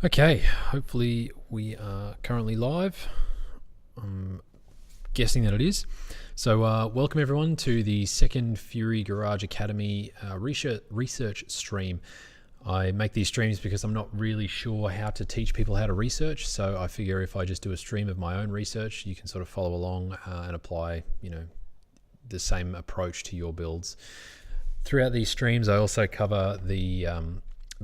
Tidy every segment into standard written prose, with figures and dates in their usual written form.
Okay, hopefully we are currently live. I'm guessing that it is. So welcome everyone to the second Fury Garage Academy research stream. I make these streams because I'm not really sure how to teach people how to research. So I figure if I just do a stream of my own research, you can sort of follow along and apply, the same approach to your builds. Throughout these streams, I also cover the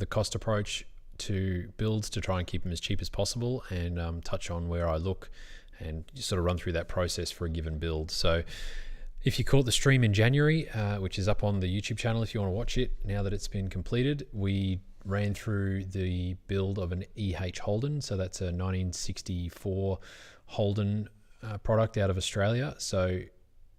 cost approach to builds to try and keep them as cheap as possible, and touch on where I look and sort of run through that process for a given build. So if you caught the stream in January, which is up on the YouTube channel if you want to watch it now that it's been completed, we ran through the build of an EH Holden. So that's a 1964 Holden product out of Australia. So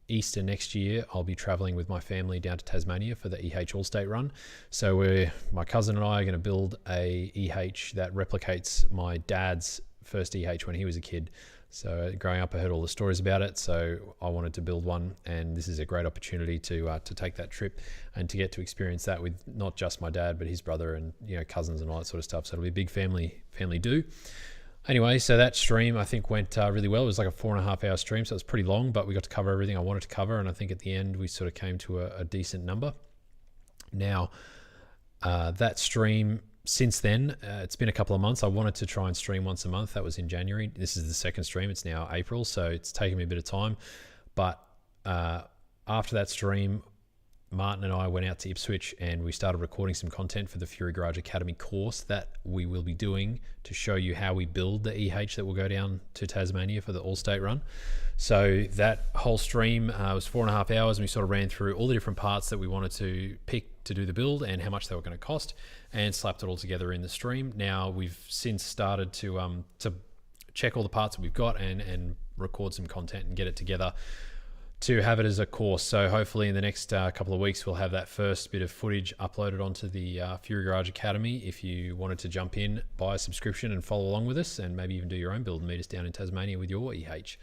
Easter next year, I'll be traveling with my family down to Tasmania for the EH All-State run. So my cousin and I are going to build a EH that replicates my dad's first EH when he was a kid. So growing up, I heard all the stories about it. So I wanted to build one, and this is a great opportunity to take that trip and to get to experience that with not just my dad, but his brother and cousins and all that sort of stuff. So it'll be a big family do. Anyway, so that stream I think went really well. It was like a 4.5 hour stream, so it was pretty long, but we got to cover everything I wanted to cover, and I think at the end we sort of came to a decent number. Now, that stream, since then, it's been a couple of months. I wanted to try and stream once a month. That was in January. This is the second stream. It's now April, so it's taken me a bit of time. But after that stream, Martin and I went out to Ipswich and we started recording some content for the Fury Garage Academy course that we will be doing to show you how we build the EH that will go down to Tasmania for the All-State run. So that whole stream was 4.5 hours, and we sort of ran through all the different parts that we wanted to pick to do the build and how much they were going to cost, and slapped it all together in the stream. Now we've since started to check all the parts that we've got and record some content and get it together to have it as a course. So hopefully in the next couple of weeks, we'll have that first bit of footage uploaded onto the Fury Garage Academy. If you wanted to jump in, buy a subscription and follow along with us, and maybe even do your own build and meet us down in Tasmania with your EH.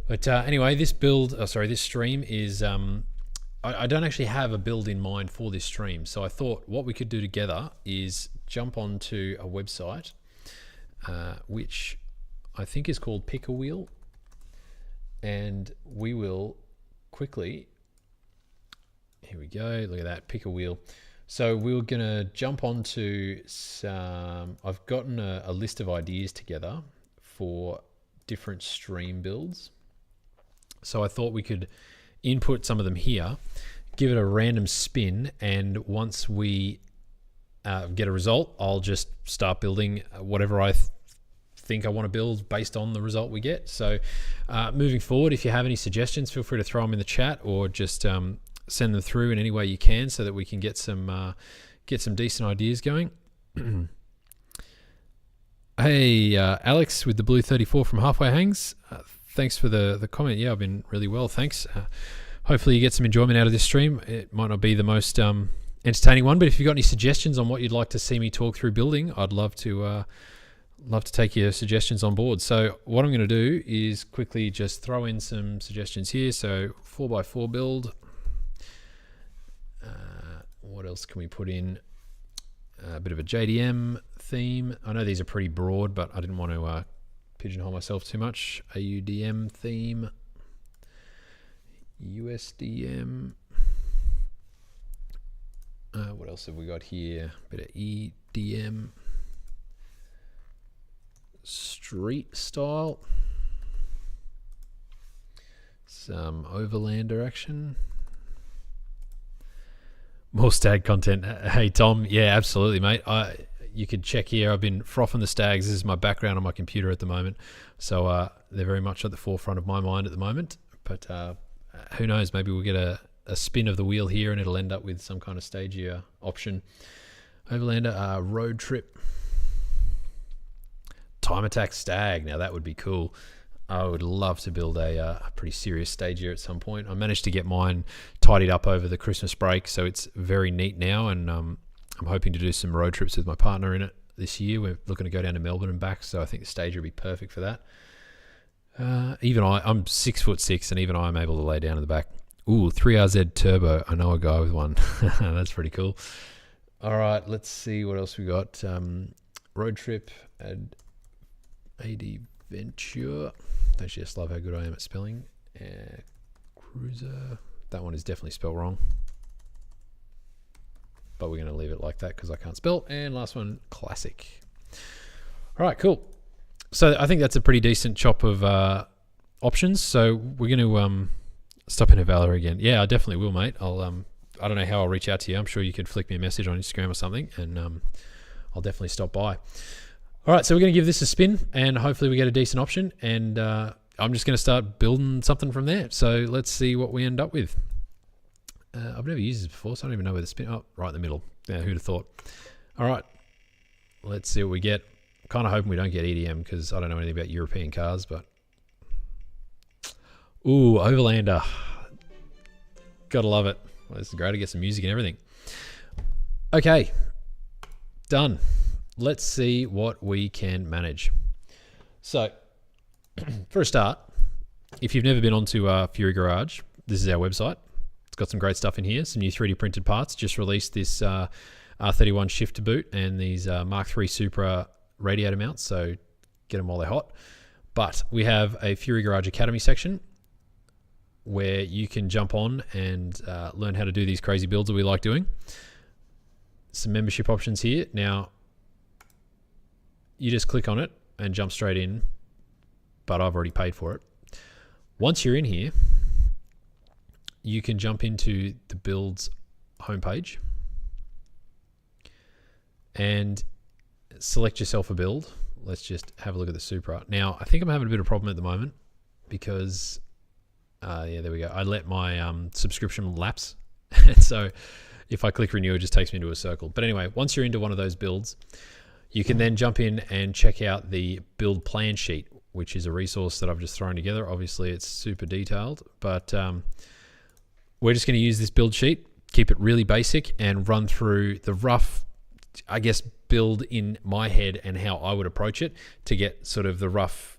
But anyway, this stream is, I don't actually have a build in mind for this stream. So I thought what we could do together is jump onto a website, which I think is called Pick a Wheel. And we will quickly, here we go, look at that, pick a wheel. So we're gonna jump onto some, I've gotten a list of ideas together for different stream builds. So I thought we could input some of them here, give it a random spin, and once we get a result, I'll just start building whatever I think I want to build based on the result we get. So moving forward, if you have any suggestions, feel free to throw them in the chat, or just send them through in any way you can so that we can get some decent ideas going. Hey, Alex with the blue 34 from Halfway Hangs. Thanks for the comment. Yeah, I've been really well, thanks. Hopefully you get some enjoyment out of this stream. It might not be the most entertaining one, but if you've got any suggestions on what you'd like to see me talk through building, I'd love to take your suggestions on board. So what I'm going to do is quickly just throw in some suggestions here. So 4x4 build. What else can we put in? A bit of a JDM theme. I know these are pretty broad, but I didn't want to pigeonhole myself too much. AUDM theme. USDM. What else have we got here? A bit of EDM. Street style, some overlander action, more stag content. Hey Tom, yeah, absolutely, mate. You could check here. I've been frothing the stags. This is my background on my computer at the moment, so they're very much at the forefront of my mind at the moment. But who knows? Maybe we'll get a spin of the wheel here, and it'll end up with some kind of stagier option. Overlander, road trip. Time attack stag. Now that would be cool. I would love to build a pretty serious stage here at some point. I managed to get mine tidied up over the Christmas break, so it's very neat now, and I'm hoping to do some road trips with my partner in it this year. We're looking to go down to Melbourne and back, so I think the stage would be perfect for that. I'm 6'6", and even I'm able to lay down in the back. Ooh, 3RZ Turbo. I know a guy with one. That's pretty cool. All right, let's see what else we got. road trip, ad venture. Don't you just love how good I am at spelling? Cruiser. That one is definitely spelled wrong. But we're going to leave it like that because I can't spell. And last one, classic. All right, cool. So I think that's a pretty decent chop of options. So we're going to stop in Valor again. Yeah, I definitely will, mate. I don't know how I'll reach out to you. I'm sure you could flick me a message on Instagram or something, and I'll definitely stop by. All right, so we're going to give this a spin, and hopefully we get a decent option, and I'm just going to start building something from there. So let's see what we end up with. I've never used this before, so I don't even know where the spin... Oh, right in the middle. Yeah, who'd have thought? All right, let's see what we get. Kind of hoping we don't get EDM because I don't know anything about European cars, but... Ooh, Overlander. Gotta love it. Well, this is great to get some music and everything. Okay, done. Let's see what we can manage. So, for a start, if you've never been onto Fury Garage, this is our website. It's got some great stuff in here. Some new 3D printed parts. Just released this R31 shift to boot and these Mark III Supra radiator mounts. So get them while they're hot. But we have a Fury Garage Academy section where you can jump on and learn how to do these crazy builds that we like doing. Some membership options here. Now, you just click on it and jump straight in, but I've already paid for it. Once you're in here, you can jump into the builds homepage and select yourself a build. Let's just have a look at the Supra. Now, I think I'm having a bit of a problem at the moment because yeah, there we go. I let my subscription lapse. And so if I click renew, it just takes me into a circle. But anyway, once you're into one of those builds, you can then jump in and check out the build plan sheet, which is a resource that I've just thrown together. Obviously, it's super detailed, but we're just going to use this build sheet, keep it really basic, and run through the rough, I guess, build in my head and how I would approach it to get sort of the rough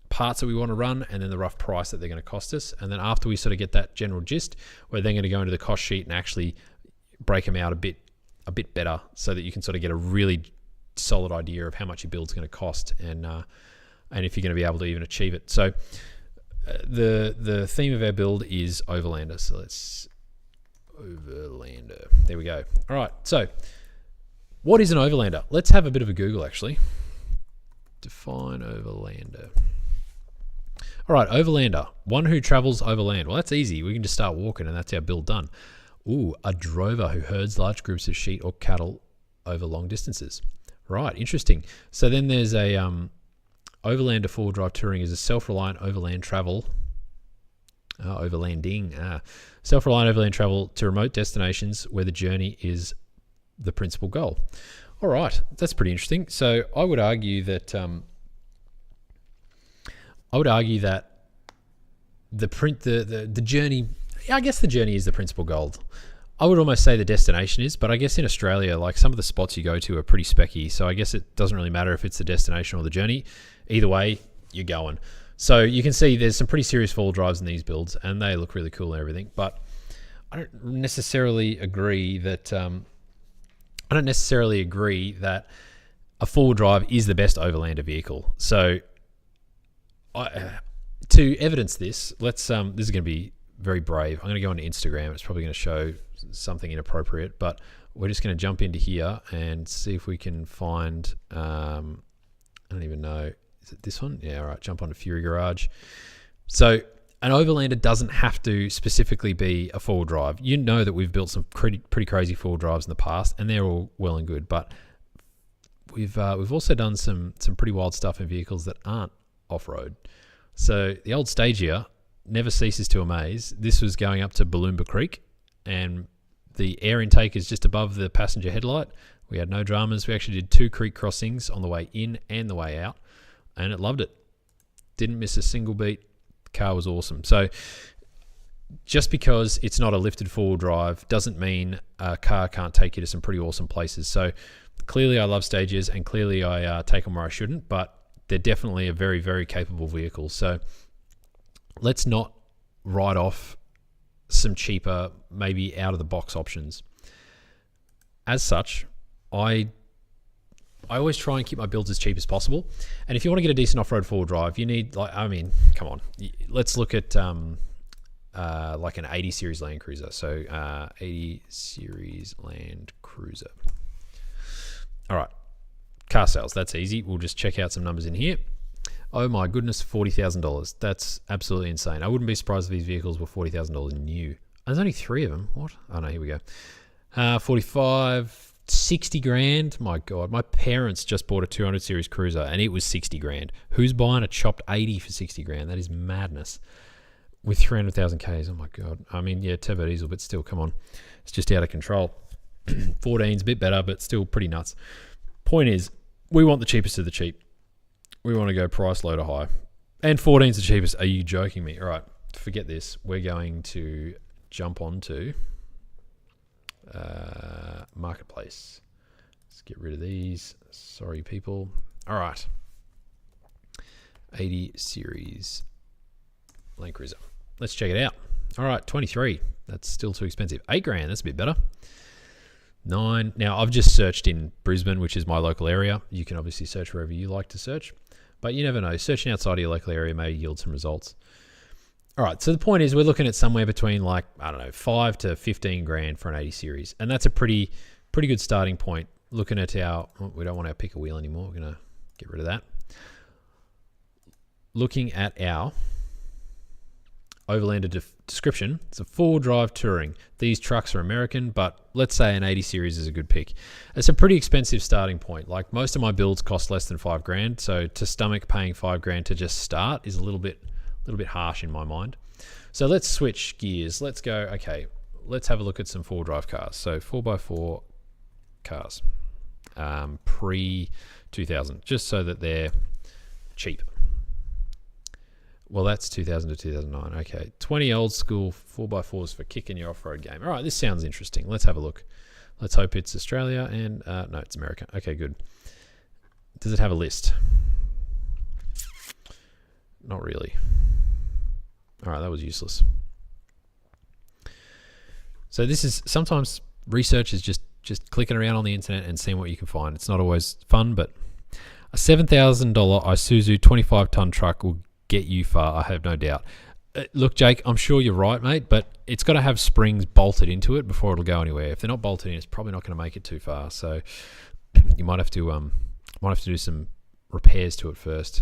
parts that we want to run and then the rough price that they're going to cost us. And then after we sort of get that general gist, we're then going to go into the cost sheet and actually break them out a bit better so that you can sort of get a really solid idea of how much your build's going to cost and if you're going to be able to even achieve it. So the theme of our build is Overlander. So let's Overlander. There we go. All right. So what is an Overlander? Let's have a bit of a Google actually. Define Overlander. All right, Overlander, one who travels overland. Well, that's easy. We can just start walking and that's our build done. Ooh, a drover who herds large groups of sheep or cattle over long distances. Right, interesting. So then there's a Overlander four-wheel drive touring is a self-reliant overland travel. Overlanding. Self-reliant overland travel to remote destinations where the journey is the principal goal. All right, that's pretty interesting. So I would argue that the journey, I guess the journey is the principal goal. I would almost say the destination is, but I guess in Australia, like some of the spots you go to are pretty specky. So I guess it doesn't really matter if it's the destination or the journey. Either way, you're going. So you can see there's some pretty serious four-wheel drives in these builds and they look really cool and everything. But I don't necessarily agree that a four-wheel drive is the best Overlander vehicle. So to evidence this, let's this is going to be very brave. I'm going to go onto Instagram. It's probably going to show something inappropriate, but we're just going to jump into here and see if we can find I don't even know, is it this one? Yeah, all right, jump onto Fury Garage. So an Overlander doesn't have to specifically be a four-wheel drive. You know that we've built some pretty crazy four-wheel drives in the past and they're all well and good, but we've also done some pretty wild stuff in vehicles that aren't off-road. So the old Stagia never ceases to amaze. This was going up to Balloomba Creek and the air intake is just above the passenger headlight. We had no dramas. We actually did 2 creek crossings on the way in and the way out and it loved it. Didn't miss a single beat. The car was awesome. So just because it's not a lifted four-wheel drive doesn't mean a car can't take you to some pretty awesome places. So clearly I love Stagias and clearly I take them where I shouldn't, but they're definitely a very, very capable vehicle. So let's not write off some cheaper, maybe out of the box options. As such, I I always try and keep my builds as cheap as possible. And if you want to get a decent off-road four-wheel drive, you need, come on. Let's look at like an 80 series Land Cruiser. So 80 series Land Cruiser. All right, car sales. That's easy. We'll just check out some numbers in here. Oh my goodness, $40,000. That's absolutely insane. I wouldn't be surprised if these vehicles were $40,000 new. There's only 3 of them. What? Oh no, here we go. 45, 60 grand. My God, my parents just bought a 200 series Cruiser and it was 60 grand. Who's buying a chopped 80 for 60 grand? That is madness. With 300,000 Ks. Oh my God. I mean, yeah, turbo diesel, but still, come on. It's just out of control. 14's a bit better, but still pretty nuts. Point is, we want the cheapest of the cheap. We want to go price low to high. And 14's the cheapest. Are you joking me? All right, forget this. We're going to jump onto Marketplace. Let's get rid of these. Sorry, people. All right. 80 series Land Cruiser. Let's check it out. All right, 23. That's still too expensive. 8 grand. That's a bit better. 9. Now, I've just searched in Brisbane, which is my local area. You can obviously search wherever you like to search. But you never know. Searching outside of your local area may yield some results. All right, so the point is we're looking at somewhere between 5 to 15 grand for an 80 series. And that's a pretty good starting point. Looking at we don't want our pick a wheel anymore. We're going to get rid of that. Looking at our Overlander description, it's a 4-wheel drive touring. These trucks are American, but let's say an 80 series is a good pick. It's a pretty expensive starting point. Like most of my builds cost less than 5 grand, so to stomach paying 5 grand to just start is a little bit harsh in my mind. So let's switch gears. Let's go. Okay, let's have a look at some 4-wheel drive cars. So 4x4 cars, pre 2000, just so that they're cheap. Well, that's 2000 to 2009. Okay, 20 old school 4x4s for kicking your off-road game. All right, this sounds interesting. Let's have a look. Let's hope it's Australia and no, it's America. Okay, good. Does it have a list? Not really. All right, that was useless. So this is sometimes research is just clicking around on the internet and seeing what you can find. It's not always fun, but a $7,000 Isuzu 25-ton truck will get you far, I have no doubt. Look, Jake, I'm sure you're right, mate, but it's got to have springs bolted into it before it'll go anywhere. If they're not bolted in, it's probably not going to make it too far. So you might have to do some repairs to it first.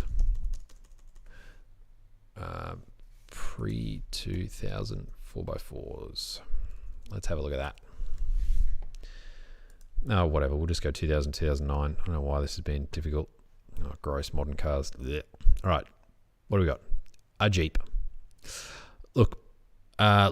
Pre-2000 4x4s. Let's have a look at that. No, whatever. We'll just go 2000, 2009. I don't know why this has been difficult. Oh, gross modern cars. Blech. All right. What do we got? A Jeep. Look,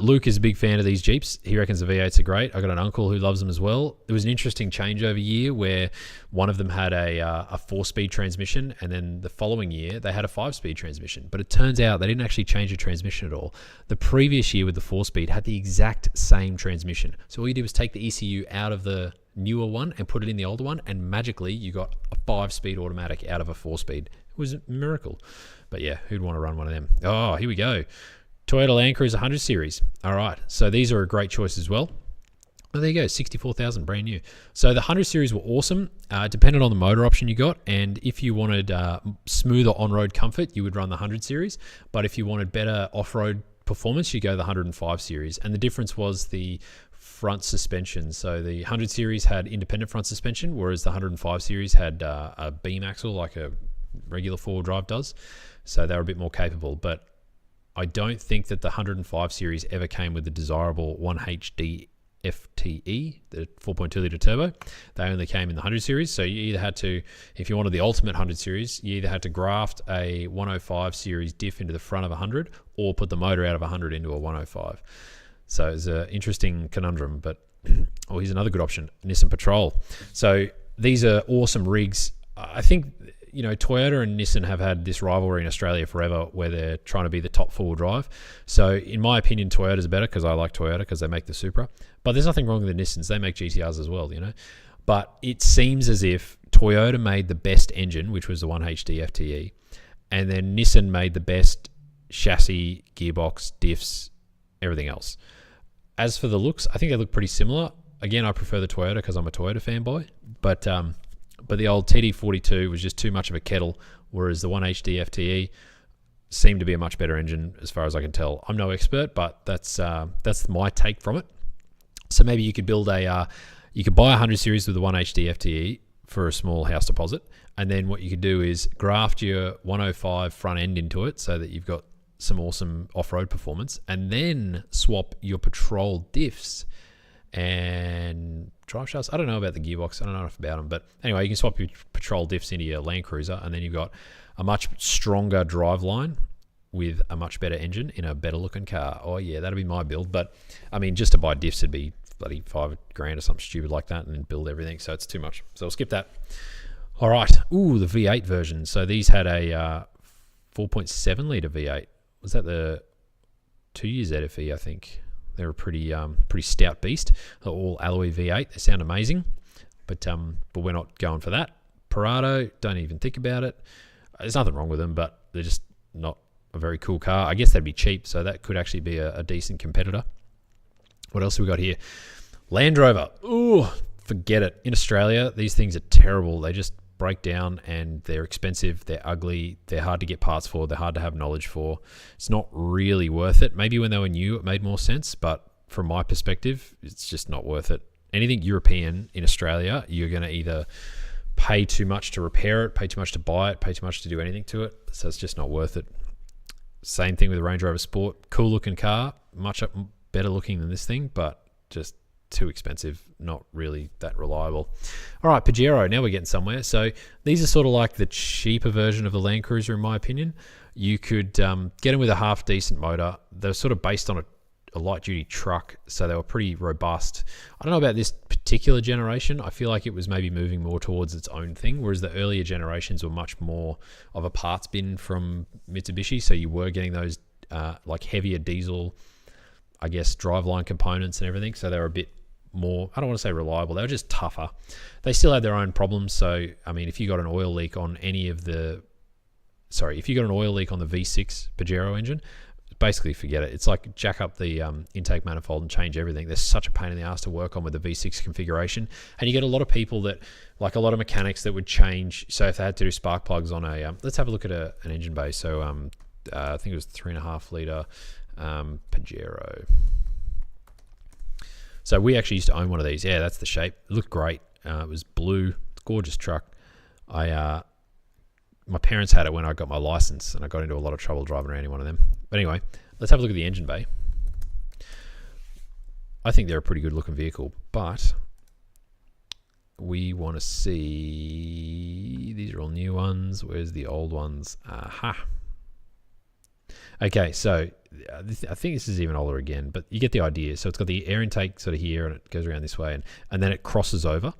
Luke is a big fan of these Jeeps. He reckons the V8s are great. I got an uncle who loves them as well. There was an interesting changeover year where one of them had a 4-speed transmission, and then the following year they had a 5-speed transmission. But it turns out they didn't actually change the transmission at all. The previous year with the 4-speed had the exact same transmission. So all you did was take the ECU out of the newer one and put it in the older one, and magically you got a 5-speed automatic out of a 4-speed. It was a miracle. But yeah, who'd want to run one of them? Oh, here we go. Toyota Land Cruiser 100 series. All right, so these are a great choice as well. Oh, there you go, 64,000, brand new. So the 100 series were awesome. Depended on the motor option you got, and if you wanted smoother on-road comfort, you would run the 100 series. But if you wanted better off-road performance, you go the 105 series. And the difference was the front suspension. So the 100 series had independent front suspension, whereas the 105 series had a beam axle like a regular 4-wheel drive does. So they were a bit more capable, but I don't think that the 105 series ever came with the desirable 1HD FTE, the 4.2 litre turbo. They only came in the 100 series. So you either had to, if you wanted the ultimate 100 series, you either had to graft a 105 series diff into the front of 100 or put the motor out of 100 into a 105. So it's an interesting conundrum, but here's another good option, Nissan Patrol. So these are awesome rigs. I think, you know, Toyota and Nissan have had this rivalry in Australia forever where they're trying to be the top 4-wheel drive. So in my opinion, Toyota's better because I like Toyota because they make the Supra. But there's nothing wrong with the Nissans. They make GTRs as well, you know. But it seems as if Toyota made the best engine, which was the 1HD FTE, and then Nissan made the best chassis, gearbox, diffs, everything else. As for the looks, I think they look pretty similar. Again, I prefer the Toyota because I'm a Toyota fanboy. But But the old TD42 was just too much of a kettle, whereas the 1HD FTE seemed to be a much better engine as far as I can tell. I'm no expert, but that's my take from it. So maybe you could build you could buy a 100 series with the 1HD FTE for a small house deposit, and then what you could do is graft your 105 front end into it so that you've got some awesome off-road performance, and then swap your patrol diffs and drive shafts. I don't know about the gearbox. I don't know enough about them, but anyway, you can swap your patrol diffs into your Land Cruiser, and then you've got a much stronger drive line with a much better engine in a better looking car. Oh yeah, that'd be my build. But I mean, just to buy diffs would be bloody $5,000 or something stupid like that, and then build everything. So it's too much. So I'll skip that. All right. Ooh, the V8 version. So these had a 4.7 litre V8. Was that the 2-year ZFE? I think they're a pretty stout beast. They're all alloy V8. They sound amazing, but we're not going for that. Parado, don't even think about it. There's nothing wrong with them, but they're just not a very cool car. I guess they'd be cheap, so that could actually be a decent competitor. What else have we got here? Land Rover. Ooh, forget it. In Australia, these things are terrible. They just break down and they're expensive. They're ugly. They're hard to get parts for. They're hard to have knowledge for. It's not really worth it. Maybe when they were new, it made more sense, but from my perspective, it's just not worth it. Anything European in Australia, you're going to either pay too much to repair it, pay too much to buy it, pay too much to do anything to it. So it's just not worth it. Same thing with the Range Rover Sport. Cool looking car, much better looking than this thing, but just too expensive, not really that reliable. All right, Pajero, now we're getting somewhere. So these are sort of like the cheaper version of the Land Cruiser, in my opinion. You could get them with a half decent motor. They're sort of based on a light duty truck, so they were pretty robust. I don't know about this particular generation. I feel like it was maybe moving more towards its own thing, whereas the earlier generations were much more of a parts bin from Mitsubishi, so you were getting those like heavier diesel, I guess, driveline components and everything, so they were a bit more, I don't want to say reliable, they were just tougher. They still had their own problems. So I mean, if you got an oil leak on the V6 Pajero engine, basically forget it. It's like jack up the intake manifold and change everything. There's such a pain in the ass to work on with the V6 configuration, and you get a lot of people that, like a lot of mechanics that would change. So if they had to do spark plugs on a let's have a look at an engine bay. So I think it was 3.5 litre Pajero. So we actually used to own one of these. Yeah, that's the shape. It looked great. It was blue, gorgeous truck. My parents had it when I got my license, and I got into a lot of trouble driving around in one of them. But anyway, let's have a look at the engine bay. I think they're a pretty good looking vehicle, but we want to see, these are all new ones. Where's the old ones? Aha. Okay, so I think this is even older again, but you get the idea. So it's got the air intake sort of here, and it goes around this way, and then it crosses over.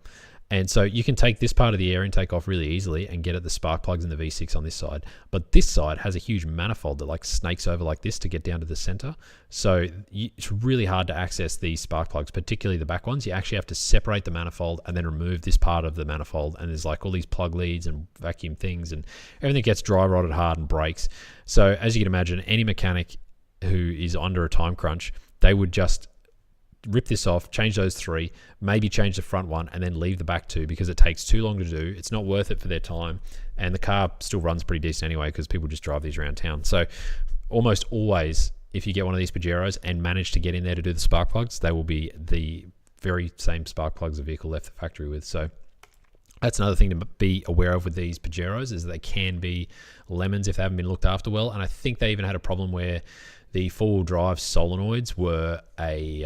And so you can take this part of the air intake off really easily and get at the spark plugs in the V6 on this side. But this side has a huge manifold that like snakes over like this to get down to the center. So it's really hard to access these spark plugs, particularly the back ones. You actually have to separate the manifold and then remove this part of the manifold. And there's like all these plug leads and vacuum things, and everything gets dry rotted hard and breaks. So as you can imagine, any mechanic who is under a time crunch, they would just rip this off, change those 3, maybe change the front one, and then leave the back 2 because it takes too long to do. It's not worth it for their time, and the car still runs pretty decent anyway because people just drive these around town. So almost always, if you get one of these Pajeros and manage to get in there to do the spark plugs, they will be the very same spark plugs the vehicle left the factory with. So that's another thing to be aware of with these Pajeros, is that they can be lemons if they haven't been looked after well. And I think they even had a problem where the four-wheel drive solenoids were a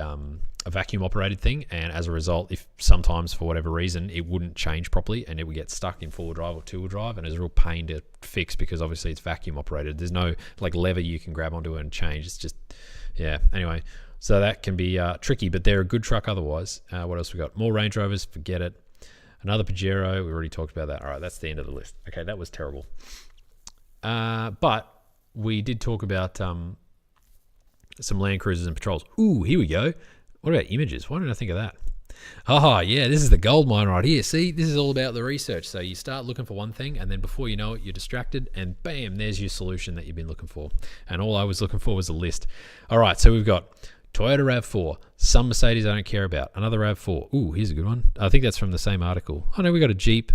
vacuum operated thing, and as a result, if sometimes for whatever reason it wouldn't change properly and it would get stuck in four-wheel drive or two-wheel drive, and it's a real pain to fix because obviously it's vacuum operated. There's no like lever you can grab onto and change. It's just, yeah, anyway, so that can be tricky, but they're a good truck otherwise. What else we got? More Range Rovers, forget it. Another Pajero, we already talked about that. All right, that's the end of the list. Okay, that was terrible. But we did talk about some Land Cruisers and Patrols. Ooh, here we go. What about images? Why didn't I think of that? Oh, yeah, this is the gold mine right here. See, this is all about the research. So you start looking for one thing, and then before you know it, you're distracted, and bam, there's your solution that you've been looking for. And all I was looking for was a list. All right, so we've got Toyota RAV4, some Mercedes I don't care about, another RAV4. Ooh, here's a good one. I think that's from the same article. Oh, no, we got a Jeep.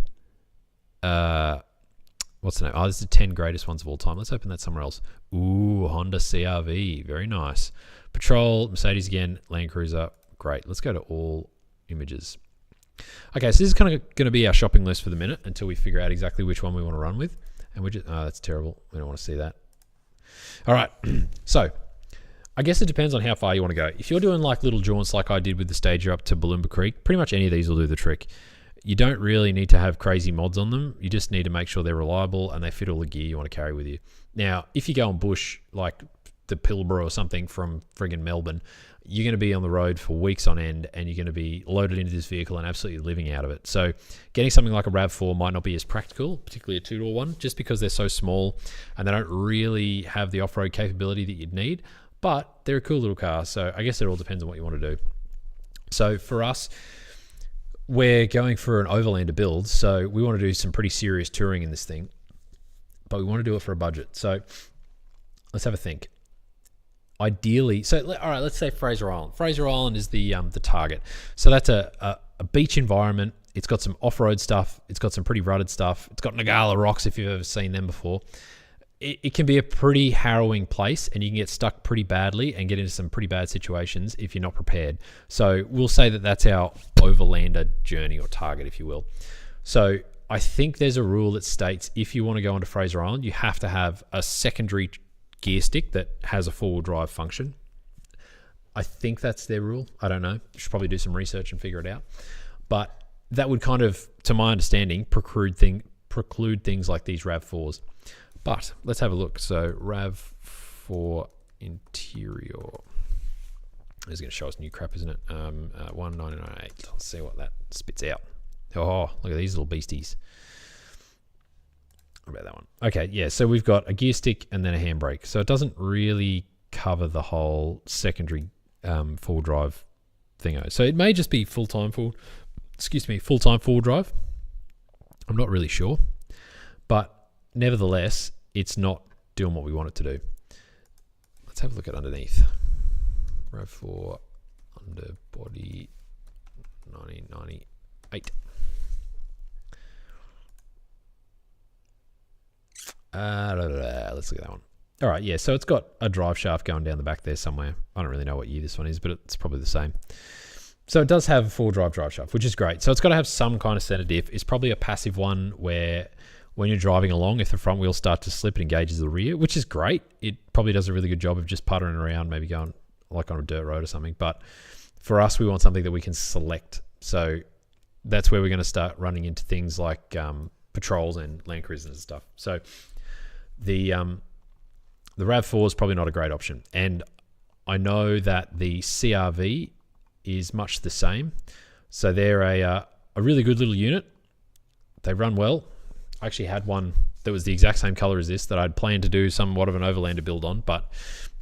what's the name? Oh, this is the 10 greatest ones of all time. Let's open that somewhere else. Ooh, Honda CRV. Very nice. Patrol, Mercedes again, Land Cruiser. Great. Let's go to all images. Okay, so this is kind of going to be our shopping list for the minute until we figure out exactly which one we want to run with. And we just, oh, that's terrible. We don't want to see that. All right. So I guess it depends on how far you want to go. If you're doing like little jaunts like I did with the Stager up to Balloomba Creek, pretty much any of these will do the trick. You don't really need to have crazy mods on them. You just need to make sure they're reliable and they fit all the gear you want to carry with you. Now, if you go on bush, like the Pilbara or something from friggin' Melbourne, you're going to be on the road for weeks on end and you're going to be loaded into this vehicle and absolutely living out of it. So getting something like a RAV4 might not be as practical, particularly a two-door one, just because they're so small and they don't really have the off-road capability that you'd need. But they're a cool little car, so I guess it all depends on what you want to do. So for us, we're going for an overlander build, so we want to do some pretty serious touring in this thing, but we want to do it for a budget. So let's have a think. Ideally, so all right, let's say Fraser Island. Fraser Island is the target. So that's a beach environment. It's got some off-road stuff. It's got some pretty rutted stuff. It's got Nagala rocks if you've ever seen them before. It can be a pretty harrowing place and you can get stuck pretty badly and get into some pretty bad situations if you're not prepared. So we'll say that that's our overlander journey or target, if you will. So I think there's a rule that states if you want to go onto Fraser Island, you have to have a secondary gear stick that has a four-wheel drive function. I think that's their rule. I don't know. You should probably do some research and figure it out. But that would kind of, to my understanding, preclude things like these RAV4s. But let's have a look. So RAV4 interior is going to show us new crap, isn't it? 1998. Let's see what that spits out. Oh, look at these little beasties. What about that one? Okay, yeah, so we've got a gear stick and then a handbrake. So it doesn't really cover the whole secondary full drive thingo. So it may just be full-time full drive. I'm not really sure. But nevertheless, it's not doing what we want it to do. Let's have a look at underneath. RAV4 underbody 1998. Let's look at that one. All right, yeah, so it's got a drive shaft going down the back there somewhere. I don't really know what year this one is, but it's probably the same. So it does have a full drive shaft, which is great. So it's got to have some kind of center diff. It's probably a passive one where when you're driving along, if the front wheels start to slip, it engages the rear, which is great. It probably does a really good job of just puttering around, maybe going like on a dirt road or something. But for us, we want something that we can select. So that's where we're going to start running into things like patrols and Land Cruisers and stuff. So the RAV4 is probably not a great option. And I know that the CRV is much the same. So they're a really good little unit. They run well. I actually had one that was the exact same color as this that I'd planned to do somewhat of an overlander build on, but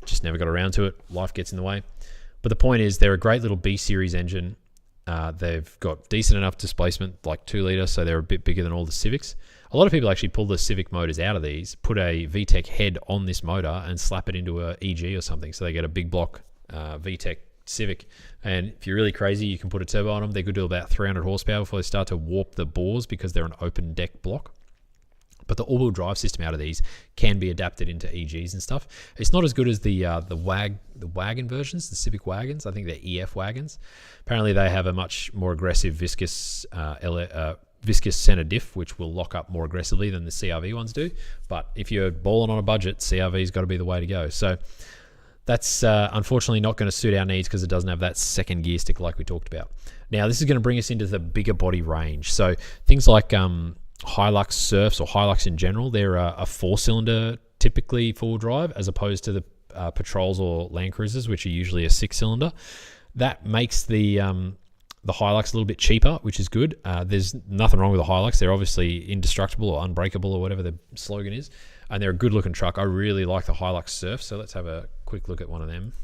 just never got around to it. Life gets in the way. But the point is they're a great little B-series engine. They've got decent enough displacement, like 2 litre, so they're a bit bigger than all the Civics. A lot of people actually pull the Civic motors out of these, put a VTEC head on this motor and slap it into a EG or something, so they get a big block VTEC Civic. And if you're really crazy, you can put a turbo on them. They could do about 300 horsepower before they start to warp the bores because they're an open deck block. But the all-wheel drive system out of these can be adapted into EGs and stuff. It's not as good as the wagon versions, the Civic wagons. I think they're EF wagons. Apparently, they have a much more aggressive viscous center diff, which will lock up more aggressively than the CRV ones do. But if you're balling on a budget, CRV's got to be the way to go. So that's unfortunately not going to suit our needs because it doesn't have that second gear stick like we talked about. Now, this is going to bring us into the bigger body range. So things like Hilux Surfs or Hilux in general, they're a 4-cylinder typically full drive as opposed to the Patrols or Land Cruisers, which are usually a 6-cylinder. That makes the Hilux a little bit cheaper, which is good. There's nothing wrong with the Hilux. They're obviously indestructible or unbreakable or whatever the slogan is, and they're a good looking truck. I really like the Hilux Surf, so let's have a quick look at one of them.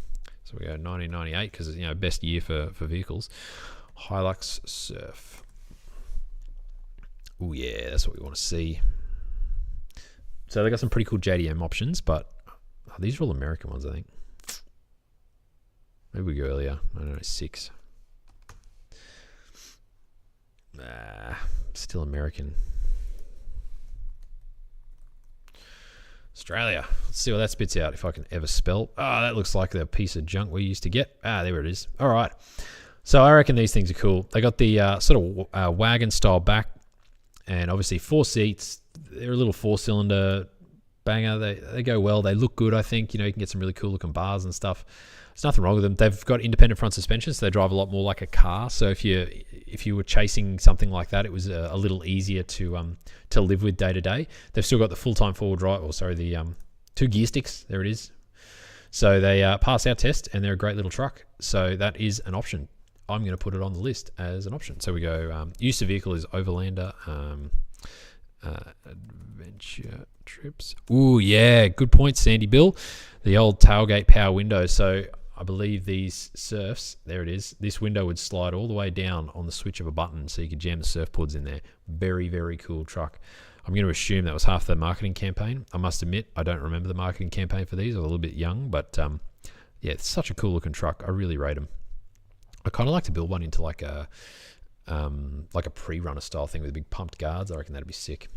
So we go 1998 because it's best year for vehicles. Hilux Surf. Oh yeah, that's what we want to see. So they got some pretty cool JDM options, but these are all American ones, I think. Maybe we go earlier. 1996. Still American. Australia. Let's see what that spits out, if I can ever spell. That looks like the piece of junk we used to get. There it is. All right. So I reckon these things are cool. They got the sort of wagon style back, and obviously 4 seats. They're a little 4-cylinder banger. They go well. They look good, I think. You know, you can get some really cool looking bars and stuff. There's nothing wrong with them. They've got independent front suspension, so they drive a lot more like a car. So if you were chasing something like that, it was a little easier to live with day to day. They've still got the full-time four-wheel drive, the 2 gear sticks. There it is. So they pass our test, and they're a great little truck. So that is an option. I'm going to put it on the list as an option. So we go, use of vehicle is Overlander, adventure trips. Ooh, yeah, good point, Sandy Bill. The old tailgate power window. So I believe these surfs, there it is, this window would slide all the way down on the switch of a button, so you could jam the surfboards in there. Very, very cool truck. I'm going to assume that was half the marketing campaign. I must admit, I don't remember the marketing campaign for these. I was a little bit young, but yeah, it's such a cool looking truck. I really rate them. I kind of like to build one into like a pre-runner style thing with big pumped guards. I reckon that'd be sick.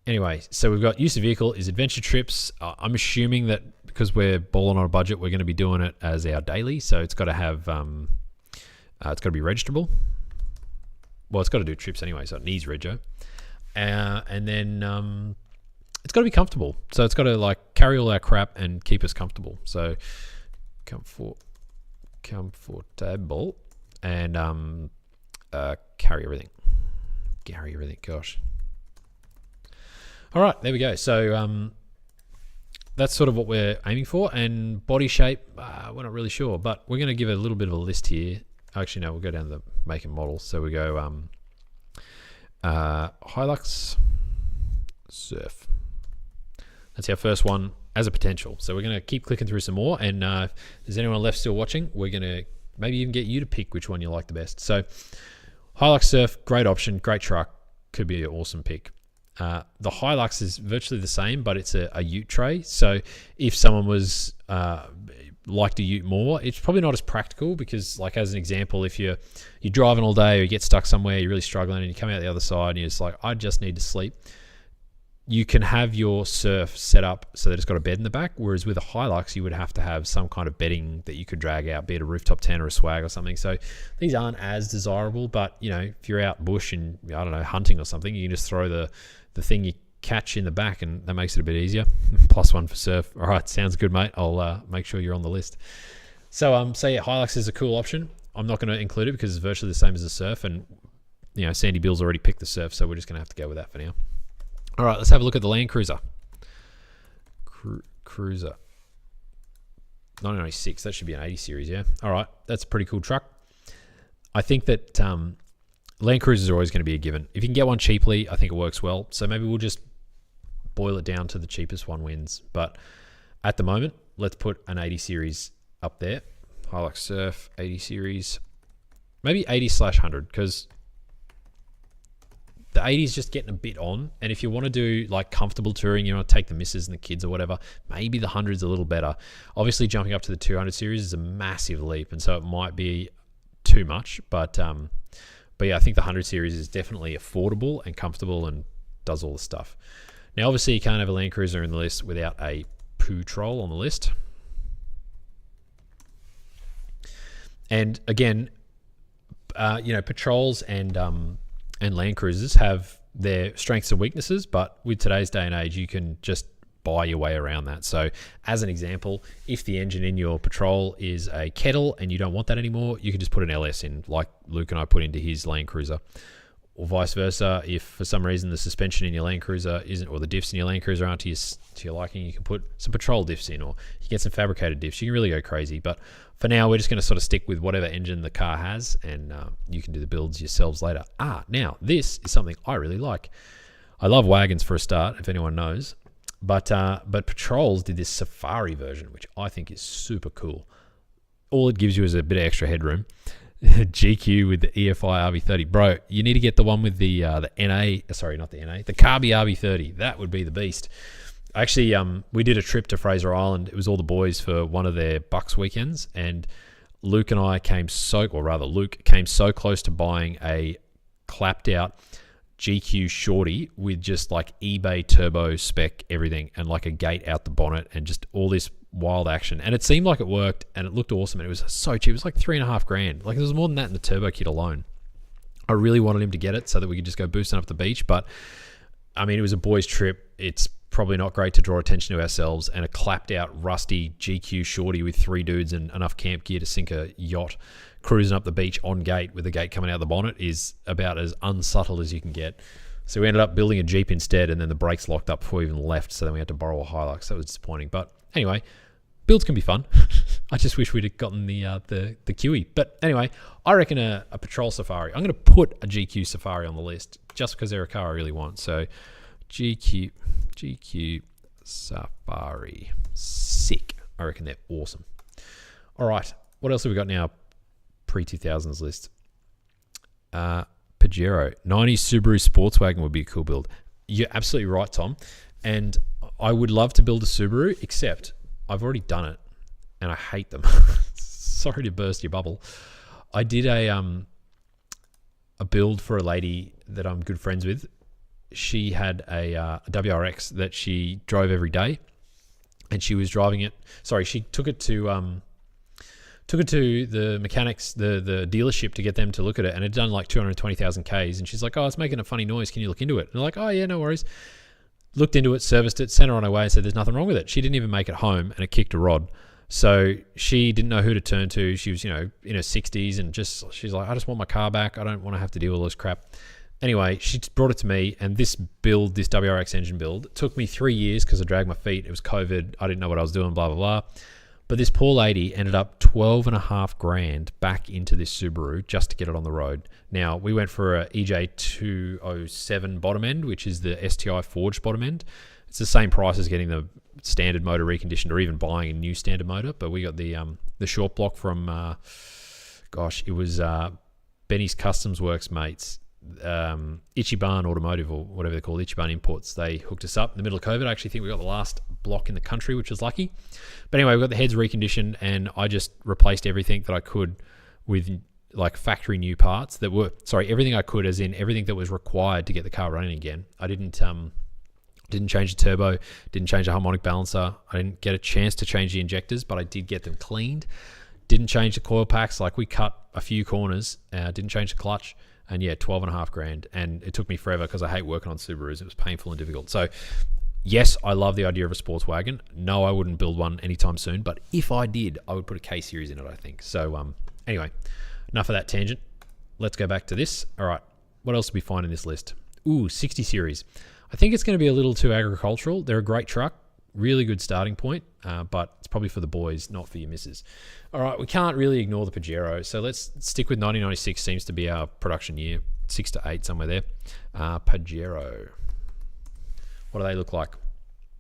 Anyway, so we've got use of vehicle is adventure trips. I'm assuming that because we're balling on a budget, we're going to be doing it as our daily. So it's got to have, it's got to be registrable. Well, it's got to do trips anyway, so it needs rego. And then it's got to be comfortable. So it's got to like carry all our crap and keep us comfortable. So comfortable and carry everything. Gosh. All right, there we go. So that's sort of what we're aiming for. And body shape, we're not really sure, but we're going to give it a little bit of a list here. Actually, no, we'll go down to the make and model. So we go Hilux Surf. That's our first one as a potential. So we're going to keep clicking through some more. And if there's anyone left still watching, we're going to maybe even get you to pick which one you like the best. So Hilux Surf, great option, great truck, could be an awesome pick. The Hilux is virtually the same, but it's a ute tray. So if someone was liked a ute more, it's probably not as practical because, like as an example, if you're driving all day or you get stuck somewhere, you're really struggling, and you come out the other side and you're just like, I just need to sleep. You can have your surf set up so that it's got a bed in the back, whereas with a Hilux, you would have to have some kind of bedding that you could drag out, be it a rooftop tent or a swag or something. So these aren't as desirable, but you know, if you're out bush and I don't know, hunting or something, you can just throw the thing you catch in the back, and that makes it a bit easier. +1 for surf. All right, sounds good, mate. I'll make sure you're on the list. So yeah, Hilux is a cool option. I'm not going to include it because it's virtually the same as the surf, and you know, Sandy Bill's already picked the surf, so we're just going to have to go with that for now. All right, let's have a look at the Land Cruiser. Cruiser. 1996, that should be an 80 series, yeah? All right, that's a pretty cool truck. I think that Land Cruisers are always going to be a given. If you can get one cheaply, I think it works well. So maybe we'll just boil it down to the cheapest one wins. But at the moment, let's put an 80 series up there. Hilux Surf, 80 series. Maybe 80/100, because the 80 is just getting a bit on, and if you want to do like comfortable touring, you want to take the missus and the kids or whatever, maybe the 100's a little better. Obviously, jumping up to the 200 series is a massive leap, and so it might be too much. But yeah, I think the 100 series is definitely affordable and comfortable and does all the stuff. Now, obviously, you can't have a Land Cruiser in the list without a Patrol on the list. And again, you know, Patrols and Land Cruisers have their strengths and weaknesses, but with today's day and age, you can just buy your way around that. So as an example, if the engine in your Patrol is a kettle and you don't want that anymore, you can just put an LS in, like Luke and I put into his Land Cruiser. Or vice versa, if for some reason the suspension in your Land Cruiser isn't, or the diffs in your Land Cruiser aren't to your liking, you can put some Patrol diffs in, or you get some fabricated diffs. You can really go crazy, but for now, we're just going to sort of stick with whatever engine the car has, and you can do the builds yourselves later. Now, this is something I really like. I love wagons for a start, if anyone knows, but Patrols did this Safari version, which I think is super cool. All it gives you is a bit of extra headroom. GQ with the EFI RV30. Bro, you need to get the one with the NA, sorry, not the NA, the Carby RV30. That would be the beast. Actually, we did a trip to Fraser Island. It was all the boys for one of their Bucks weekends, and Luke came so close to buying a clapped out GQ Shorty with just like eBay turbo spec everything and like a gate out the bonnet and just all this wild action. And it seemed like it worked and it looked awesome and it was so cheap. It was like $3,500. Like there was more than that in the turbo kit alone. I really wanted him to get it so that we could just go boosting up the beach. But I mean, it was a boys' trip. It's probably not great to draw attention to ourselves, and a clapped out rusty GQ Shorty with 3 dudes and enough camp gear to sink a yacht cruising up the beach on gate with the gate coming out the bonnet is about as unsubtle as you can get. So we ended up building a Jeep instead, and then the brakes locked up before we even left, so then we had to borrow a Hilux. That was disappointing. But anyway, builds can be fun. I just wish we'd have gotten the QE. But anyway, I reckon a Patrol Safari. I'm going to put a GQ Safari on the list just because they're a car I really want. So GQ Safari. Sick. I reckon they're awesome. All right. What else have we got now? Pre-2000s list. Pajero. 90s Subaru Sportswagen would be a cool build. You're absolutely right, Tom. And I would love to build a Subaru, except I've already done it and I hate them. Sorry to burst your bubble. I did a build for a lady that I'm good friends with. She had a WRX that she drove every day, and she was driving it. Sorry, she took it to the mechanics, the dealership, to get them to look at it, and it had done like 220,000 Ks. And she's like, "Oh, it's making a funny noise. Can you look into it?" And they're like, "Oh yeah, no worries." Looked into it, serviced it, sent her on her way, and said there's nothing wrong with it. She didn't even make it home, and it kicked a rod. So she didn't know who to turn to. She was, in her 60s, and she's like, "I just want my car back. I don't want to have to deal with all this crap." Anyway, she brought it to me, and this WRX engine build, took me 3 years because I dragged my feet. It was COVID. I didn't know what I was doing, blah, blah, blah. But this poor lady ended up $12,500 back into this Subaru just to get it on the road. Now, we went for a EJ207 bottom end, which is the STI forged bottom end. It's the same price as getting the standard motor reconditioned or even buying a new standard motor. But we got the short block from, it was Benny's Customs Works mates. Ichiban Automotive, or whatever they're called, Ichiban Imports. They hooked us up in the middle of COVID. I actually think we got the last block in the country, which was lucky. But anyway, we got the heads reconditioned, and I just replaced everything that I could with like factory new parts that were, everything I could, as in everything that was required to get the car running again. I didn't change the turbo, didn't change the harmonic balancer. I didn't get a chance to change the injectors, but I did get them cleaned. Didn't change the coil packs. Like, we cut a few corners, didn't change the clutch. And yeah, $12,500, and it took me forever because I hate working on Subarus. It was painful and difficult. So yes, I love the idea of a sports wagon. No, I wouldn't build one anytime soon, but if I did, I would put a K series in it, I think. So anyway, enough of that tangent. Let's go back to this. All right, what else do we find in this list? Ooh, 60 series. I think it's going to be a little too agricultural. They're a great truck, really good starting point, but it's probably for the boys, not for your missus. All right, we can't really ignore the Pajero, so let's stick with 1996. Seems to be our production year, 6 to 8, somewhere there. Pajero. What do they look like?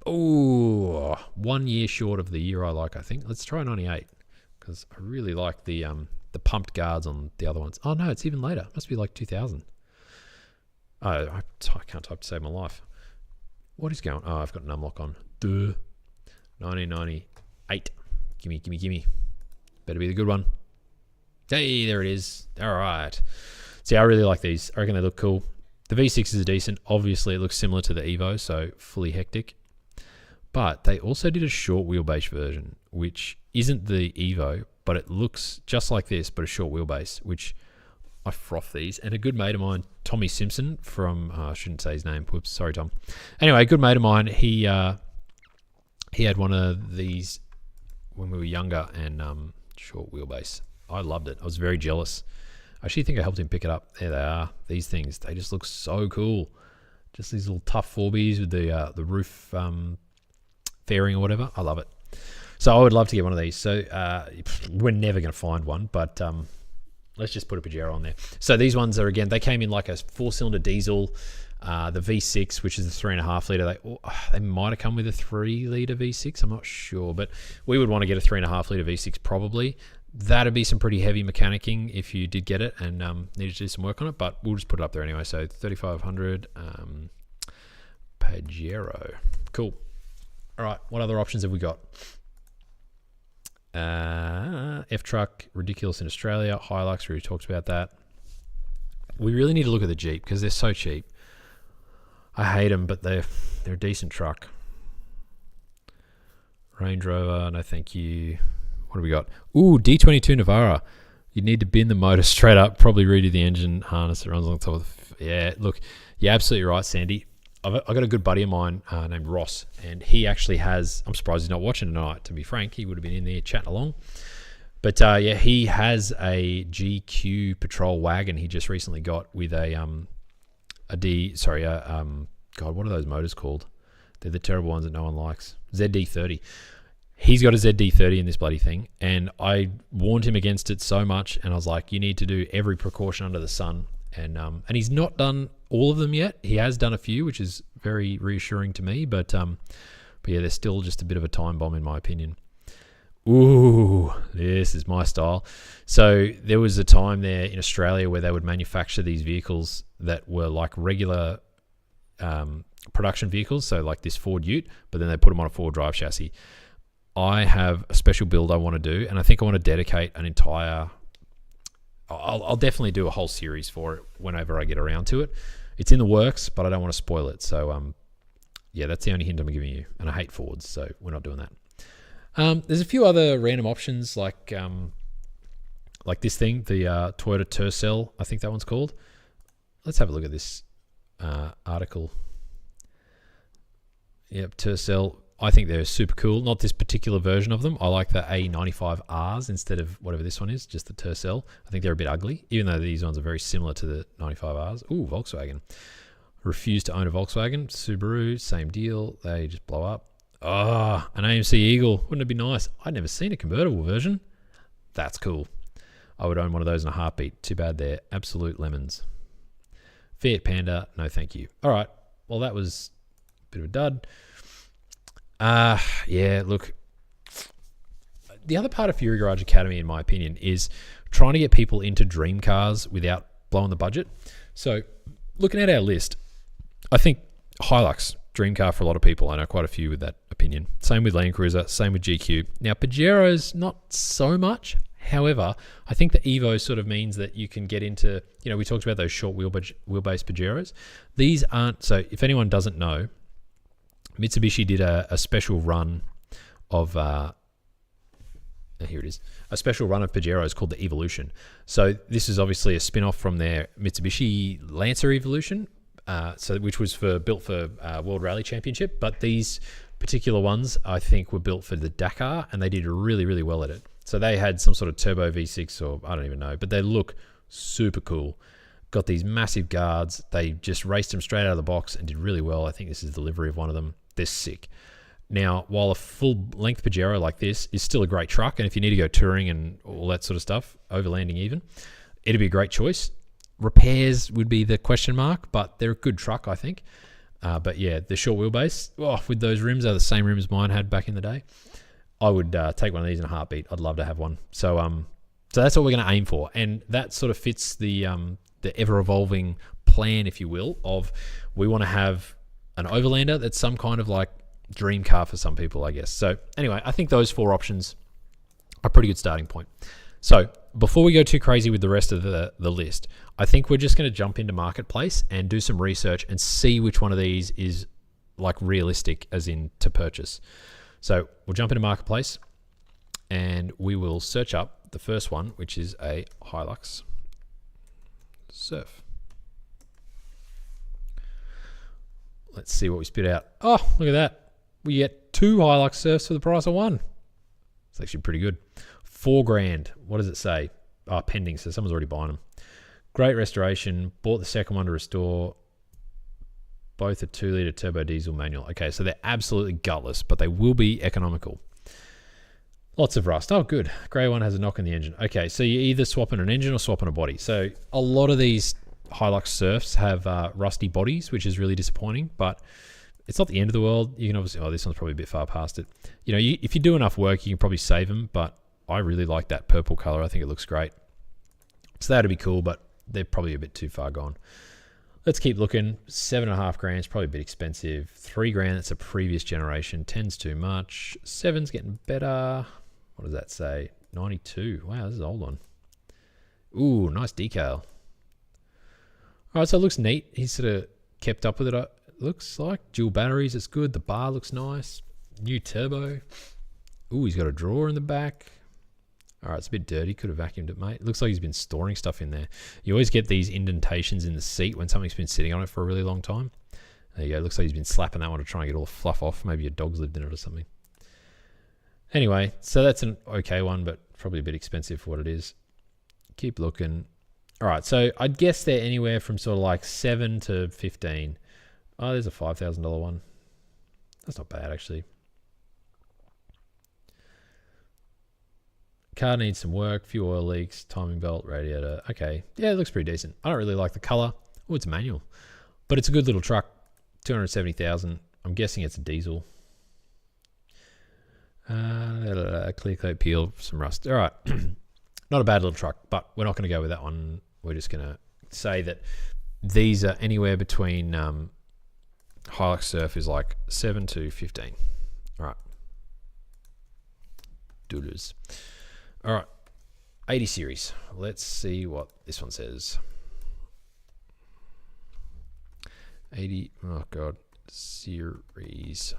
Oh, 1 year short of the year I like, I think. Let's try 98, because I really like the pumped guards on the other ones. Oh no, it's even later. It must be like 2000. Oh, I can't type to save my life. What is going on? Oh, I've got an unlock on. Duh. 1998. Gimme. Better be the good one. Hey, there it is. All right. See, I really like these. I reckon they look cool. The V6s are decent. Obviously, it looks similar to the Evo, so fully hectic. But they also did a short wheelbase version, which isn't the Evo, but it looks just like this, but a short wheelbase, which I froth these. And a good mate of mine, Tommy Simpson from, I shouldn't say his name. Whoops, sorry, Tom. Anyway, a good mate of mine, he had one of these when we were younger, and short wheelbase. I loved it. I was very jealous. I actually think I helped him pick it up. There they are. These things, they just look so cool. Just these little tough 4Bs with the roof fairing or whatever. I love it. So I would love to get one of these. So we're never going to find one, but let's just put a Pajero on there. So these ones are, again, they came in like a 4-cylinder diesel. The V6, which is the 3.5 litre, they might have come with a 3 litre V6. I'm not sure, but we would want to get a 3.5 litre V6 probably. That'd be some pretty heavy mechanicking if you did get it and needed to do some work on it, but we'll just put it up there anyway. So 3500 Pajero. Cool. All right, what other options have we got? F-Truck, ridiculous in Australia. Hilux, we already talked about that. We really need to look at the Jeep because they're so cheap. I hate them, but they're a decent truck. Range Rover, no thank you. What do we got? Ooh, D22 Navara. You'd need to bin the motor straight up, probably redo the engine harness that runs on top of the... Yeah, look, you're absolutely right, Sandy. I've got a good buddy of mine named Ross, and he actually has... I'm surprised he's not watching tonight, to be frank. He would have been in there chatting along. But yeah, he has a GQ Patrol wagon he just recently got with God, what are those motors called? They're the terrible ones that no one likes. ZD30. He's got a ZD30 in this bloody thing, and I warned him against it so much, and I was like, you need to do every precaution under the sun. And he's not done all of them yet. He has done a few, which is very reassuring to me, but yeah, they're still just a bit of a time bomb in my opinion. Ooh, this is my style. So there was a time there in Australia where they would manufacture these vehicles that were like regular production vehicles, so like this Ford Ute, but then they put them on a four-wheel drive chassis. I have a special build I want to do, and I think I want to dedicate an entire... I'll definitely do a whole series for it whenever I get around to it. It's in the works, but I don't want to spoil it. So, yeah, that's the only hint I'm giving you. And I hate Fords, so we're not doing that. There's a few other random options like this thing, the Toyota Tercel, I think that one's called. Let's have a look at this article. Yep, Tercel. I think they're super cool. Not this particular version of them. I like the A95Rs instead of whatever this one is, just the Tercel. I think they're a bit ugly, even though these ones are very similar to the 95Rs. Ooh, Volkswagen. Refuse to own a Volkswagen. Subaru, same deal. They just blow up. Ah, an AMC Eagle. Wouldn't it be nice? I'd never seen a convertible version. That's cool. I would own one of those in a heartbeat. Too bad they're absolute lemons. Fiat Panda, no thank you. All right. Well, that was a bit of a dud. Yeah, look, the other part of Fury Garage Academy, in my opinion, is trying to get people into dream cars without blowing the budget. So looking at our list, I think Hilux, dream car for a lot of people. I know quite a few with that opinion. Same with Land Cruiser, same with GQ. Now, Pajero's not so much. However, I think the Evo sort of means that you can get into, we talked about those short wheelbase Pajeros. These aren't, so if anyone doesn't know, Mitsubishi did a special run of, here it is, a special run of Pajeros called the Evolution. So this is obviously a spin-off from their Mitsubishi Lancer Evolution, which was built for World Rally Championship. But these particular ones, I think, were built for the Dakar, and they did really, really well at it. So they had some sort of turbo V6, or I don't even know, but they look super cool. Got these massive guards. They just raced them straight out of the box and did really well. I think this is the livery of one of them. They're sick. Now, while a full-length Pajero like this is still a great truck, and if you need to go touring and all that sort of stuff, overlanding even, it'd be a great choice. Repairs would be the question mark, but they're a good truck, I think. But yeah, the short wheelbase, with those rims, they're the same rims mine had back in the day. I would take one of these in a heartbeat. I'd love to have one. So that's what we're going to aim for, and that sort of fits the ever-evolving plan, if you will, of we want to have an Overlander that's some kind of like dream car for some people, I guess. So anyway, I think those four options are a pretty good starting point. So before we go too crazy with the rest of the list, I think we're just going to jump into Marketplace and do some research and see which one of these is like realistic as in to purchase. So we'll jump into Marketplace and we will search up the first one, which is a Hilux Surf. Let's see what we spit out. Oh, look at that. We get 2 Hilux Surfs for the price of 1. It's actually pretty good. $4,000. What does it say? Oh, pending, so someone's already buying them. Great restoration. Bought the second one to restore. Both a 2-litre turbo diesel manual. Okay, so they're absolutely gutless, but they will be economical. Lots of rust. Oh, good. Grey one has a knock in the engine. Okay, so you're either swapping an engine or swapping a body. So a lot of these Hilux Surfs have rusty bodies, which is really disappointing, but it's not the end of the world. You can obviously, this one's probably a bit far past it. If you do enough work, you can probably save them, but I really like that purple color. I think it looks great. So that'd be cool, but they're probably a bit too far gone. Let's keep looking. $7,500 is probably a bit expensive. $3,000, that's a previous generation. 10's too much. 7's getting better. What does that say? 92. Wow, this is an old one. Ooh, nice decal. All right, so it looks neat. He's sort of kept up with it. looks like dual batteries. It's good. The bar looks nice. New turbo. Ooh, he's got a drawer in the back. All right, it's a bit dirty. Could have vacuumed it, mate. Looks like he's been storing stuff in there. You always get these indentations in the seat when something's been sitting on it for a really long time. There you go. Looks like he's been slapping that one to try and get all the fluff off. Maybe a dog's lived in it or something. Anyway, so that's an okay one, but probably a bit expensive for what it is. Keep looking. All right, so I'd guess they're anywhere from sort of like 7 to 15. Oh, there's a $5,000 one. That's not bad, actually. Car needs some work, few oil leaks, timing belt, radiator. Okay, yeah, it looks pretty decent. I don't really like the color. Oh, it's a manual, but it's a good little truck. 270,000. I'm guessing it's a diesel. Clear coat peel, some rust. All right, not a bad little truck, but we're not going to go with that one. We're just going to say that these are anywhere between Hilux Surf is like 7 to 15. All right, doodles. All right, 80 series. Let's see what this one says. 80, oh God, series.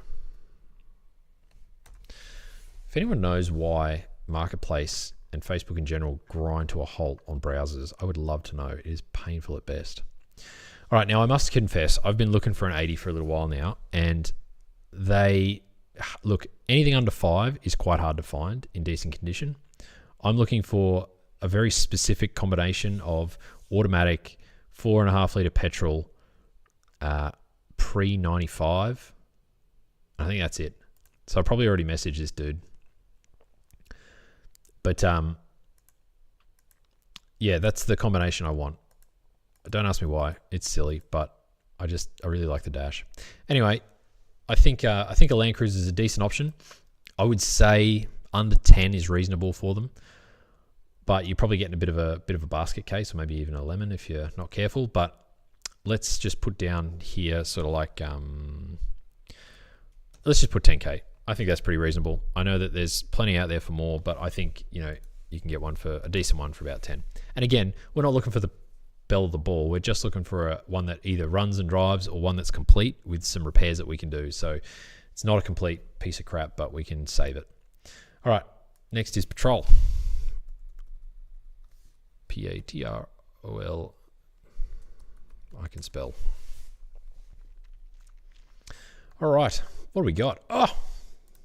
If anyone knows why Marketplace and Facebook in general grind to a halt on browsers, I would love to know. It is painful at best. All right, now I must confess, I've been looking for an 80 for a little while now, and they, look, anything under 5 is quite hard to find in decent condition. I'm looking for a very specific combination of automatic 4.5 litre petrol, pre-95. I think that's it. So I probably already messaged this dude. But yeah, that's the combination I want. Don't ask me why. It's silly, but I really like the dash. Anyway, I think a Land Cruiser is a decent option. I would say under 10 is reasonable for them. But you're probably getting a bit of a basket case, or maybe even a lemon if you're not careful. But let's just put down here sort of like, let's just put 10K. I think that's pretty reasonable. I know that there's plenty out there for more, but I think, you know, you can get one for a decent one for about 10. And again, we're not looking for the bell of the ball. We're just looking for one that either runs and drives or one that's complete with some repairs that we can do. So it's not a complete piece of crap, but we can save it. All right, next is Patrol. Patrol. I can spell. All right, what do we got? Oh,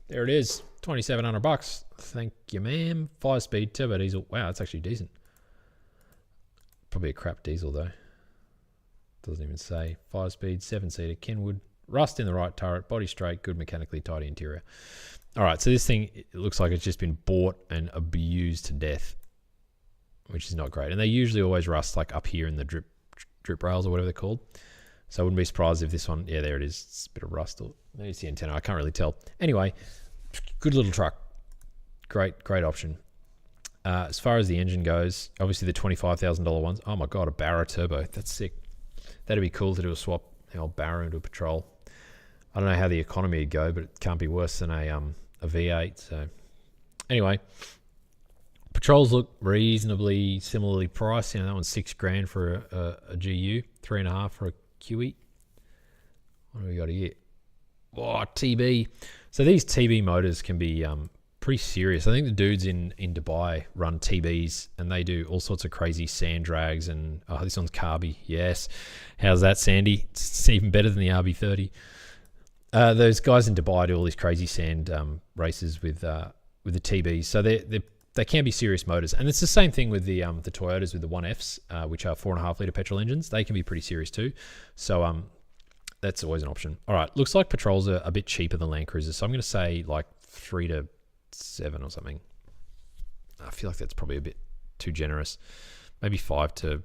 there it is, $2,700. Thank you, ma'am. 5-speed turbo diesel. Wow, that's actually decent. Probably a crap diesel though. Doesn't even say. 5-speed, 7-seater, Kenwood. Rust in the right turret, body straight, good mechanically tidy interior. All right, so this thing, it looks like it's just been bought and abused to death, which is not great. And they usually always rust like up here in the drip rails or whatever they're called. So I wouldn't be surprised if this one, yeah, there it is. It's a bit of rust, or maybe it's the antenna. I can't really tell. Anyway, good little truck. Great option. As far as the engine goes, obviously the $25,000 ones. Oh my God, a Barra turbo. That's sick. That'd be cool to do a swap, the old Barra into a Patrol. I don't know how the economy would go, but it can't be worse than a V8. So anyway, Patrols look reasonably similarly priced. You know, that one's $6,000 for a GU, 3.5 for a QE. What do we got here? Oh, TB. So these TB motors can be pretty serious. I think the dudes in Dubai run TBs, and they do all sorts of crazy sand drags. And oh, this one's Carby. Yes. How's that, Sandy? It's even better than the RB30. Those guys in Dubai do all these crazy sand races with the TBs. So they can be serious motors, and it's the same thing with the Toyotas with the 1Fs, which are 4.5 litre petrol engines. They can be pretty serious too. So that's always an option. All right, looks like Patrols are a bit cheaper than Land Cruisers, so I'm going to say like 3 to 7 or something. I feel like that's probably a bit too generous. Maybe 5 to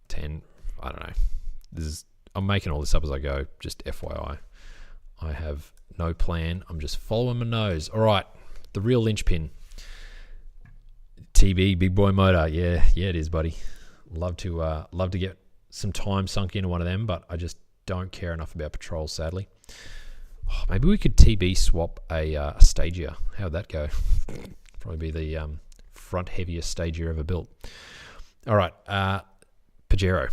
10. I don't know. I'm making all this up as I go. Just FYI, I have no plan. I'm just following my nose. All right, the real linchpin. TB big boy motor. Yeah, it is, buddy. Love to get some time sunk into one of them, but I just don't care enough about Patrols, sadly. Oh, maybe we could TB swap a Stagia. How would that go? Probably be the front heaviest Stagia ever built. All right, Pajero.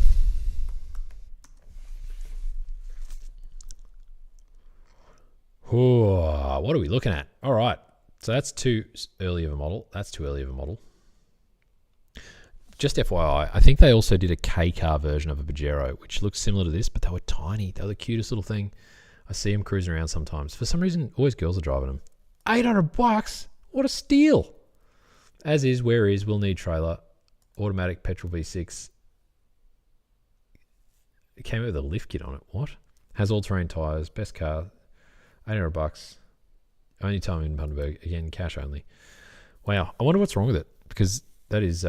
Oh, what are we looking at? All right. So that's too early of a model. That's too early of a model. Just FYI, I think they also did a K-car version of a Pajero, which looks similar to this, but they were tiny. They were the cutest little thing. I see them cruising around sometimes. For some reason, always girls are driving them. $800? What a steal. As is, where is, will need trailer. Automatic petrol V6. It came with a lift kit on it. What? Has all-terrain tyres. Best car. $800. Only time in Bundaberg. Again, cash only. Wow. I wonder what's wrong with it, because that is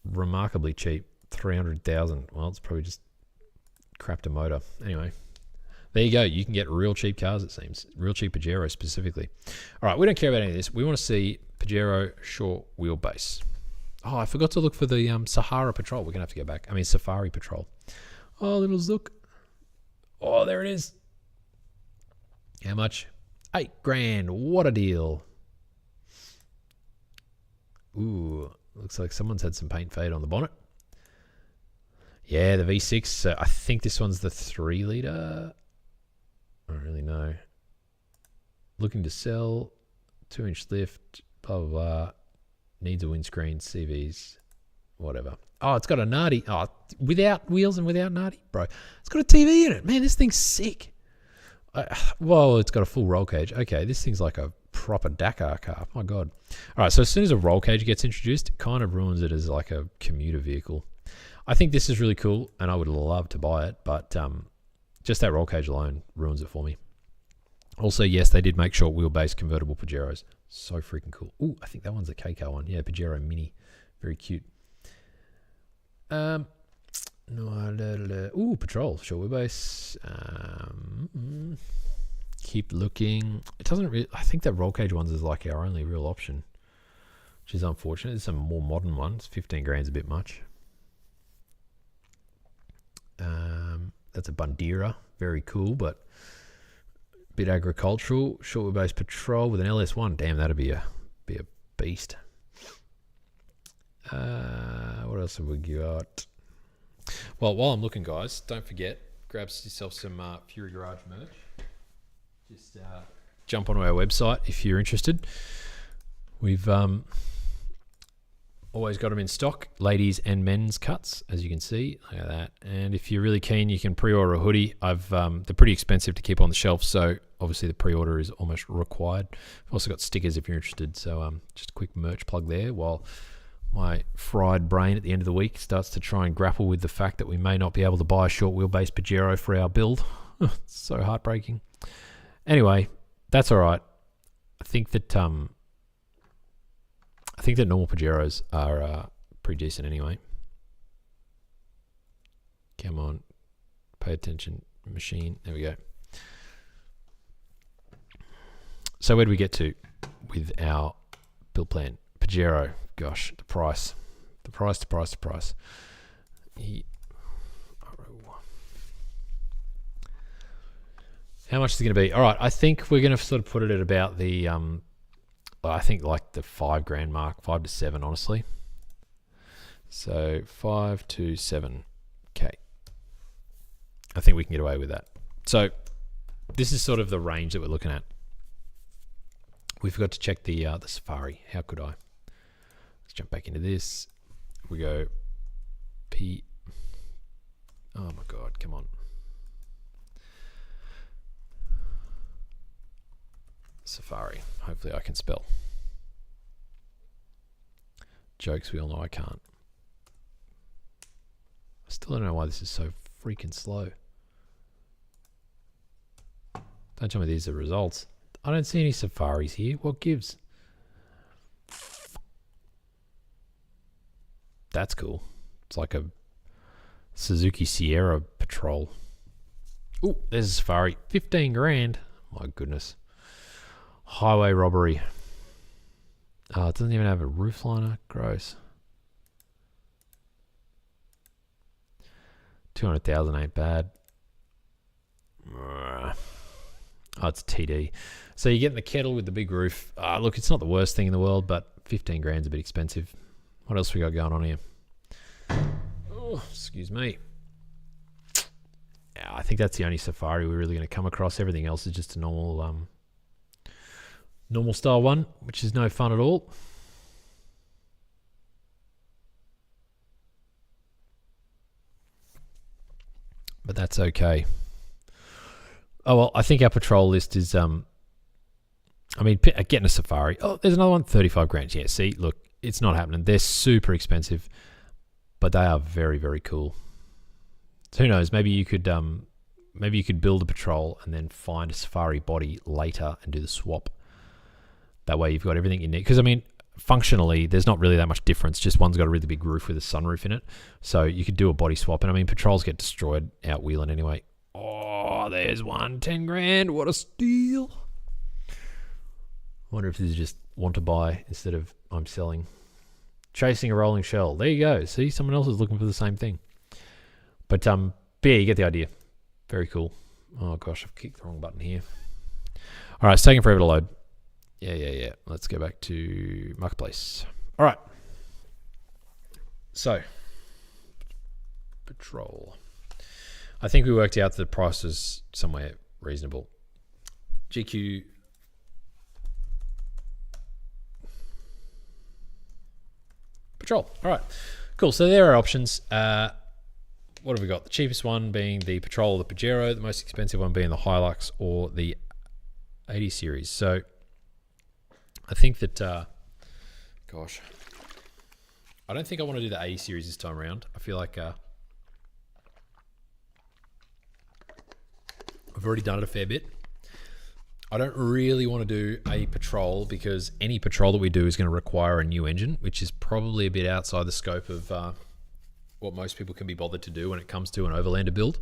remarkably cheap. 300,000. Well, it's probably just crapped a motor. Anyway, there you go. You can get real cheap cars, it seems. Real cheap Pajero specifically. All right, we don't care about any of this. We want to see Pajero short wheelbase. Oh, I forgot to look for the Sahara Patrol. We're going to have to go back. I mean, Safari Patrol. Oh, little Zook. Oh, there it is. How much? $8,000. What a deal. Ooh, looks like someone's had some paint fade on the bonnet. Yeah, the V6. So I think this one's the 3 litre. I don't really know. Looking to sell. 2-inch lift. Blah, blah, blah. Needs a windscreen. CVs. Whatever. Oh, it's got a Nardi. Oh, without wheels and without Nardi. Bro, it's got a TV in it. Man, this thing's sick. Well, it's got a full roll cage. Okay, this thing's like a proper Dakar car. My God. All right, so as soon as a roll cage gets introduced, it kind of ruins it as like a commuter vehicle. I think this is really cool, and I would love to buy it, but just that roll cage alone ruins it for me. Also, yes, they did make short wheelbase convertible Pajeros. So freaking cool. Ooh, I think that one's a K-car one. Yeah, Pajero Mini. Very cute. Ooh, Patrol, short wheelbase. Keep looking. It doesn't really. I think that roll cage ones is like our only real option, which is unfortunate. There's some more modern ones. 15 grand's a bit much. That's a Bandera. Very cool, but a bit agricultural. Short wheelbase Patrol with an LS1. Damn, that'd be a beast. What else have we got? Well, while I'm looking, guys, don't forget, grab yourself some Fury Garage merch. Just jump onto our website if you're interested. We've always got them in stock, ladies and men's cuts, as you can see. Look at that. And if you're really keen, you can pre-order a hoodie. They're pretty expensive to keep on the shelf, so obviously the pre-order is almost required. I've also got stickers if you're interested. So just a quick merch plug there while my fried brain at the end of the week starts to try and grapple with the fact that we may not be able to buy a short wheelbase Pajero for our build. It's so heartbreaking. Anyway, that's all right. I think that normal Pajeros are pretty decent anyway. Come on, pay attention, machine. There we go. So where do we get to with our build plan? Pajero. Gosh, the price. How much is it going to be? All right, I think we're going to sort of put it at about the, I think like the $5,000 mark, 5 to 7, honestly. So 5 to 7K. I think we can get away with that. So this is sort of the range that we're looking at. We forgot to check the Safari. How could I? Let's jump back into this. We go P. Oh my God, come on. Safari. Hopefully I can spell. Jokes, we all know I can't. I still don't know why this is so freaking slow. Don't tell me these are results. I don't see any Safaris here. What gives? That's cool. It's like a Suzuki Sierra Patrol. Oh, there's a Safari. 15 grand. My goodness. Highway robbery. Oh, it doesn't even have a roof liner. Gross. 200,000 ain't bad. Oh, it's TD. So you're getting the kettle with the big roof. Look, it's not the worst thing in the world, but 15 grand's a bit expensive. What else we got going on here? Oh, excuse me. Yeah, I think that's the only Safari we're really going to come across. Everything else is just a normal normal style one, which is no fun at all. But that's okay. Oh, well, I think our patrol list is, getting a safari. Oh, there's another one, 35 grand. Yeah, see, look, it's not happening. They're super expensive, but they are very, very cool. So who knows? Maybe you could build a patrol and then find a safari body later and do the swap. That way you've got everything you need. Because, functionally, there's not really that much difference. Just one's got a really big roof with a sunroof in it. So you could do a body swap. And, patrols get destroyed out wheeling anyway. Oh, there's one, 10 grand. What a steal. I wonder if this is just want to buy instead of I'm selling. Chasing a rolling shell. There you go. See, someone else is looking for the same thing. But yeah, you get the idea. Very cool. Oh gosh, I've kicked the wrong button here. All right, it's taking forever to load. Yeah. Let's go back to Marketplace. All right. So, patrol. I think we worked out the price is somewhere reasonable. GQ. Patrol. All right. Cool. So there are options. What have we got? The cheapest one being the Patrol or the Pajero, the most expensive one being the Hilux or the 80 series. So I think that, gosh, I don't think I want to do the 80 series this time around. I feel like I've already done it a fair bit. I don't really want to do a patrol because any patrol that we do is going to require a new engine, which is probably a bit outside the scope of what most people can be bothered to do when it comes to an Overlander build.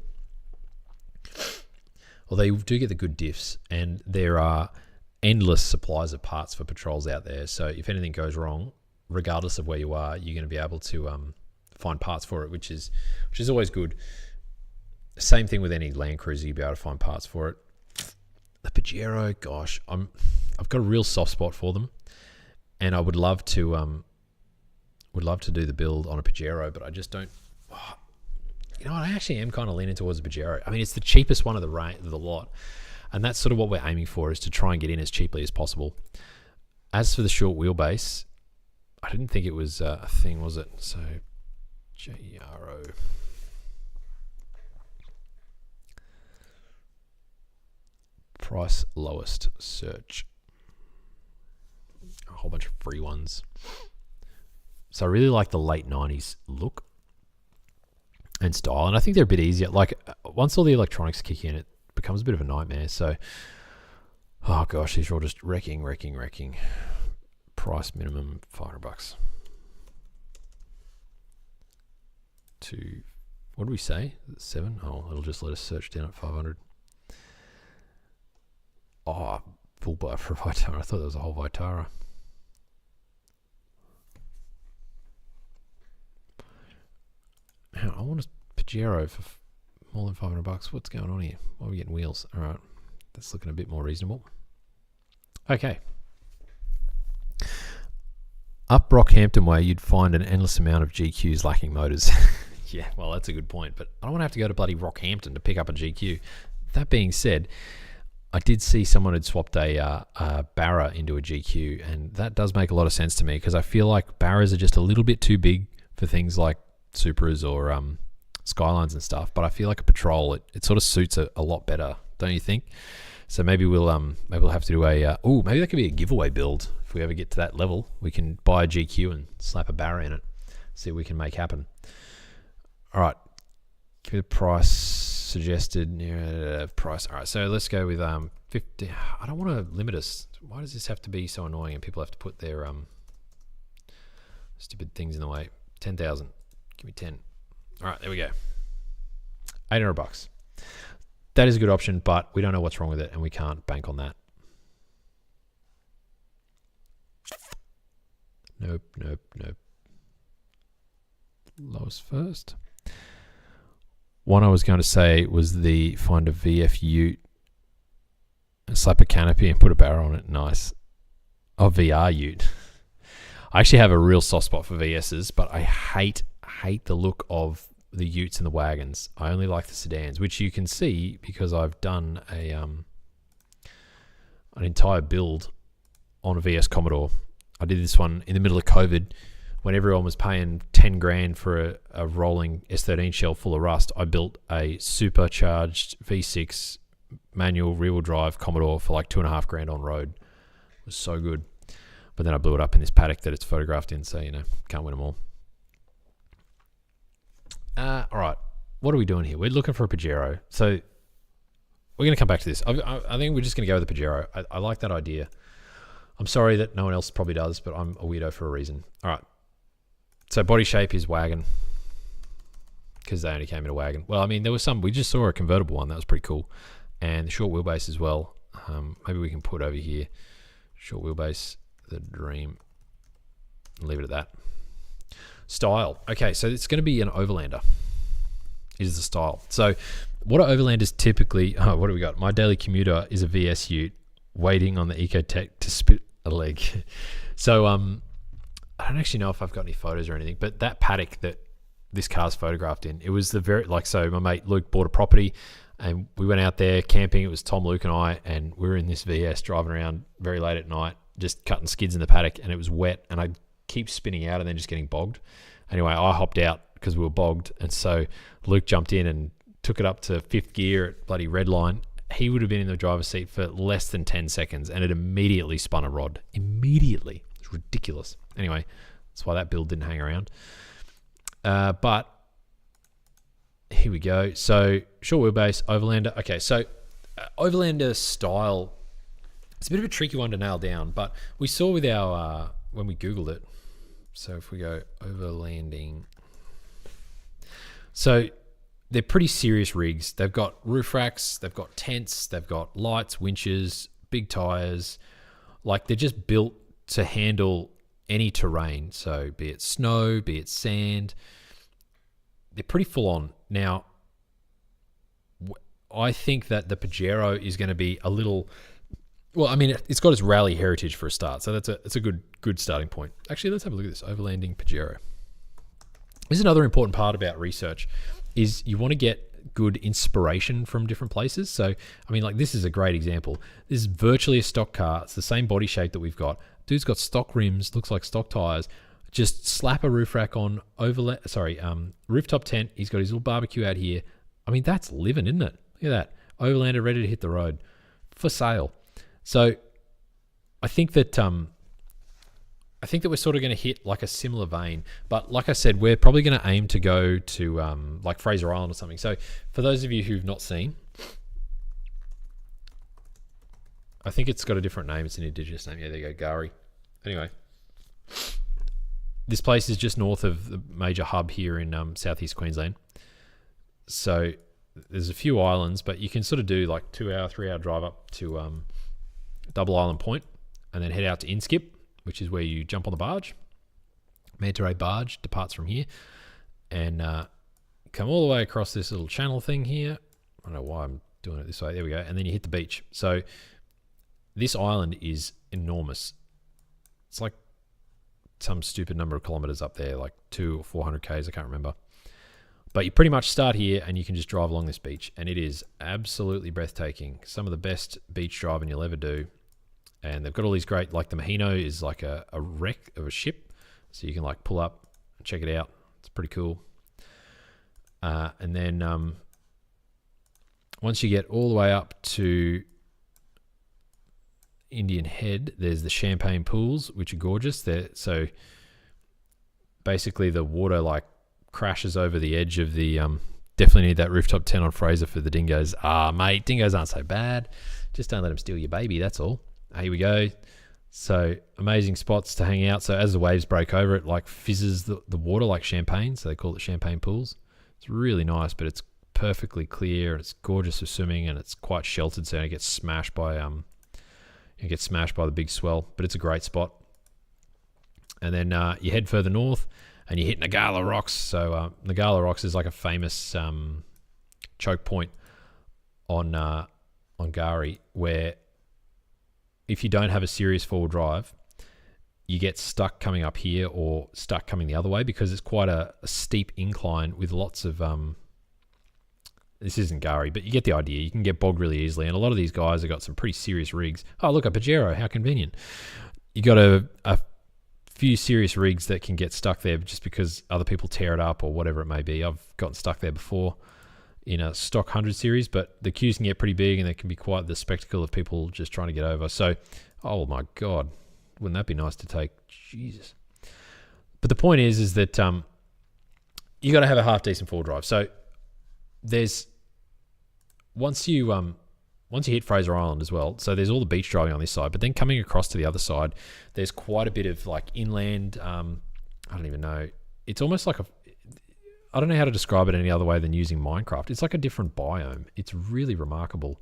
Although you do get the good diffs, and there are endless supplies of parts for patrols out there. So if anything goes wrong, regardless of where you are, you're going to be able to find parts for it, which is always good. Same thing with any Land Cruiser, you'll be able to find parts for it. The Pajero, gosh, I've got a real soft spot for them, and I would love to do the build on a Pajero, but I just don't. You know what? I actually am kind of leaning towards a Pajero. It's the cheapest one of the lot, and that's sort of what we're aiming for, is to try and get in as cheaply as possible. As for the short wheelbase, I didn't think it was a thing, was it? So, JRO. Price lowest search. A whole bunch of free ones. So I really like the late 90s look and style, and I think they're a bit easier. Like, once all the electronics kick in, it becomes a bit of a nightmare. So, oh gosh, these are all just wrecking. Price minimum $500. To, what do we say? 7? Oh, it'll just let us search down at 500. Oh, full buy for Vitara. I thought that was a whole Vitara. I want a Pajero for more than $500. What's going on here? Why are we getting wheels? All right, that's looking a bit more reasonable. Okay. Up Rockhampton Way, you'd find an endless amount of GQs lacking motors. Yeah, well, that's a good point, but I don't want to have to go to bloody Rockhampton to pick up a GQ. That being said, I did see someone had swapped a Barra into a GQ, and that does make a lot of sense to me, because I feel like Barras are just a little bit too big for things like Supras or Skylines and stuff, but I feel like a Patrol, it sort of suits a lot better, don't you think? So maybe we'll have to do maybe that could be a giveaway build. If we ever get to that level, we can buy a GQ and slap a Barra in it, see what we can make happen. All right, give me the price suggested price. All right, so let's go with 50. I don't want to limit us. Why does this have to be so annoying and people have to put their stupid things in the way? 10,000. Give me 10. All right, there we go. $800. That is a good option, but we don't know what's wrong with it, and we can't bank on that. Nope. Lowest first. One I was going to say was find a VF Ute, slap a canopy and put a barrel on it. Nice. Oh, VR Ute. I actually have a real soft spot for VSs, but I hate the look of the Utes and the wagons. I only like the sedans, which you can see because I've done an entire build on a VS Commodore. I did this one in the middle of COVID when everyone was paying 10 grand for a rolling S13 shell full of rust. I built a supercharged V6 manual rear-wheel drive Commodore for like 2.5 grand on road. It was so good. But then I blew it up in this paddock that it's photographed in, so, can't win them all. All right, what are we doing here? We're looking for a Pajero. So we're going to come back to this. I think we're just going to go with the Pajero. I like that idea. I'm sorry that no one else probably does, but I'm a weirdo for a reason. All right. So body shape is wagon, because they only came in a wagon. Well, I mean, there was some. We just saw a convertible one. That was pretty cool. And the short wheelbase as well. Maybe we can put over here, short wheelbase, the dream. Leave it at that. Style. Okay, so it's going to be an Overlander. Is the style. So what are Overlanders typically? What do we got? My daily commuter is a VS Ute waiting on the Ecotech to spit a leg. So I don't actually know if I've got any photos or anything, but that paddock that this car's photographed in, it was so my mate Luke bought a property and we went out there camping. It was Tom, Luke and I, and we were in this VS driving around very late at night, just cutting skids in the paddock, and it was wet and I keep spinning out and then just getting bogged. Anyway, I hopped out because we were bogged, and so Luke jumped in and took it up to 5th gear at bloody red line. He would have been in the driver's seat for less than 10 seconds, and it immediately spun a rod. Immediately. It's ridiculous. Anyway, that's why that build didn't hang around. But here we go. So short wheelbase, Overlander. Okay, so Overlander style, it's a bit of a tricky one to nail down, but we saw with our, when we Googled it, so if we go overlanding, so they're pretty serious rigs. They've got roof racks, they've got tents, they've got lights, winches, big tires. Like, they're just built to handle any terrain. So be it snow, be it sand, they're pretty full on. Now, I think that the Pajero is going to be a little, well, I mean, it's got its rally heritage for a start, so it's a good starting point. Actually, let's have a look at this Overlanding Pajero. This is another important part about research, is you want to get good inspiration from different places. So, I mean, like, this is a great example. This is virtually a stock car. It's the same body shape that we've got. Dude's got stock rims, looks like stock tires. Just slap a roof rack on, rooftop tent. He's got his little barbecue out here. I mean, that's living, isn't it? Look at that. Overlander ready to hit the road. For sale. So I think that we're sort of going to hit like a similar vein, but like I said, we're probably going to aim to go to like Fraser Island or something. So for those of you who've not seen, I think it's got a different name. It's an indigenous name. Yeah, there you go, Gari. Anyway, this place is just north of the major hub here in southeast Queensland. So there's a few islands, but you can sort of do like 2-hour, 3-hour drive up to Double Island Point, and then head out to Inskip, which is where you jump on the barge. Manta Ray barge departs from here, and come all the way across this little channel thing here. I don't know why I'm doing it this way. There we go. And then you hit the beach. So this island is enormous. It's like some stupid number of kilometers up there, like 200 or 400 Ks, I can't remember. But you pretty much start here and you can just drive along this beach, and it is absolutely breathtaking. Some of the best beach driving you'll ever do. And they've got all these great, like the Mahino is like a wreck of a ship. So you can like pull up and check it out. It's pretty cool. And then once you get all the way up to Indian Head, there's the champagne pools, which are gorgeous. So basically the water like crashes over the edge of the, definitely need that rooftop tent on Fraser for the dingoes. Mate, dingoes aren't so bad. Just don't let them steal your baby, that's all. Here we go. So amazing spots to hang out. So as the waves break over, it like fizzes the water like champagne. So they call it champagne pools. It's really nice, but it's perfectly clear. It's gorgeous for swimming, and it's quite sheltered, so you don't get smashed by the big swell. But it's a great spot. And then you head further north, and you hit Nagala Rocks. So Nagala Rocks is like a famous choke point on Gari, where if you don't have a serious four-wheel drive, you get stuck coming up here or stuck coming the other way, because it's quite a steep incline with lots of... this isn't Gari, but you get the idea. You can get bogged really easily, and a lot of these guys have got some pretty serious rigs. Oh, look, a Pajero, how convenient. you got a few serious rigs that can get stuck there just because other people tear it up or whatever it may be. I've gotten stuck there before in a stock 100 series, but the queues can get pretty big and there can be quite the spectacle of people just trying to get over. So, oh my God, wouldn't that be nice to take? Jesus. But the point is that you got to have a half decent four drive. So there's once you hit Fraser Island as well, so there's all the beach driving on this side, but then coming across to the other side, there's quite a bit of like inland. I don't even know. It's almost like I don't know how to describe it any other way than using Minecraft. It's like a different biome. It's really remarkable.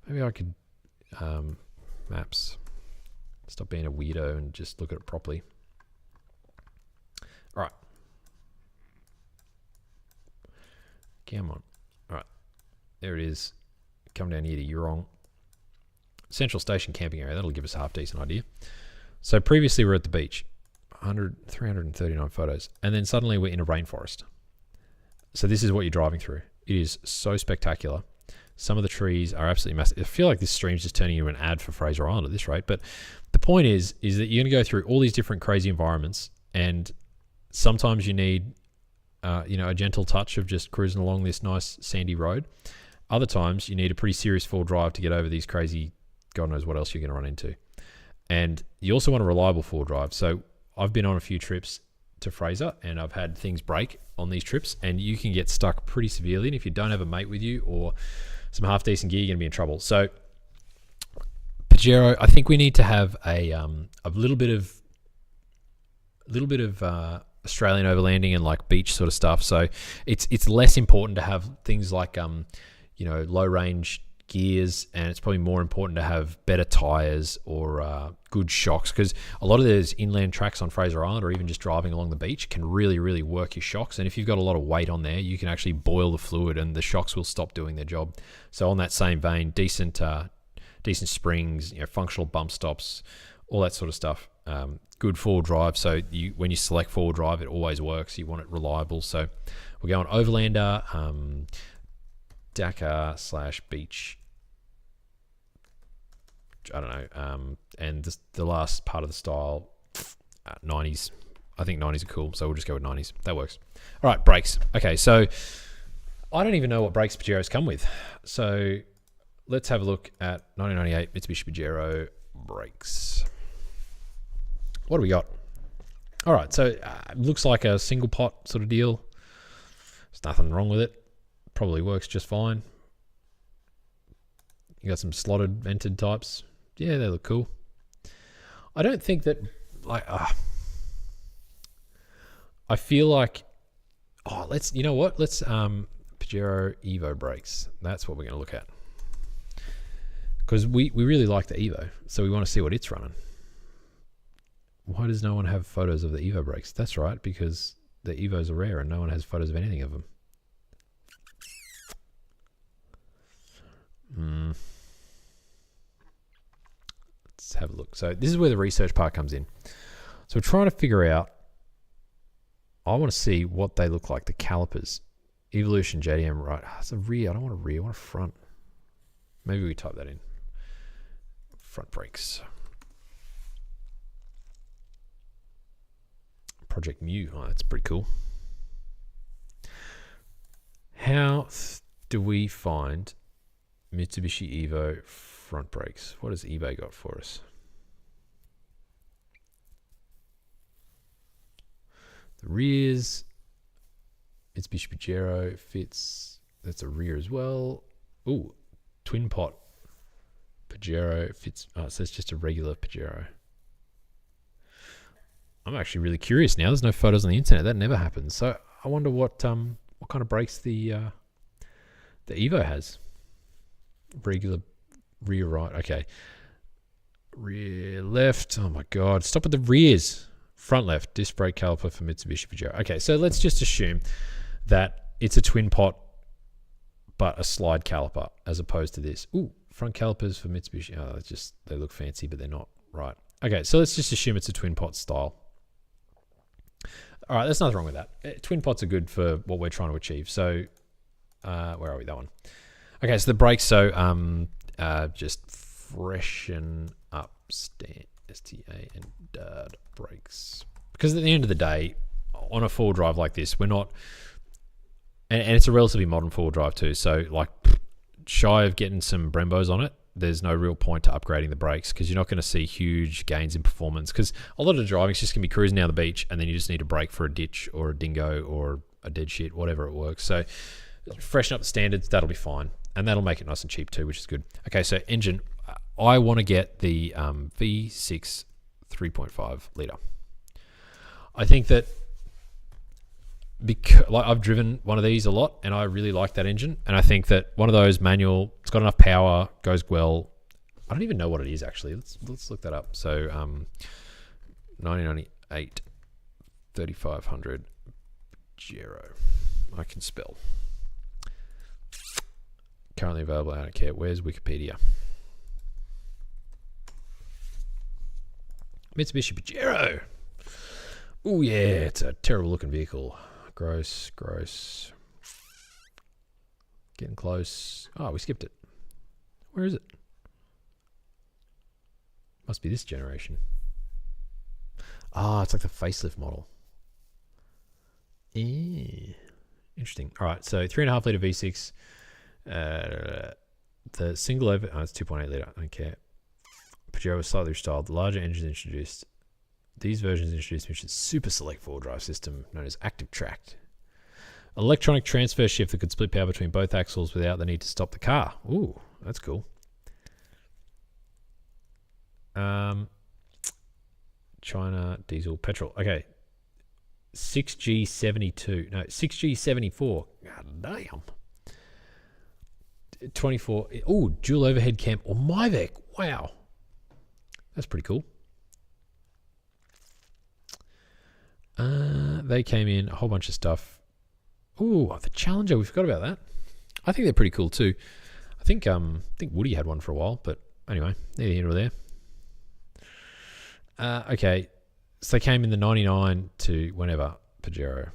Maybe I could maps. Stop being a weirdo and just look at it properly. All right. Come on. All right. There it is. Come down here to Eurong. Central Station camping area. That'll give us a half decent idea. So previously we're at the beach. 339 photos. And then suddenly we're in a rainforest. So this is what you're driving through. It is so spectacular. Some of the trees are absolutely massive. I feel like this stream's just turning into an ad for Fraser Island at this rate. But the point is that you're going to go through all these different crazy environments, and sometimes you need, a gentle touch of just cruising along this nice sandy road. Other times you need a pretty serious full drive to get over these crazy, God knows what else you're going to run into. And you also want a reliable full drive. So I've been on a few trips to Fraser and I've had things break on these trips, and you can get stuck pretty severely. And if you don't have a mate with you or some half decent gear, you're going to be in trouble. So Pajero, I think we need to have a little bit of Australian overlanding and like beach sort of stuff. So it's less important to have things like low range gears, and it's probably more important to have better tires or good shocks, because a lot of those inland tracks on Fraser Island or even just driving along the beach can really, really work your shocks. And if you've got a lot of weight on there, you can actually boil the fluid and the shocks will stop doing their job. So on that same vein, decent springs, functional bump stops, all that sort of stuff. Good four-wheel drive. So when you select four-wheel drive, it always works. You want it reliable. So we're going Overlander, Dakar / beach. I don't know. And the last part of the style, 90s. I think 90s are cool, so we'll just go with 90s. That works. All right, brakes. Okay, so I don't even know what brakes Pajeros come with. So let's have a look at 1998 Mitsubishi Pajero brakes. What do we got? All right, so it looks like a single pot sort of deal. There's nothing wrong with it. Probably works just fine. You got some slotted vented types. Yeah, they look cool. I don't think that, I feel like, let's Pajero Evo brakes. That's what we're going to look at. Because we really like the Evo, so we want to see what it's running. Why does no one have photos of the Evo brakes? That's right, because the Evos are rare and no one has photos of anything of them. Let's have a look. So this is where the research part comes in. So we're trying to figure out, I want to see what they look like, the calipers. Evolution JDM, right. It's a rear. I don't want a rear. I want a front. Maybe we type that in. Front brakes. Project Mu. Oh, that's pretty cool. How do we find Mitsubishi Evo front brakes? What has eBay got for us? The rears. Mitsubishi Pajero fits. That's a rear as well. Ooh, twin pot Pajero fits. Oh, so it's just a regular Pajero. I'm actually really curious now. There's no photos on the internet. That never happens. So I wonder what kind of brakes the Evo has. Regular rear right. Okay. Rear left. Oh my God. Stop at the rears. Front left. Disc brake caliper for Mitsubishi Pajero. Okay, so let's just assume that it's a twin pot but a slide caliper as opposed to this. Ooh, front calipers for Mitsubishi. Oh, they look fancy, but they're not. Right. Okay, so let's just assume it's a twin pot style. All right, there's nothing wrong with that. Twin pots are good for what we're trying to achieve. So, where are we? That one. Okay, so the brakes. So, just freshen up stand. STA and dad brakes. Because at the end of the day, on a four-wheel drive like this, we're not... And it's a relatively modern four-wheel drive too, so like shy of getting some Brembos on it, there's no real point to upgrading the brakes because you're not going to see huge gains in performance because a lot of the driving is just going to be cruising down the beach and then you just need a brake for a ditch or a dingo or a dead shit, whatever it works. So freshen up the standards, that'll be fine. And that'll make it nice and cheap too, which is good. Okay, so engine, I want to get the V6 3.5 litre. I think that because I've driven one of these a lot and I really like that engine, and I think that one of those manual, it's got enough power, goes well. I don't even know what it is actually. Let's look that up. So 1998 3500 Pajero. I can spell. Currently available, I don't care. Where's Wikipedia? Mitsubishi Pajero. Oh yeah, it's a terrible looking vehicle. Gross. Getting close. Oh, we skipped it. Where is it? Must be this generation. Ah, it's like the facelift model. Interesting. All right, so 3.5 litre V6. The single over... Oh, it's 2.8 litre. I don't care. Pajero was slightly restyled. The larger engines introduced... These versions introduced which is super select four-wheel drive system known as Active Track. Electronic transfer shift that could split power between both axles without the need to stop the car. Ooh, that's cool. China diesel petrol. Okay. 6G72. No, 6G74. God damn. 24. Ooh, dual overhead cam or MyVec. Wow. That's pretty cool. They came in a whole bunch of stuff. Ooh, the Challenger. We forgot about that. I think they're pretty cool too. I think Woody had one for a while, but anyway, neither here nor there. Okay, so they came in the 99 to whenever Pajero.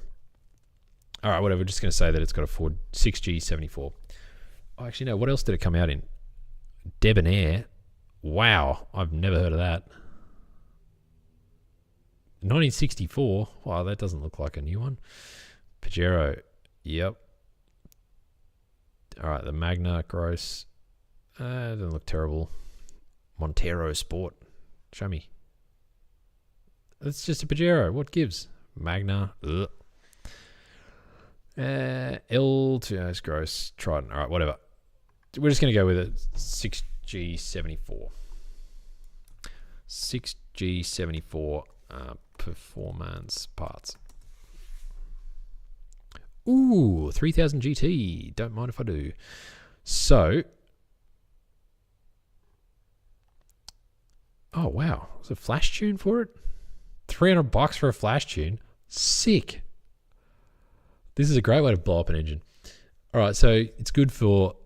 All right, whatever. We're just going to say that it's got a Ford 6G74. Oh, actually, no. What else did it come out in? Debonair. Wow, I've never heard of that. 1964. Wow, that doesn't look like a new one. Pajero. Yep. All right, the Magna Gross. Doesn't look terrible. Montero Sport. Show me. It's just a Pajero. What gives? Magna. Ugh. L2. That's gross. Trident. All right, whatever. We're just going to go with a 6G74. 6G74 performance parts. Ooh, 3000 GT. Don't mind if I do. So, oh wow, there's a flash tune for it. $300 for a flash tune. Sick. This is a great way to blow up an engine. All right, so it's good for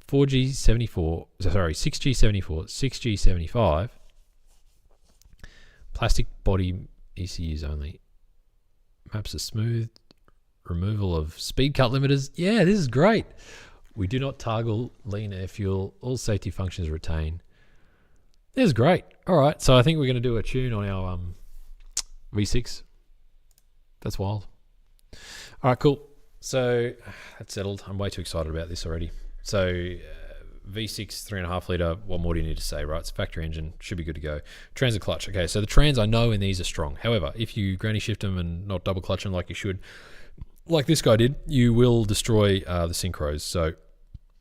4G74. Sorry, 6G74, 6G75. Plastic body ECUs only. Maps are smooth. Removal of speed cut limiters. Yeah, this is great. We do not toggle lean air fuel. All safety functions retain. This is great. All right, so I think we're going to do a tune on our V6. That's wild. All right, cool. So that's settled. I'm way too excited about this already. So V6 3.5 litre. What more do you need to say, right? It's a factory engine. Should be good to go. Trans and clutch. Okay, so the trans I know in these are strong. However, if you granny shift them and not double clutch them like you should, like this guy did, you will destroy the synchros. So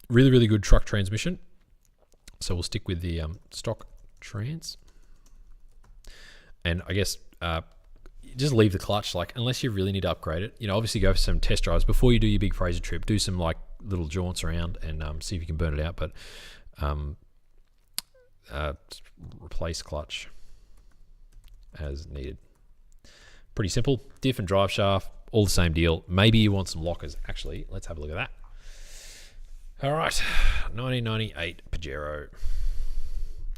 really, really good truck transmission. So we'll stick with the stock trans. And I guess just leave the clutch, like, unless you really need to upgrade it. You know, obviously go for some test drives before you do your big Fraser trip. Do some like little jaunts around and see if you can burn it out. But replace clutch as needed. Pretty simple. Diff and drive shaft, all the same deal. Maybe you want some lockers. Actually, let's have a look at that. All right, 1998 Pajero.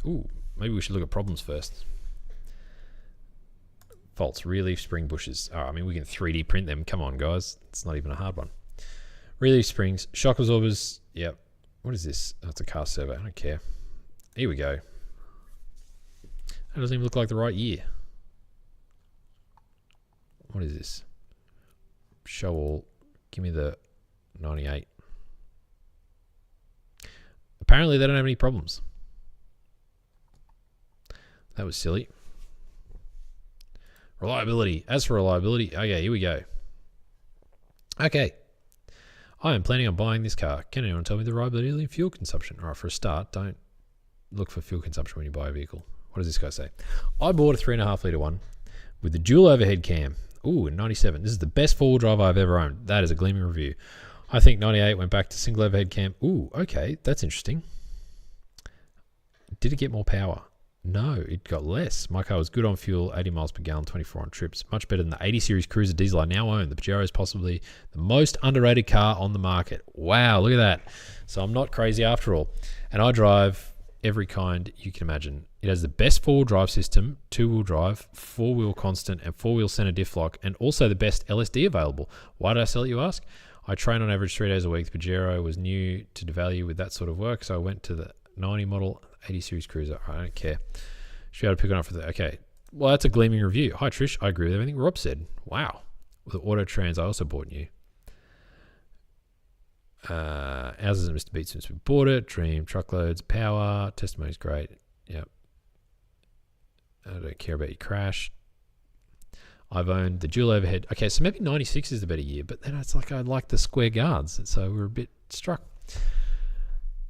Ooh, maybe we should look at problems first. Faults, rear leaf spring bushes. Oh, I mean, we can 3D print them. Come on, guys. It's not even a hard one. Rear leaf springs, shock absorbers. Yep. What is this? That's a car servo. I don't care. Here we go. That doesn't even look like the right year. What is this? Show all. Give me the 98. Apparently they don't have any problems. That was silly. Reliability. As for reliability, okay, here we go. Okay. I am planning on buying this car. Can anyone tell me the reliability and fuel consumption? All right, for a start, don't look for fuel consumption when you buy a vehicle. What does this guy say? I bought a 3.5 litre one with the dual overhead cam. Ooh, 97. This is the best four-wheel drive I've ever owned. That is a gleaming review. I think 98 went back to single overhead cam. Ooh, okay, that's interesting. Did it get more power? No, it got less. My car was good on fuel, 80 miles per gallon, 24 on trips. Much better than the 80 series Cruiser diesel I now own. The Pajero is possibly the most underrated car on the market. Wow, look at that. So I'm not crazy after all. And I drive every kind you can imagine. It has the best four-wheel drive system, two-wheel drive, four-wheel constant, and four-wheel center diff lock, and also the best LSD available. Why did I sell it, you ask? I train on average 3 days a week. The Pajero was new to value with that sort of work, so I went to the 90 model 80 series Cruiser. I don't care. Should be able to pick it up for the... Okay. Well, that's a gleaming review. Hi, Trish. I agree with everything Rob said. Wow. With the Auto Trans, I also bought new. Ours isn't Mr. Beat since we bought it. Dream, truckloads, power. Testimony's great. Yep. I don't care about your crash. I've owned the dual overhead. Okay, so maybe 96 is the better year, but then it's like I like the square guards, and so we're a bit struck.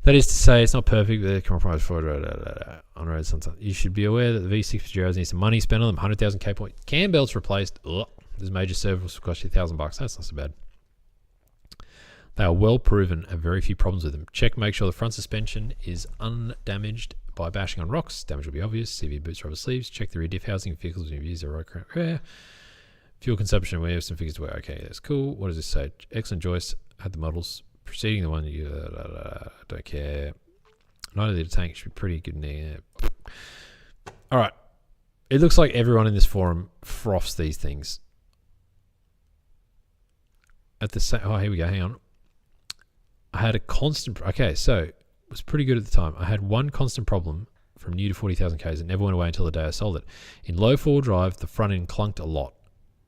That is to say, it's not perfect, but compromise for on road sometimes. You should be aware that the V6 Pajeros need some money spent on them. 100,000 K point. Cam belts replaced. Ugh. This major service will cost you $1,000. That's not so bad. They are well proven and very few problems with them. Check, make sure the front suspension is undamaged by bashing on rocks. Damage will be obvious. CV boots, rubber sleeves. Check the rear diff housing. Vehicles when you use their road repair. Fuel consumption. We have some figures to wear. Okay, that's cool. What does this say? Excellent joists. Had the models preceding the one. You don't care. 90 litre tank should be pretty good in there. All right. It looks like everyone in this forum froths these things. At the same. Oh, here we go. Hang on. I had a constant. Okay, so it was pretty good at the time. I had one constant problem from new to 40,000 Ks. It never went away until the day I sold it. In low four-wheel drive, the front end clunked a lot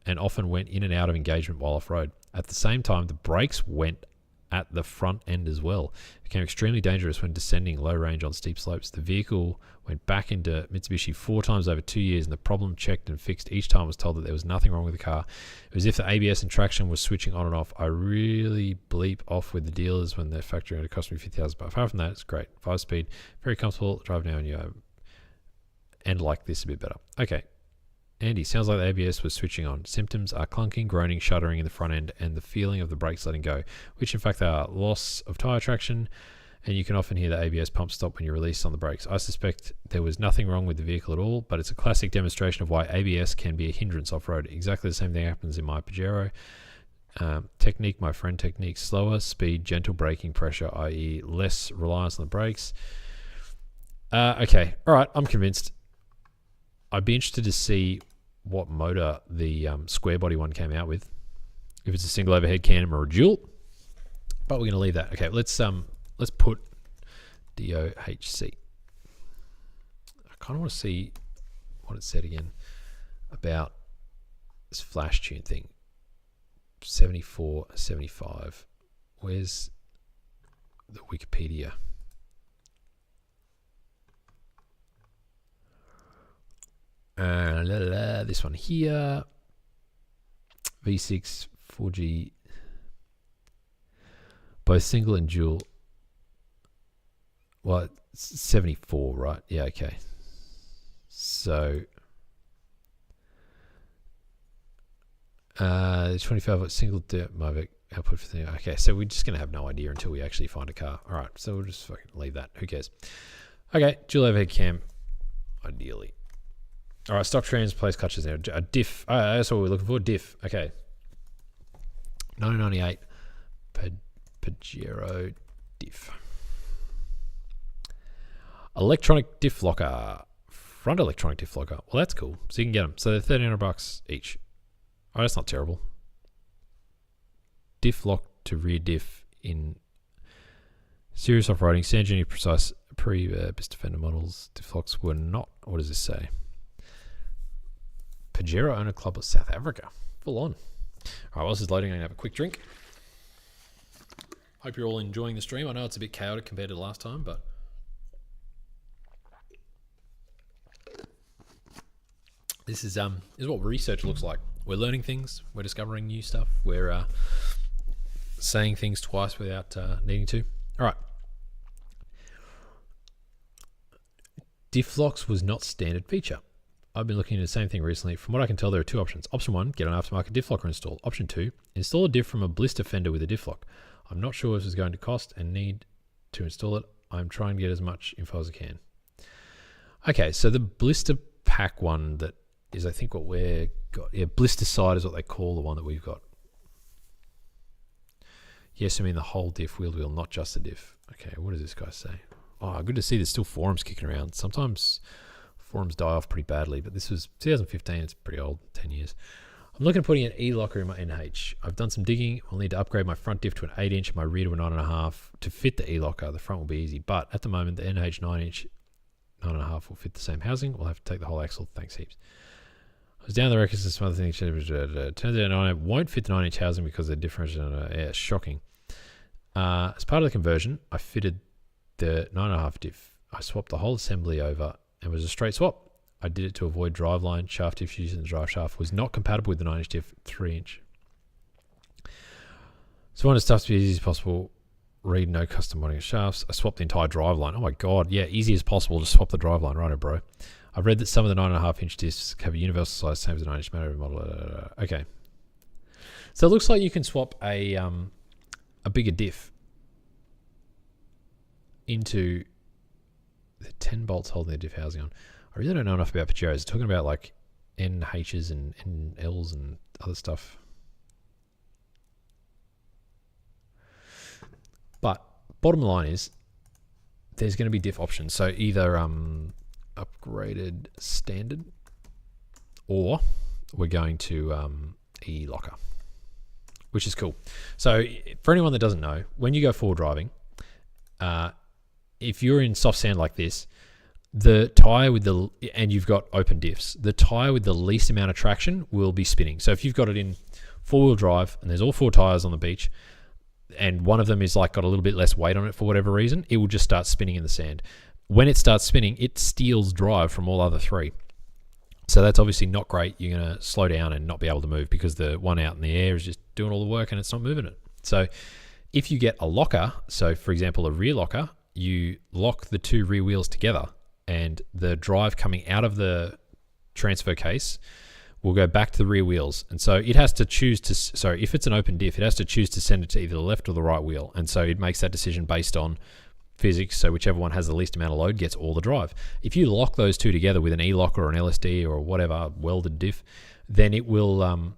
and often went in and out of engagement while off-road. At the same time, the brakes went at the front end as well. It became extremely dangerous when descending low range on steep slopes. The vehicle went back into Mitsubishi 4 times over 2 years, and the problem checked and fixed each time was told that there was nothing wrong with the car. It was as if the ABS and traction was switching on and off. I really bleep off with the dealers when they're factoring it. It cost me $50,000. But apart from that, it's great. 5-speed, very comfortable. Drive now and you and like this a bit better. Okay. Andy, sounds like the ABS was switching on. Symptoms are clunking, groaning, shuddering in the front end, and the feeling of the brakes letting go, which in fact are loss of tyre traction, and you can often hear the ABS pump stop when you release on the brakes. I suspect there was nothing wrong with the vehicle at all, but it's a classic demonstration of why ABS can be a hindrance off-road. Exactly the same thing happens in my Pajero. Technique, my friend, technique, slower speed, gentle braking pressure, i.e. less reliance on the brakes. Okay, all right, I'm convinced. I'd be interested to see what motor the square body one came out with, if it's a single overhead cam or a dual, but we're going to leave that. Okay, let's put DOHC. I kind of want to see what it said again about this flash tune thing. 74, 75. Where's the Wikipedia? This one here, V6 4G, both single and dual. Well, 74, right? Yeah, okay. So 25 single Movic output for the. Okay, so we're just gonna have no idea until we actually find a car. All right, so we'll just fucking leave that. Who cares? Okay, dual overhead cam, ideally. All right, stock trans place clutches now. A diff. That's what we're looking for. Diff. Okay. 1998 Pajero diff. Electronic diff locker. Front electronic diff locker. Well, that's cool. So you can get them. So they're $1,300 each. Oh, that's not terrible. Diff lock to rear diff in Serious off-roading, San Junior Precise pre-Best Defender models, Difflocks were not. What does this say? Pajero Owner Club of South Africa. Full on. All right, while this is loading, I'm going to have a quick drink. Hope you're all enjoying the stream. I know it's a bit chaotic compared to the last time, but this is what research looks like. We're learning things. We're discovering new stuff. We're saying things twice without needing to. All right. Difflocks was not standard feature. I've been looking at the same thing recently. From what I can tell, there are two options. Option 1, get an aftermarket diff locker installed. Option 2, install a diff from a blister fender with a diff lock. I'm not sure what this is going to cost and need to install it. I'm trying to get as much info as I can. Okay, so the blister pack one that is, I think, what we've got. Yeah, blister side is what they call the one that we've got. Yes, I mean the whole diff, wheel to wheel, not just the diff. Okay, what does this guy say? Oh, good to see there's still forums kicking around. Sometimes forums die off pretty badly, but this was 2015. It's pretty old, 10 years. I'm looking at putting an E-locker in my NH. I've done some digging. I'll need to upgrade my front diff to an 8-inch and my rear to a 9.5 to fit the E-locker. The front will be easy, but at the moment, the NH 9-inch, 9.5 will fit the same housing. We'll have to take the whole axle. Thanks heaps. I was down the records and some other things. Turns out 9 won't fit the 9-inch housing because they're different. Yeah, shocking. As part of the conversion, I fitted the 9.5 diff. I swapped the whole assembly over and it was a straight swap. I did it to avoid driveline shaft diff using the drive shaft. Was not compatible with the 9-inch diff, 3-inch. So I wanted stuff to be as easy as possible. Read no custom modding of shafts. I swapped the entire driveline. Oh my god, yeah, easy as possible. Just swap the driveline, right, bro. I've read that some of the 9.5-inch discs have a universal size, same as the 9-inch motor model. Okay. So it looks like you can swap a bigger diff into the 10 bolts holding the diff housing on. I really don't know enough about Pajeros. It's talking about like NHs and NLs and other stuff. But bottom line is there's going to be diff options. So either upgraded standard or we're going to E-locker, which is cool. So for anyone that doesn't know, when you go forward driving, if you're in soft sand like this, the tire with the, and you've got open diffs, the tire with the least amount of traction will be spinning. So if you've got it in 4-wheel drive and there's all 4 tires on the beach and one of them is like got a little bit less weight on it for whatever reason, it will just start spinning in the sand. When it starts spinning, it steals drive from all other 3. So that's obviously not great. You're going to slow down and not be able to move because the one out in the air is just doing all the work and it's not moving it. So if you get a locker, so for example, a rear locker, you lock the 2 rear wheels together and the drive coming out of the transfer case will go back to the rear wheels. And so it has to choose to, so if it's an open diff, it has to choose to send it to either the left or the right wheel. And so it makes that decision based on physics. So whichever one has the least amount of load gets all the drive. If you lock those 2 together with an E-locker or an LSD or whatever welded diff, then it will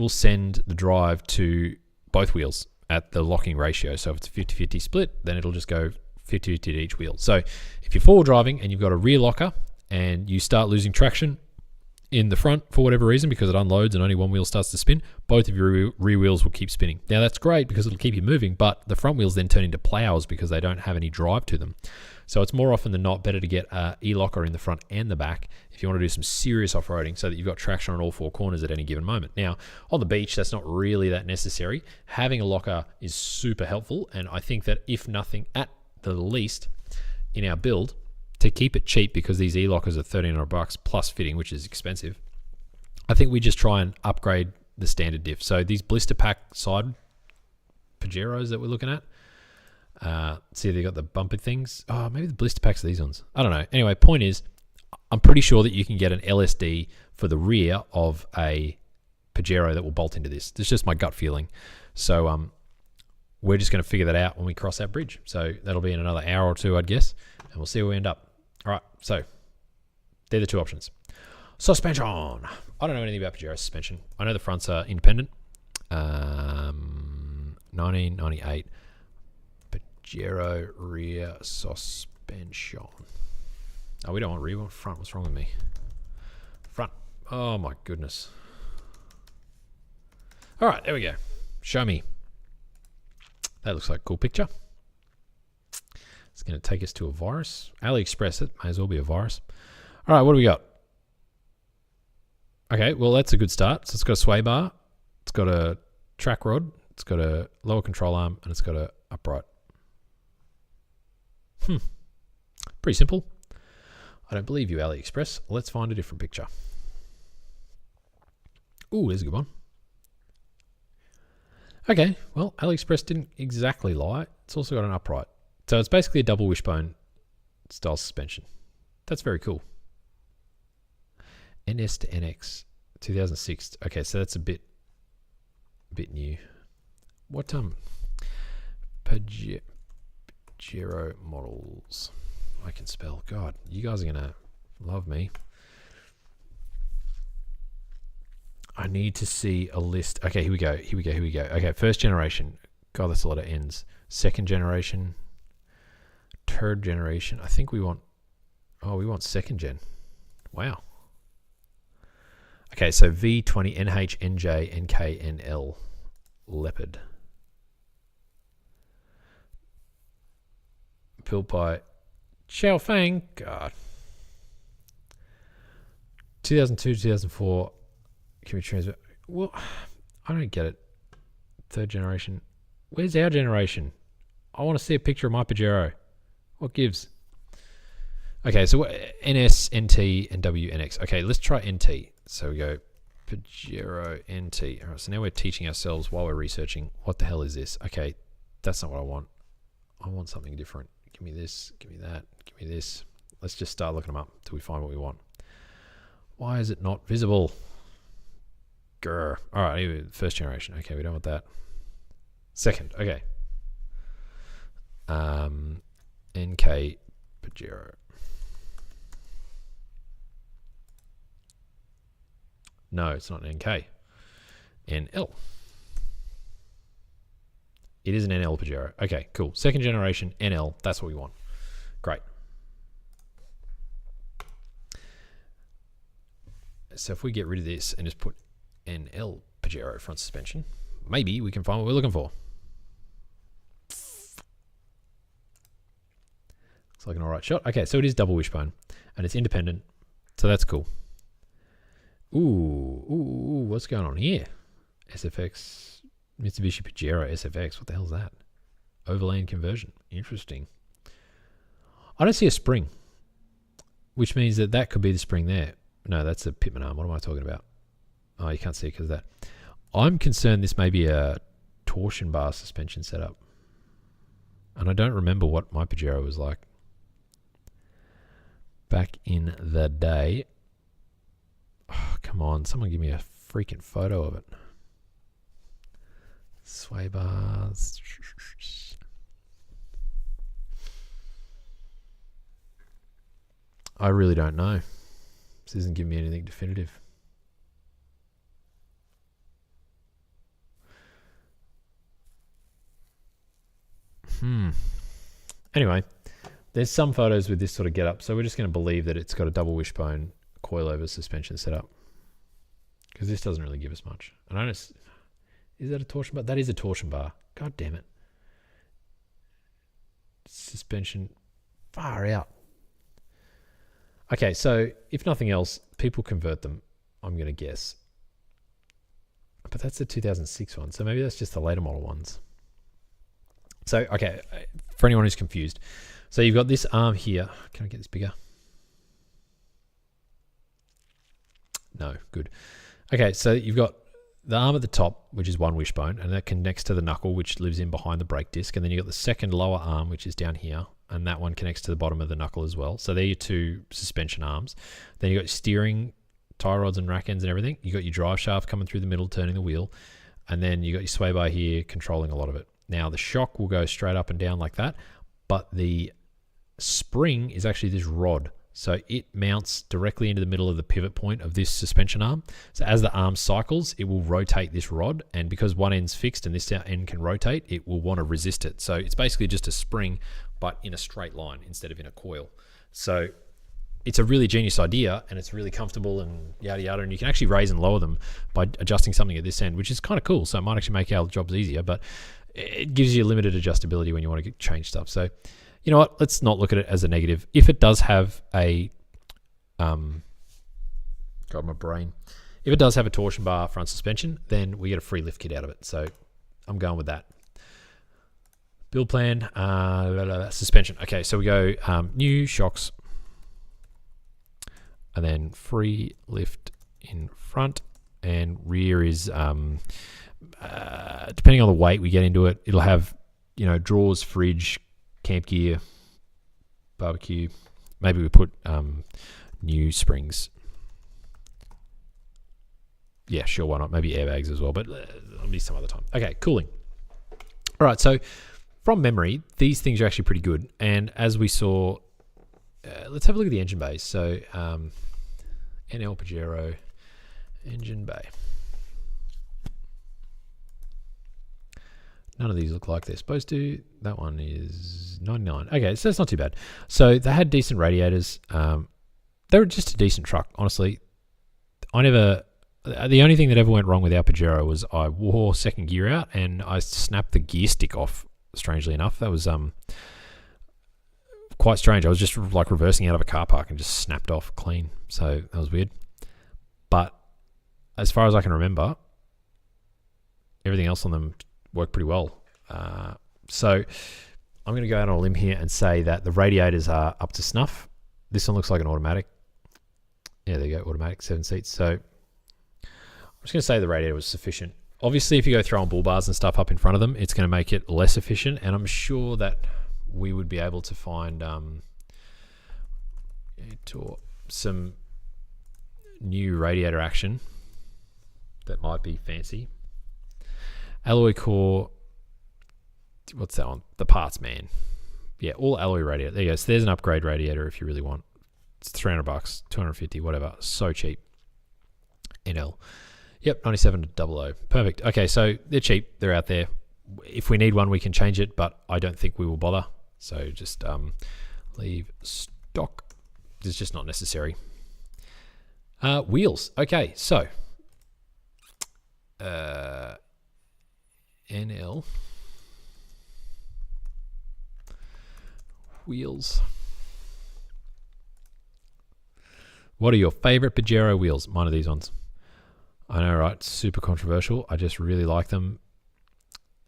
send the drive to both wheels at the locking ratio. So if it's a 50-50 split, then it'll just go 50-50 to each wheel. So if you're forward driving and you've got a rear locker and you start losing traction in the front for whatever reason because it unloads and only one wheel starts to spin, both of your rear wheels will keep spinning. Now that's great because it'll keep you moving, but the front wheels then turn into plows because they don't have any drive to them. So it's more often than not better to get an E-locker in the front and the back if you want to do some serious off-roading so that you've got traction on all 4 corners at any given moment. Now, on the beach, that's not really that necessary. Having a locker is super helpful, and I think that if nothing, at the least, in our build, to keep it cheap because these E-lockers are $1,300 plus fitting, which is expensive, I think we just try and upgrade the standard diff. So these blister pack side Pajeros that we're looking at, see they got the bumper things. Oh, maybe the blister packs are these ones. I don't know. Anyway, point is, I'm pretty sure that you can get an LSD for the rear of a Pajero that will bolt into this. That's just my gut feeling. So we're just going to figure that out when we cross that bridge. So that'll be in another hour or 2, I'd guess, and we'll see where we end up. All right, so they're the 2 options. Suspension. I don't know anything about Pajero suspension. I know the fronts are independent. 1998 Pajero rear suspension. Oh, we don't want rear, we want front. What's wrong with me? Front. Oh my goodness. All right, there we go. Show me. That looks like a cool picture. It's going to take us to a virus. AliExpress, it may as well be a virus. All right, what do we got? Okay, well, that's a good start. So it's got a sway bar, it's got a track rod, it's got a lower control arm, and it's got a upright. Pretty simple. I don't believe you, AliExpress. Let's find a different picture. Ooh, there's a good one. Okay, well, AliExpress didn't exactly lie. It's also got an upright. So it's basically a double wishbone style suspension. That's very cool. NS to NX, 2006. Okay, so that's a bit new. What Pajero models? I can spell. God, you guys are gonna love me. I need to see a list. Okay, here we go. Okay, first generation. God, that's a lot of N's. Second generation. Third generation. I think we want second gen. Wow. Okay, so V20, NH, NJ, NK, NL. Leopard. Built by Xiao Fang. God. 2002, 2004. Can we transfer? Well, I don't get it. Third generation. Where's our generation? I want to see a picture of my Pajero. What gives? Okay, so NS, NT, and WNX. Okay, let's try NT. So we go Pajero NT. All right, so now we're teaching ourselves while we're researching. What the hell is this? Okay, that's not what I want. I want something different. Give me this. Give me that. Give me this. Let's just start looking them up till we find what we want. Why is it not visible? Grr. All right, anyway, first generation. Okay, we don't want that. Second. Okay. NK Pajero. No, it's not an NK. NL. It is an NL Pajero. Okay, cool. Second generation NL. That's what we want. Great. So if we get rid of this and just put NL Pajero front suspension, maybe we can find what we're looking for. It's like an alright shot. Okay, so it is double wishbone and it's independent. So that's cool. Ooh, what's going on here? SFX, Mitsubishi Pajero SFX. What the hell is that? Overland conversion. Interesting. I don't see a spring, which means that could be the spring there. No, that's a Pitman arm. What am I talking about? Oh, you can't see it because of that. I'm concerned this may be a torsion bar suspension setup. And I don't remember what my Pajero was like back in the day. Oh, come on, someone give me a freaking photo of it. Sway bars. I really don't know. This isn't giving me anything definitive. Anyway, there's some photos with this sort of getup, so we're just going to believe that it's got a double wishbone coilover suspension setup, because this doesn't really give us much. And I don't. Is that a torsion bar? That is a torsion bar. God damn it! Suspension, far out. Okay, so if nothing else, people convert them. I'm going to guess, but that's the 2006 one, so maybe that's just the later model ones. So, okay, for anyone who's confused. So you've got this arm here. Can I get this bigger? No, good. Okay, so you've got the arm at the top, which is one wishbone, and that connects to the knuckle, which lives in behind the brake disc. And then you've got the second lower arm, which is down here, and that one connects to the bottom of the knuckle as well. So they're your two suspension arms. Then you've got steering, tie rods and rack ends and everything. You've got your drive shaft coming through the middle, turning the wheel. And then you've got your sway bar here, controlling a lot of it. Now, the shock will go straight up and down like that, but the spring is actually this rod. So it mounts directly into the middle of the pivot point of this suspension arm. So as the arm cycles, it will rotate this rod, and because one end's fixed and this end can rotate, it will want to resist it. So it's basically just a spring, but in a straight line instead of in a coil. So it's a really genius idea, and it's really comfortable and yada yada, and you can actually raise and lower them by adjusting something at this end, which is kind of cool. So it might actually make our jobs easier, but it gives you limited adjustability when you want to change stuff. So You know what? Let's not look at it as a negative. If it does have a, God, my brain. If it does have a torsion bar front suspension, then we get a free lift kit out of it. So I'm going with that. Build plan, suspension. Okay, so we go new shocks, and then free lift in front, and rear is depending on the weight we get into it, it'll have, you know, drawers, fridge, camp gear, barbecue. Maybe we put new springs. Yeah, sure, why not? Maybe airbags as well, but it'll be some other time. Okay, cooling. All right, so from memory, these things are actually pretty good. And as we saw, let's have a look at the engine bays. So NL Pajero engine bay. None of these look like they're supposed to. That one is 99. Okay, so that's not too bad. So they had decent radiators. They were just a decent truck, honestly. The only thing that ever went wrong with our Pajero was I wore second gear out and I snapped the gear stick off, strangely enough. That was quite strange. I was just like reversing out of a car park and just snapped off clean. So that was weird. But as far as I can remember, everything else on them worked pretty well. So I'm going to go out on a limb here and say that the radiators are up to snuff. This one looks like an automatic. Yeah, there you go, automatic, 7 seats. So I'm just going to say the radiator was sufficient. Obviously, if you go throwing bull bars and stuff up in front of them, it's going to make it less efficient. And I'm sure that we would be able to find some new radiator action that might be fancy. Alloy core, what's that one? The parts, man. Yeah, all alloy radiator. There you go. So there's an upgrade radiator if you really want. It's $300, $250, whatever. So cheap. NL. Yep, 9700. Perfect. Okay, so they're cheap. They're out there. If we need one, we can change it, but I don't think we will bother. So just leave stock. It's just not necessary. Wheels. Okay, so NL wheels. What are your favorite Pajero wheels? Mine are these ones. I know, right? Super controversial. I just really like them,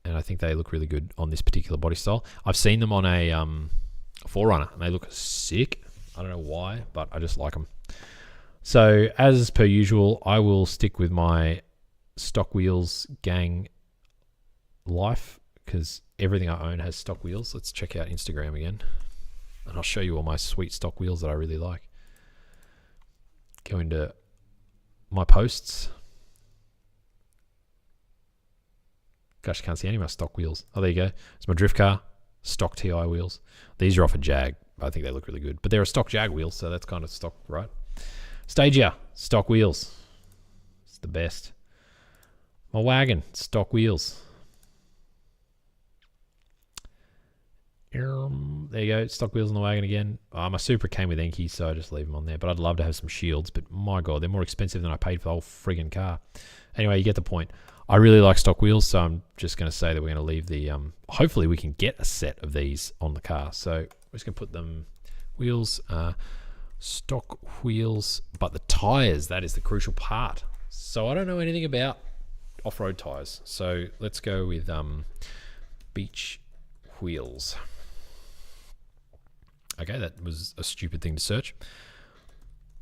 and I think they look really good on this particular body style. I've seen them on a 4Runner, and they look sick. I don't know why, but I just like them. So, as per usual, I will stick with my stock wheels gang life because everything I own has stock wheels. Let's check out Instagram again, and I'll show you all my sweet stock wheels that I really like. Go into my posts. Gosh, I can't see any of my stock wheels. Oh, there you go. It's my drift car, stock TI wheels. These are off a Jag. I think they look really good. But they're a stock Jag wheel, so that's kind of stock, right? Stagia, stock wheels. It's the best. My wagon, stock wheels. There you go, stock wheels on the wagon again. My Supra came with Enki, so I just leave them on there. But I'd love to have some shields, but my God, they're more expensive than I paid for the whole friggin' car. Anyway, you get the point. I really like stock wheels, so I'm just going to say that we're going to leave the... hopefully we can get a set of these on the car. So we're just going to put them... Wheels, stock wheels, but the tyres, that is the crucial part. So I don't know anything about off-road tyres. So let's go with beach wheels. Okay, that was a stupid thing to search.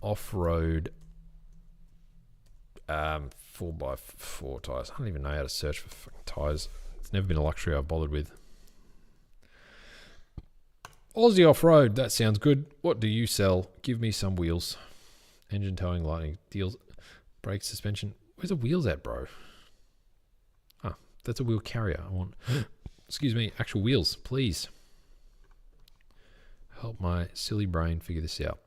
Off-road 4x4 tyres. I don't even know how to search for fucking tyres. It's never been a luxury I've bothered with. Aussie off-road, that sounds good. What do you sell? Give me some wheels. Engine towing, lightning, deals, brake, suspension. Where's the wheels at, bro? Ah, that's a wheel carrier. I want, excuse me, actual wheels, please. Help my silly brain figure this out.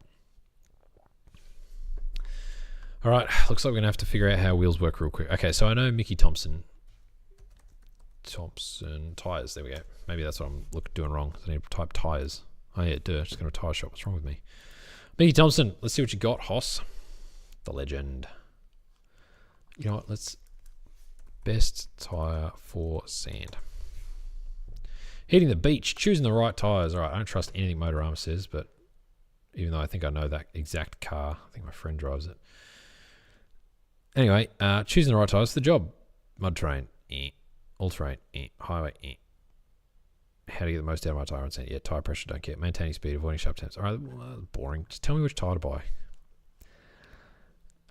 All right, looks like we're going to have to figure out how wheels work real quick. Okay, so I know Mickey Thompson tyres. There we go. Maybe that's what I'm doing wrong. I need to type tyres. Oh yeah, just going to a tyre shop. What's wrong with me? Mickey Thompson, let's see what you got, Hoss. The legend. You know what? Let's best tyre for sand. Hitting the beach, choosing the right tyres. All right, I don't trust anything Motorama says, but even though I think I know that exact car, I think my friend drives it. Anyway, choosing the right tyres for the job. Mud terrain, all terrain, highway, How to get the most out of my tyre on sand? Yeah, tyre pressure, don't care. Maintaining speed, avoiding sharp turns. All right, well, boring. Just tell me which tyre to buy.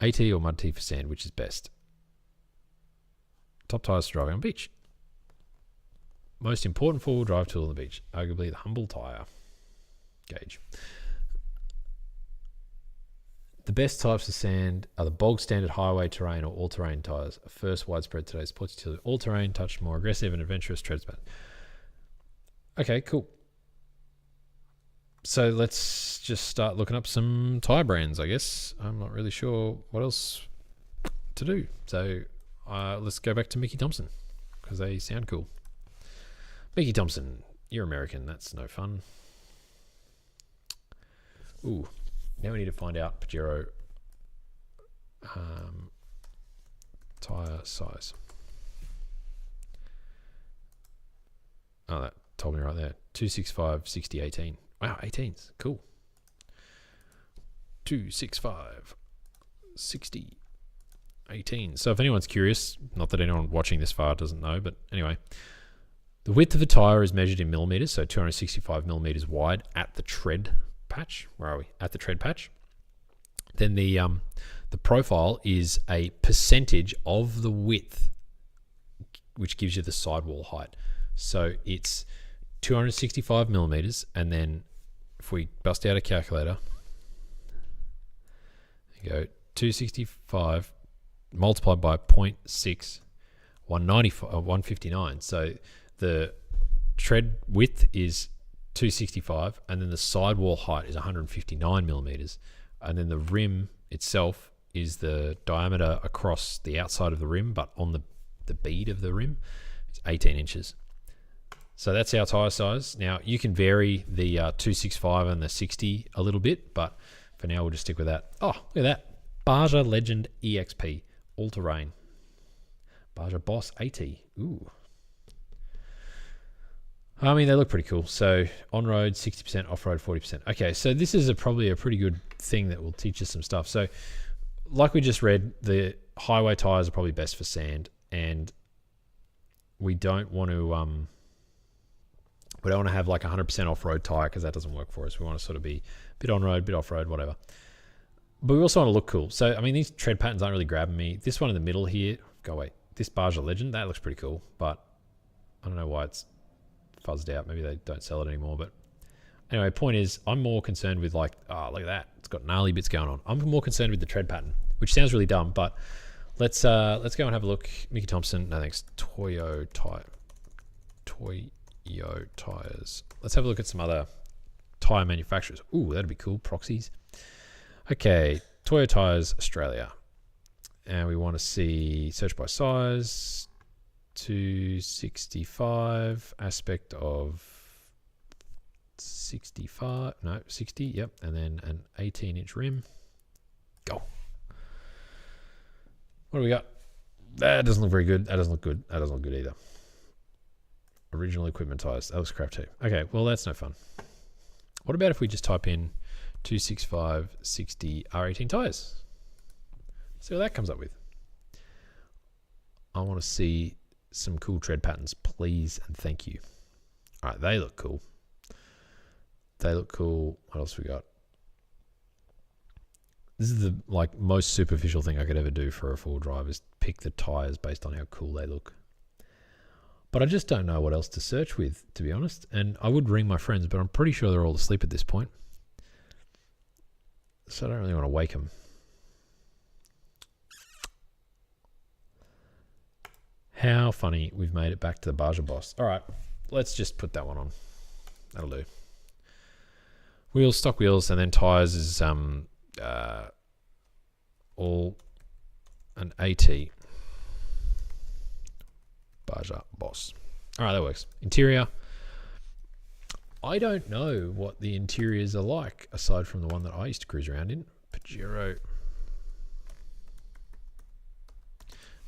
AT or mud T for sand, which is best? Top tyres for driving on beach. Most important four-wheel drive tool on the beach. Arguably the humble tyre gauge. The best types of sand are the bog standard highway terrain or all-terrain tyres. First widespread today sports utility. All-terrain, touch more aggressive and adventurous treads. Okay, cool. So let's just start looking up some tyre brands, I guess. I'm not really sure what else to do. So let's go back to Mickey Thompson because they sound cool. Mickey Thompson, you're American. That's no fun. Ooh, now we need to find out Pajero tyre size. Oh, that told me right there. 265, 60, 18. Wow, 18s. Cool. 265, 60, 18. So if anyone's curious, not that anyone watching this far doesn't know, but anyway, the width of a tyre is measured in millimeters, so 265 millimeters wide at the tread patch. Where are we? At the tread patch. Then the profile is a percentage of the width, which gives you the sidewall height. So it's 265 millimeters, and then if we bust out a calculator, you go 265 multiplied by 0.6, 159. So the tread width is 265, and then the sidewall height is 159 millimeters, and then the rim itself is the diameter across the outside of the rim, but on the bead of the rim, it's 18 inches. So that's our tyre size. Now you can vary the 265 and the 60 a little bit, but for now we'll just stick with that. Oh, look at that. Baja Legend EXP, all-terrain. Baja Boss 80. Ooh. I mean, they look pretty cool. So on-road 60%, off-road 40%. Okay, so this is probably a pretty good thing that will teach us some stuff. So like we just read, the highway tyres are probably best for sand, and we don't want to have like 100% off-road tyre because that doesn't work for us. We want to sort of be a bit on-road, bit off-road, whatever. But we also want to look cool. So, I mean, these tread patterns aren't really grabbing me. This one in the middle here, go away. This Baja Legend, that looks pretty cool, but I don't know why it's fuzzed out. Maybe they don't sell it anymore. But anyway, point is, I'm more concerned with like, oh, look at that. It's got gnarly bits going on. I'm more concerned with the tread pattern, which sounds really dumb, but let's go and have a look. Mickey Thompson, no thanks. Toyo Tires. Let's have a look at some other tire manufacturers. Ooh, that'd be cool. Proxies. Okay, Toyo Tires Australia, and we want to see search by size. 265, aspect of 65, no, 60, yep, and then an 18-inch rim. Go. What do we got? That doesn't look very good. That doesn't look good. That doesn't look good either. Original equipment tires. That looks crap too. Okay, well, that's no fun. What about if we just type in 265, 60 R18 tires? See what that comes up with. I want to see some cool tread patterns, please and thank you. All right, they look cool. They look cool. What else we got? This is the most superficial thing I could ever do for a four-wheel drive is pick the tires based on how cool they look. But I just don't know what else to search with, to be honest. And I would ring my friends, but I'm pretty sure they're all asleep at this point. So I don't really want to wake them. How funny we've made it back to the Baja Boss. All right, let's just put that one on. That'll do. Wheels, stock wheels, and then tires is all an AT Baja Boss. All right, that works. Interior. I don't know what the interiors are like aside from the one that I used to cruise around in. Pajero.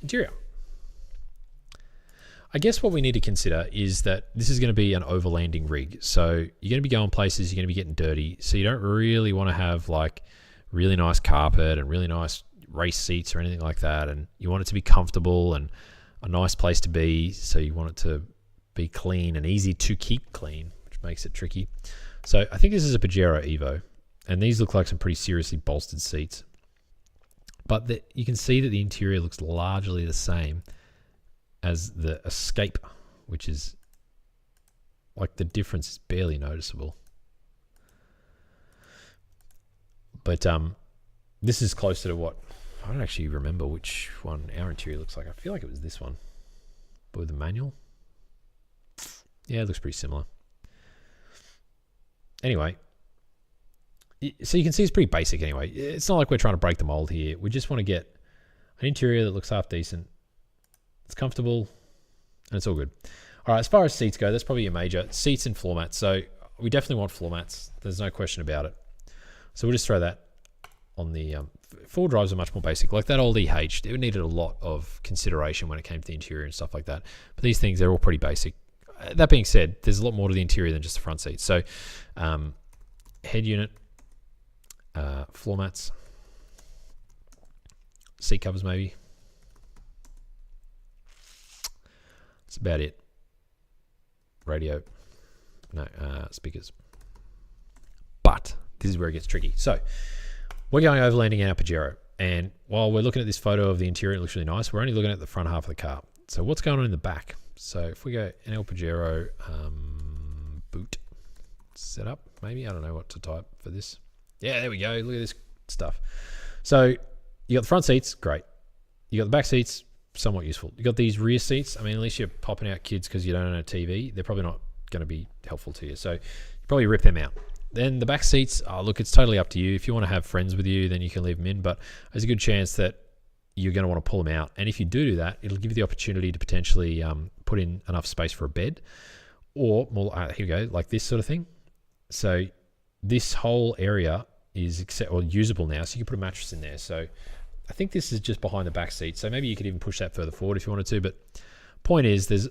Interior. I guess what we need to consider is that this is going to be an overlanding rig. So you're going to be going places, you're going to be getting dirty. So you don't really want to have like really nice carpet and really nice race seats or anything like that. And you want it to be comfortable and a nice place to be. So you want it to be clean and easy to keep clean, which makes it tricky. So I think this is a Pajero Evo. And these look like some pretty seriously bolstered seats. But you can see that the interior looks largely the same as the Escape, which is like the difference is barely noticeable. But this is closer to what, I don't actually remember which one our interior looks like. I feel like it was this one, but with the manual. Yeah, it looks pretty similar. Anyway, so you can see it's pretty basic anyway. It's not like we're trying to break the mold here. We just want to get an interior that looks half decent. It's comfortable, and it's all good. All right, as far as seats go, that's probably a major. Seats and floor mats. So we definitely want floor mats. There's no question about it. So we'll just throw that on the... four drives are much more basic. Like that old EH, it needed a lot of consideration when it came to the interior and stuff like that. But these things, they're all pretty basic. That being said, there's a lot more to the interior than just the front seats. So head unit, floor mats, seat covers maybe. That's about it. Radio, no, speakers. But this is where it gets tricky. So we're going overlanding in our Pajero, and while we're looking at this photo of the interior, it looks really nice. We're only looking at the front half of the car. So what's going on in the back? So if we go NL Pajero boot setup, maybe, I don't know what to type for this. Yeah, there we go. Look at this stuff. So you got the front seats, great. You got the back seats, somewhat useful. You got these rear seats. I mean, at least you're popping out kids because you don't own a TV. They're probably not going to be helpful to you. So you probably rip them out. Then the back seats, look, it's totally up to you. If you want to have friends with you, then you can leave them in. But there's a good chance that you're going to want to pull them out. And if you do that, it'll give you the opportunity to potentially put in enough space for a bed. Or, more, here we go, like this sort of thing. So this whole area is usable now. So you can put a mattress in there. So I think this is just behind the back seat. So maybe you could even push that further forward if you wanted to. But point is, there's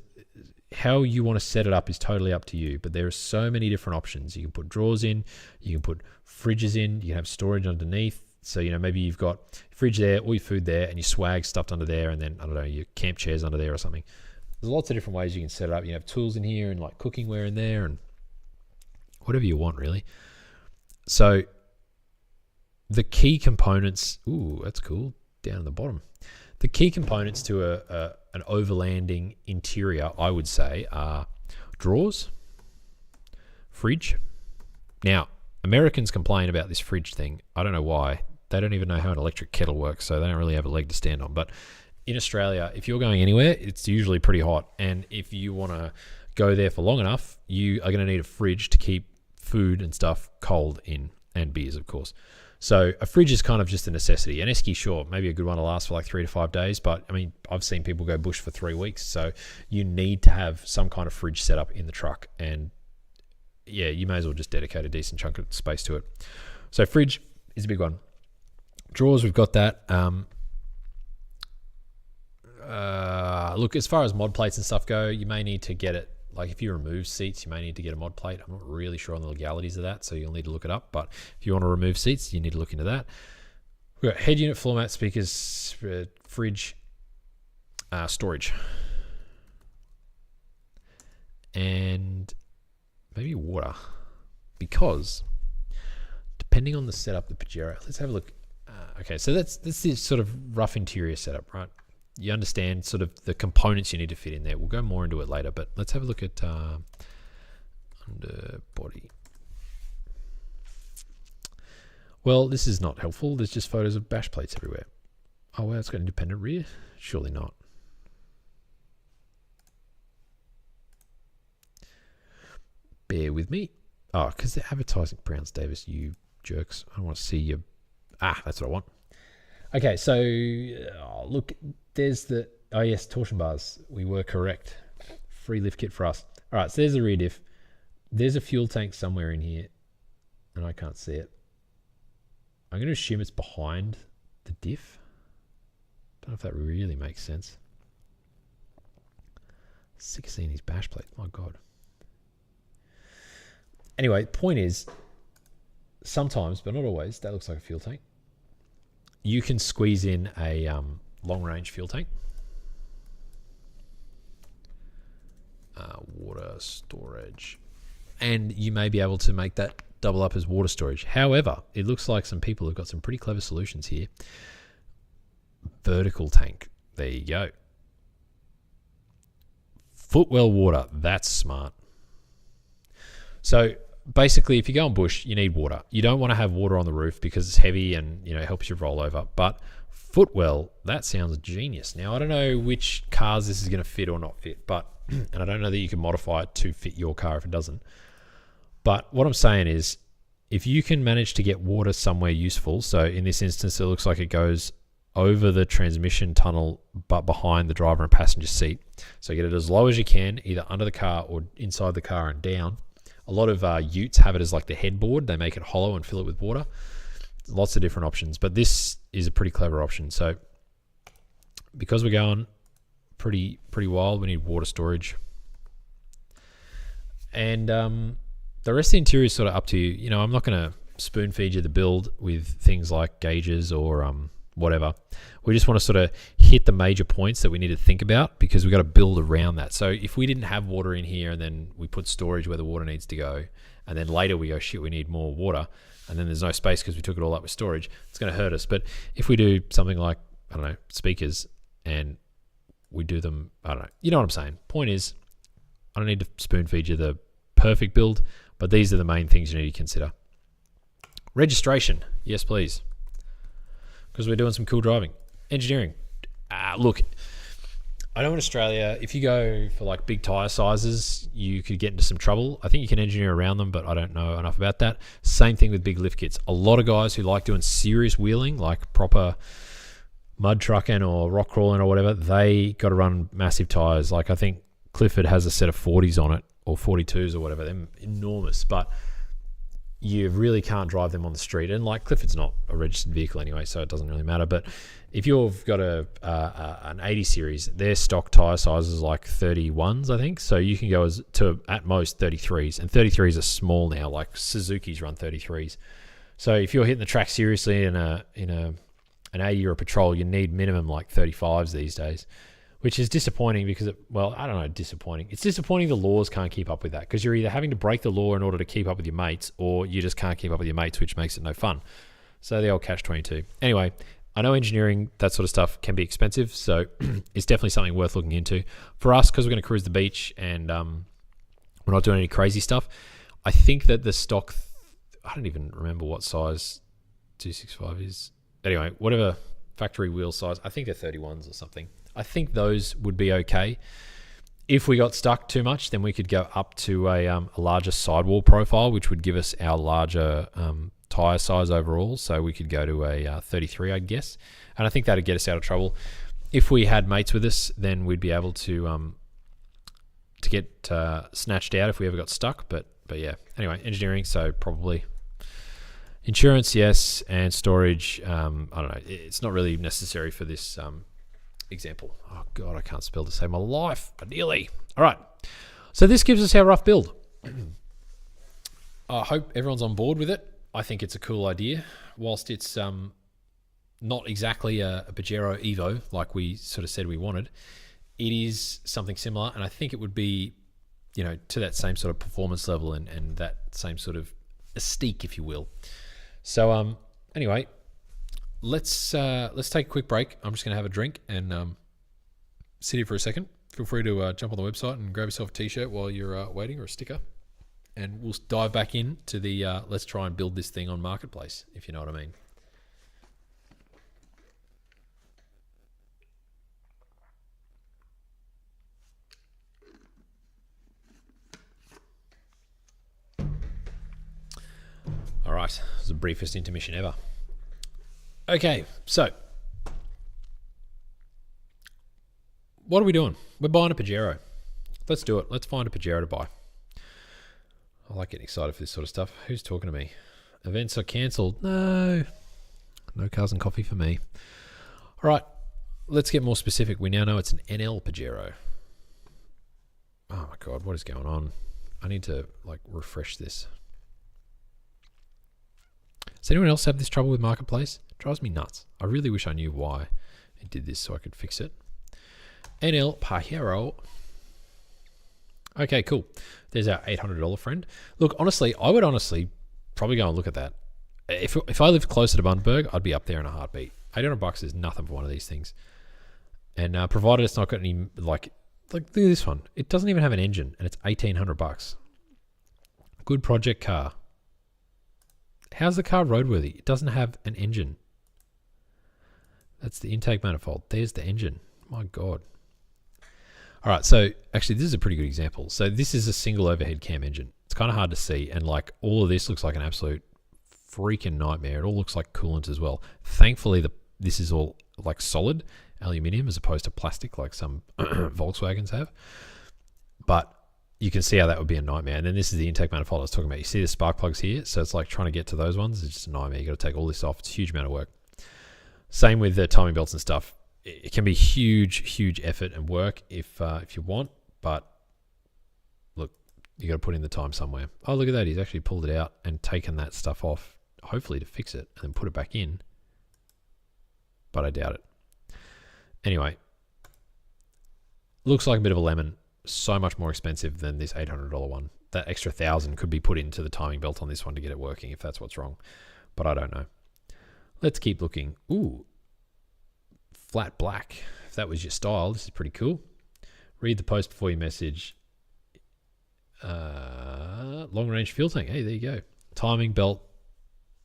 how you want to set it up is totally up to you. But there are so many different options. You can put drawers in. You can put fridges in. You can have storage underneath. So, you know, maybe you've got fridge there, all your food there, and your swag stuffed under there. And then, I don't know, your camp chairs under there or something. There's lots of different ways you can set it up. You have tools in here and like cookware in there and whatever you want, really. So the key components, ooh, that's cool, down at the bottom. The key components to an overlanding interior, I would say, are drawers, fridge. Now, Americans complain about this fridge thing. I don't know why. They don't even know how an electric kettle works, so they don't really have a leg to stand on. But in Australia, if you're going anywhere, it's usually pretty hot. And if you want to go there for long enough, you are going to need a fridge to keep food and stuff cold in, and beers, of course. So a fridge is kind of just a necessity. An esky, sure, maybe a good one to last for like 3 to 5 days. But, I mean, I've seen people go bush for 3 weeks. So you need to have some kind of fridge set up in the truck. And, yeah, you may as well just dedicate a decent chunk of space to it. So fridge is a big one. Drawers, we've got that. Look, as far as mod plates and stuff go, you may need to get it. Like if you remove seats, you may need to get a mod plate. I'm not really sure on the legalities of that, so you'll need to look it up. But if you want to remove seats, you need to look into that. We've got head unit, floor mat, speakers, fridge, storage. And maybe water. Because depending on the setup, the Pajero, let's have a look. Okay, so that's the sort of rough interior setup, right? You understand sort of the components you need to fit in there. We'll go more into it later, but let's have a look at underbody. Well, this is not helpful. There's just photos of bash plates everywhere. Oh, well, it's got independent rear? Surely not. Bear with me. Oh, because they're advertising Browns Davis, you jerks. I don't want to see you. That's what I want. Okay, so look, there's the, oh yes, torsion bars. We were correct. Free lift kit for us. All right, so there's the rear diff. There's a fuel tank somewhere in here, and I can't see it. I'm going to assume it's behind the diff. Don't know if that really makes sense. Sick of seeing these bash plates. My God. Anyway, point is, sometimes, but not always, that looks like a fuel tank. You can squeeze in a long-range fuel tank. Water storage. And you may be able to make that double up as water storage. However, it looks like some people have got some pretty clever solutions here. Vertical tank. There you go. Footwell water. That's smart. So basically, if you go on bush, you need water. You don't want to have water on the roof because it's heavy and it helps you roll over. But footwell, that sounds genius. Now, I don't know which cars this is going to fit or not fit, but and I don't know that you can modify it to fit your car if it doesn't. But what I'm saying is, if you can manage to get water somewhere useful, so in this instance, it looks like it goes over the transmission tunnel, but behind the driver and passenger seat. So get it as low as you can, either under the car or inside the car and down. A lot of utes have it as like the headboard. They make it hollow and fill it with water. Lots of different options, but this is a pretty clever option. So because we're going pretty wild, we need water storage. And the rest of the interior is sort of up to you. I'm not going to spoon feed you the build with things like gauges or whatever. We just want to sort of hit the major points that we need to think about because we've got to build around that. So if we didn't have water in here and then we put storage where the water needs to go, and then later we go, shit, we need more water, and then there's no space because we took it all up with storage, it's going to hurt us. But if we do something like, I don't know, speakers, and we do them, I don't know, you know what I'm saying. Point is, I don't need to spoon feed you the perfect build, but these are the main things you need to consider. Registration, yes please, because we're doing some cool driving. Engineering, look, I know in Australia, if you go for like big tyre sizes, you could get into some trouble. I think you can engineer around them, but I don't know enough about that. Same thing with big lift kits. A lot of guys who like doing serious wheeling, like proper mud trucking or rock crawling or whatever, they got to run massive tyres. Like I think Clifford has a set of 40s on it, or 42s or whatever. They're enormous, but you really can't drive them on the street. And like Clifford's not a registered vehicle anyway, so it doesn't really matter. But if you've got an 80 series, their stock tyre size is like 31s, I think. So you can go to at most 33s, and 33s are small now. Like Suzuki's run 33s. So if you're hitting the track seriously in an 80 or a patrol, you need minimum like 35s these days, which is disappointing because, I don't know, disappointing. It's disappointing the laws can't keep up with that because you're either having to break the law in order to keep up with your mates, or you just can't keep up with your mates, which makes it no fun. So the old catch-22. Anyway, I know engineering, that sort of stuff can be expensive, so it's definitely something worth looking into. For us, because we're going to cruise the beach and we're not doing any crazy stuff, I think that the stock, I don't even remember what size 265 is. Anyway, whatever factory wheel size, I think they're 31s or something. I think those would be okay. If we got stuck too much, then we could go up to a larger sidewall profile, which would give us our larger tyre size overall. So we could go to a 33, I guess. And I think that would get us out of trouble. If we had mates with us, then we'd be able to get snatched out if we ever got stuck. But yeah, anyway, engineering, so probably insurance, yes, and storage. I don't know. It's not really necessary for this example. Oh God, I can't spell to save my life. Ideally. All right. So this gives us our rough build. I hope everyone's on board with it. I think it's a cool idea. Whilst it's not exactly a Pajero Evo like we sort of said we wanted, it is something similar, and I think it would be, to that same sort of performance level and that same sort of mystique, if you will. So anyway, let's take a quick break. I'm just going to have a drink and sit here for a second. Feel free to jump on the website and grab yourself a t-shirt while you're waiting, or a sticker. And we'll dive back into the let's try and build this thing on Marketplace, if you know what I mean. All right, this is the briefest intermission ever. Okay, so what are we doing? We're buying a Pajero. Let's do it. Let's find a Pajero to buy. I like getting excited for this sort of stuff. Who's talking to me? Events are cancelled. No cars and coffee for me. All right, let's get more specific. We now know it's an NL Pajero. God, what is going on? I need to like refresh this. Does anyone else have this trouble with Marketplace? It drives me nuts. I really wish I knew why it did this so I could fix it. NL Pajero. Okay, cool. There's our $800 friend. Look, honestly, I would probably go and look at that. If I lived closer to Bundaberg, I'd be up there in a heartbeat. $800 is nothing for one of these things. And provided it's not got any, like look at this one. It doesn't even have an engine, and it's $1,800. Good project car. How's the car roadworthy? It doesn't have an engine. That's the intake manifold. There's the engine. My God. All right, so actually this is a pretty good example. So this is a single overhead cam engine. It's kind of hard to see, and like all of this looks like an absolute freaking nightmare. It all looks like coolant as well. Thankfully, this is all like solid aluminium as opposed to plastic like some Volkswagens have. But you can see how that would be a nightmare. And then this is the intake manifold I was talking about. You see the spark plugs here? So it's like trying to get to those ones. It's just a nightmare. You got to take all this off. It's a huge amount of work. Same with the timing belts and stuff. It can be huge effort and work if you want, but look, you got to put in the time somewhere. Oh, look at that. He's actually pulled it out and taken that stuff off, hopefully to fix it, and then put it back in. But I doubt it. Anyway, looks like a bit of a lemon. So much more expensive than this $800 one. That extra $1,000 could be put into the timing belt on this one to get it working if that's what's wrong. But I don't know. Let's keep looking. Ooh, flat black. If that was your style, this is pretty cool. Read the post before you message. Long range fuel tank. Hey, there you go. Timing belt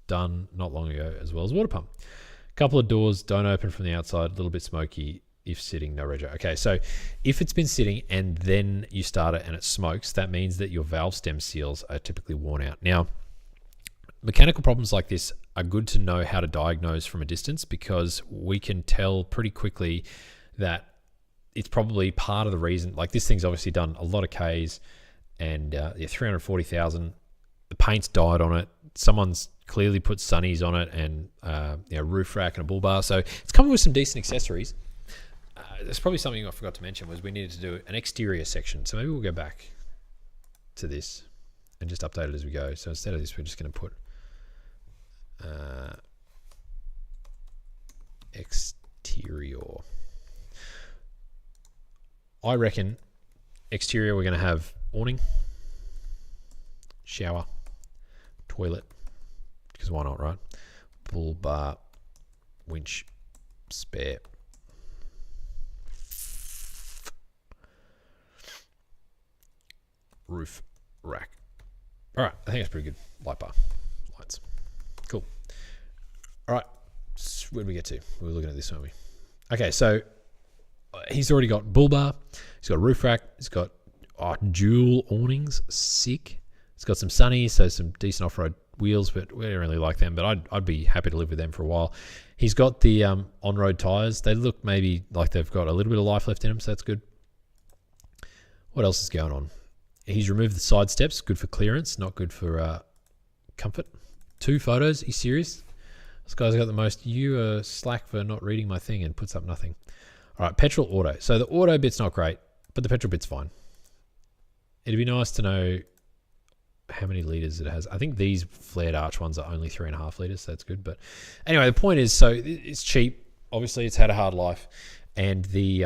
done not long ago, as well as water pump. Couple of doors don't open from the outside. A little bit smoky. If sitting, no rego. Okay, so if it's been sitting and then you start it and it smokes, that means that your valve stem seals are typically worn out. Now, mechanical problems like this are good to know how to diagnose from a distance, because we can tell pretty quickly that it's probably part of the reason. Like, this thing's obviously done a lot of Ks, and 340,000. The paint's died on it. Someone's clearly put sunnies on it, and roof rack and a bull bar. So it's coming with some decent accessories. There's probably something I forgot to mention, was we needed to do an exterior section. So maybe we'll go back to this and just update it as we go. So instead of this, we're just going to put exterior. I reckon exterior, we're going to have awning, shower, toilet, because why not, right? Bull bar, winch, spare. Roof rack. All right, I think that's pretty good. Light bar, lights. Cool. All right, where did we get to? We were looking at this, weren't we? Okay, so he's already got bull bar. He's got a roof rack. He's got dual awnings. Sick. He's got some sunnies, so some decent off-road wheels, but we don't really like them, but I'd be happy to live with them for a while. He's got the on-road tires. They look maybe like they've got a little bit of life left in them, so that's good. What else is going on? He's removed the side steps. Good for clearance, not good for comfort. 2 photos. Are you serious? This guy's got the most. You slack for not reading my thing and puts up nothing. All right, petrol auto. So the auto bit's not great, but the petrol bit's fine. It'd be nice to know how many litres it has. I think these flared arch ones are only 3.5 litres, so that's good. But anyway, the point is, so it's cheap. Obviously, it's had a hard life. And the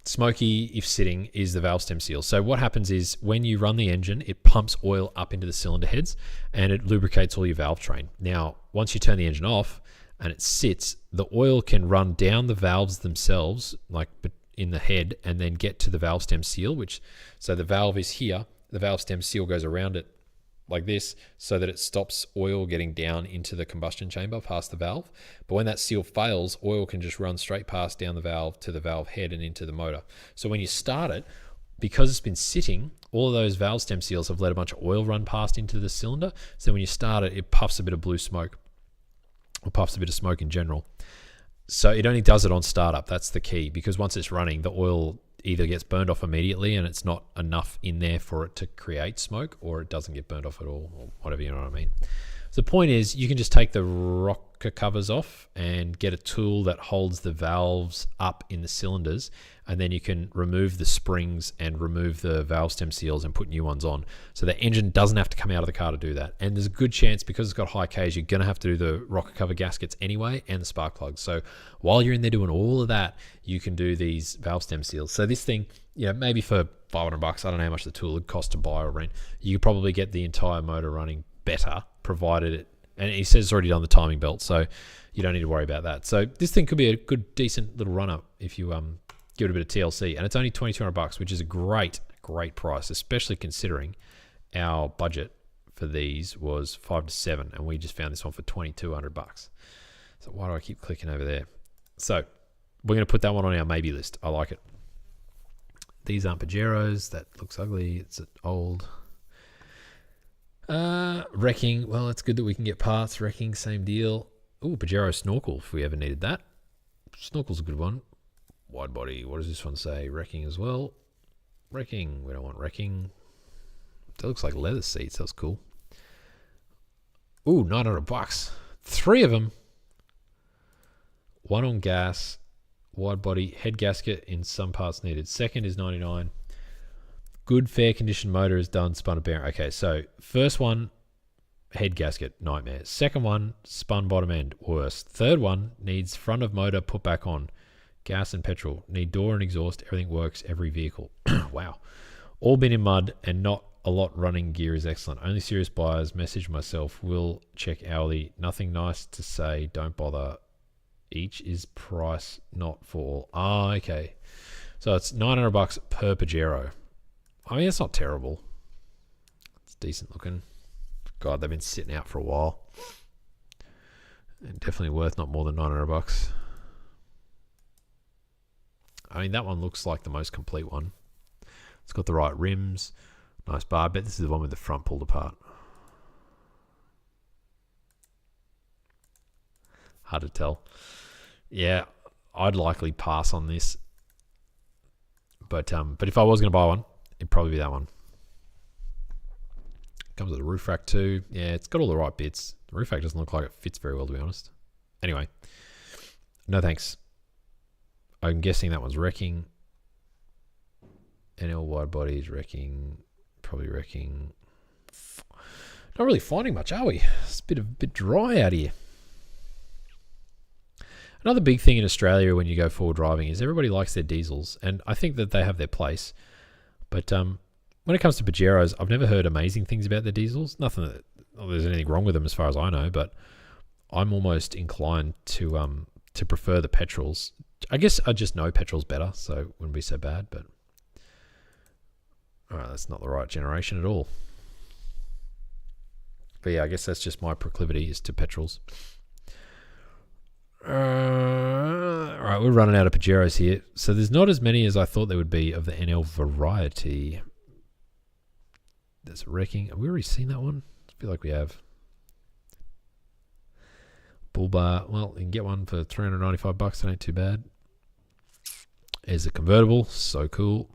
smoky, if sitting, is the valve stem seal. So what happens is when you run the engine, it pumps oil up into the cylinder heads and it lubricates all your valve train. Now, once you turn the engine off and it sits, the oil can run down the valves themselves, like in the head, and then get to the valve stem seal, so the valve is here. The valve stem seal goes around it like this, so that it stops oil getting down into the combustion chamber past the valve. But when that seal fails, oil can just run straight past down the valve to the valve head and into the motor. So when you start it, because it's been sitting, all of those valve stem seals have let a bunch of oil run past into the cylinder. So when you start it, it puffs a bit of blue smoke, or puffs a bit of smoke in general. So it only does it on startup. That's the key, because once it's running, the oil either gets burned off immediately and it's not enough in there for it to create smoke, or it doesn't get burned off at all, or whatever, you know what I mean. So the point is, you can just take the rock rocker covers off and get a tool that holds the valves up in the cylinders, and then you can remove the springs and remove the valve stem seals and put new ones on. So the engine doesn't have to come out of the car to do that. And there's a good chance, because it's got high Ks, you're going to have to do the rocker cover gaskets anyway and the spark plugs. So while you're in there doing all of that, you can do these valve stem seals. So this thing, maybe for $500, I don't know how much the tool would cost to buy or rent, you could probably get the entire motor running better, provided it, and he says it's already done the timing belt, so you don't need to worry about that. So this thing could be a good, decent little run up if you give it a bit of TLC, and it's only $2,200, which is a great price, especially considering our budget for these was 5 to 7, and we just found this one for $2,200. So why do I keep clicking over there? So we're going to put that one on our maybe list. I like it. These aren't Pajeros. That looks ugly. It's old. Wrecking. Well, it's good that we can get parts. Wrecking, same deal. Ooh, Pajero snorkel if we ever needed that. Snorkel's a good one. Wide body. What does this one say? Wrecking as well. Wrecking. We don't want wrecking. That looks like leather seats. That's cool. Ooh, $900. 3 of them. One on gas. Wide body. Head gasket in some parts needed. Second is $99. Good fair condition motor is done. Spun a bearing. Okay, so first one, head gasket, nightmare. Second one, spun bottom end, worst. Third one, needs front of motor put back on. Gas and petrol. Need door and exhaust. Everything works, every vehicle. Wow. All been in mud and not a lot running gear is excellent. Only serious buyers. Message myself. Will check hourly. Nothing nice to say. Don't bother. Each is price, not for all. Ah, okay. So it's $900 per Pajero. I mean, it's not terrible. It's decent looking. God, they've been sitting out for a while. And definitely worth not more than $900. I mean, that one looks like the most complete one. It's got the right rims. Nice bar. I bet this is the one with the front pulled apart. Hard to tell. Yeah, I'd likely pass on this. But if I was going to buy one, it'd probably be that one. Comes with a roof rack too. Yeah, it's got all the right bits. The roof rack doesn't look like it fits very well, to be honest. Anyway, no thanks. I'm guessing that one's wrecking. NL wide body is wrecking. Probably wrecking. Not really finding much, are we? It's a bit dry out here. Another big thing in Australia when you go forward driving is everybody likes their diesels, and I think that they have their place. But when it comes to Pajeros, I've never heard amazing things about their diesels. Nothing that there's anything wrong with them as far as I know, but I'm almost inclined to prefer the petrols. I guess I just know petrols better, so it wouldn't be so bad. But all right, that's not the right generation at all. But yeah, I guess that's just my proclivity is to petrols. All right, we're running out of Pajeros here. So there's not as many as I thought there would be of the NL variety. There's wrecking. Have we already seen that one? I feel like we have. Bull bar. Well, you can get one for $395. That ain't too bad. There's a convertible. So cool.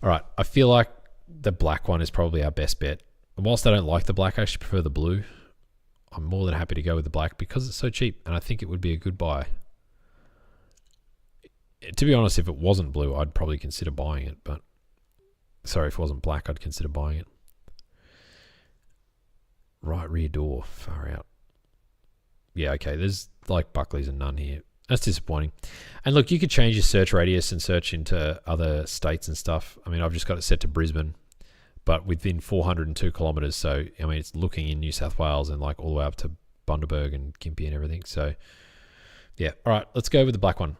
All right, I feel like the black one is probably our best bet. And whilst I don't like the black, I actually prefer the blue. I'm more than happy to go with the black because it's so cheap, and I think it would be a good buy. To be honest, if it wasn't blue, I'd probably consider buying it. But sorry, if it wasn't black, I'd consider buying it. Right rear door, far out. Yeah, okay, there's like Buckley's and none here. That's disappointing. And look, you could change your search radius and search into other states and stuff. I mean, I've just got it set to Brisbane, but within 402 kilometres. So, I mean, it's looking in New South Wales and like all the way up to Bundaberg and Gympie and everything. So, yeah. All right, let's go with the black one.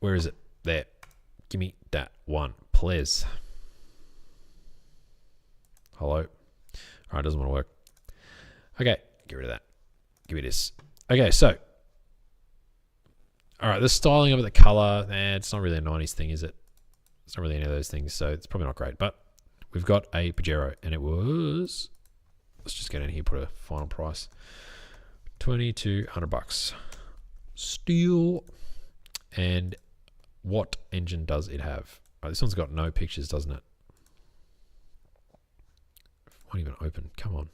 Where is it? There. Give me that one, please. Hello. All right, doesn't want to work. Okay, get rid of that. Give me this. Okay, so. All right, the styling of it, the colour, it's not really a 90s thing, is it? It's not really any of those things, so it's probably not great. But we've got a Pajero, and it was... Let's just get in here, put a final price. $2,200. Steel. And what engine does it have? Oh, this one's got no pictures, doesn't it? Won't even open. Come on.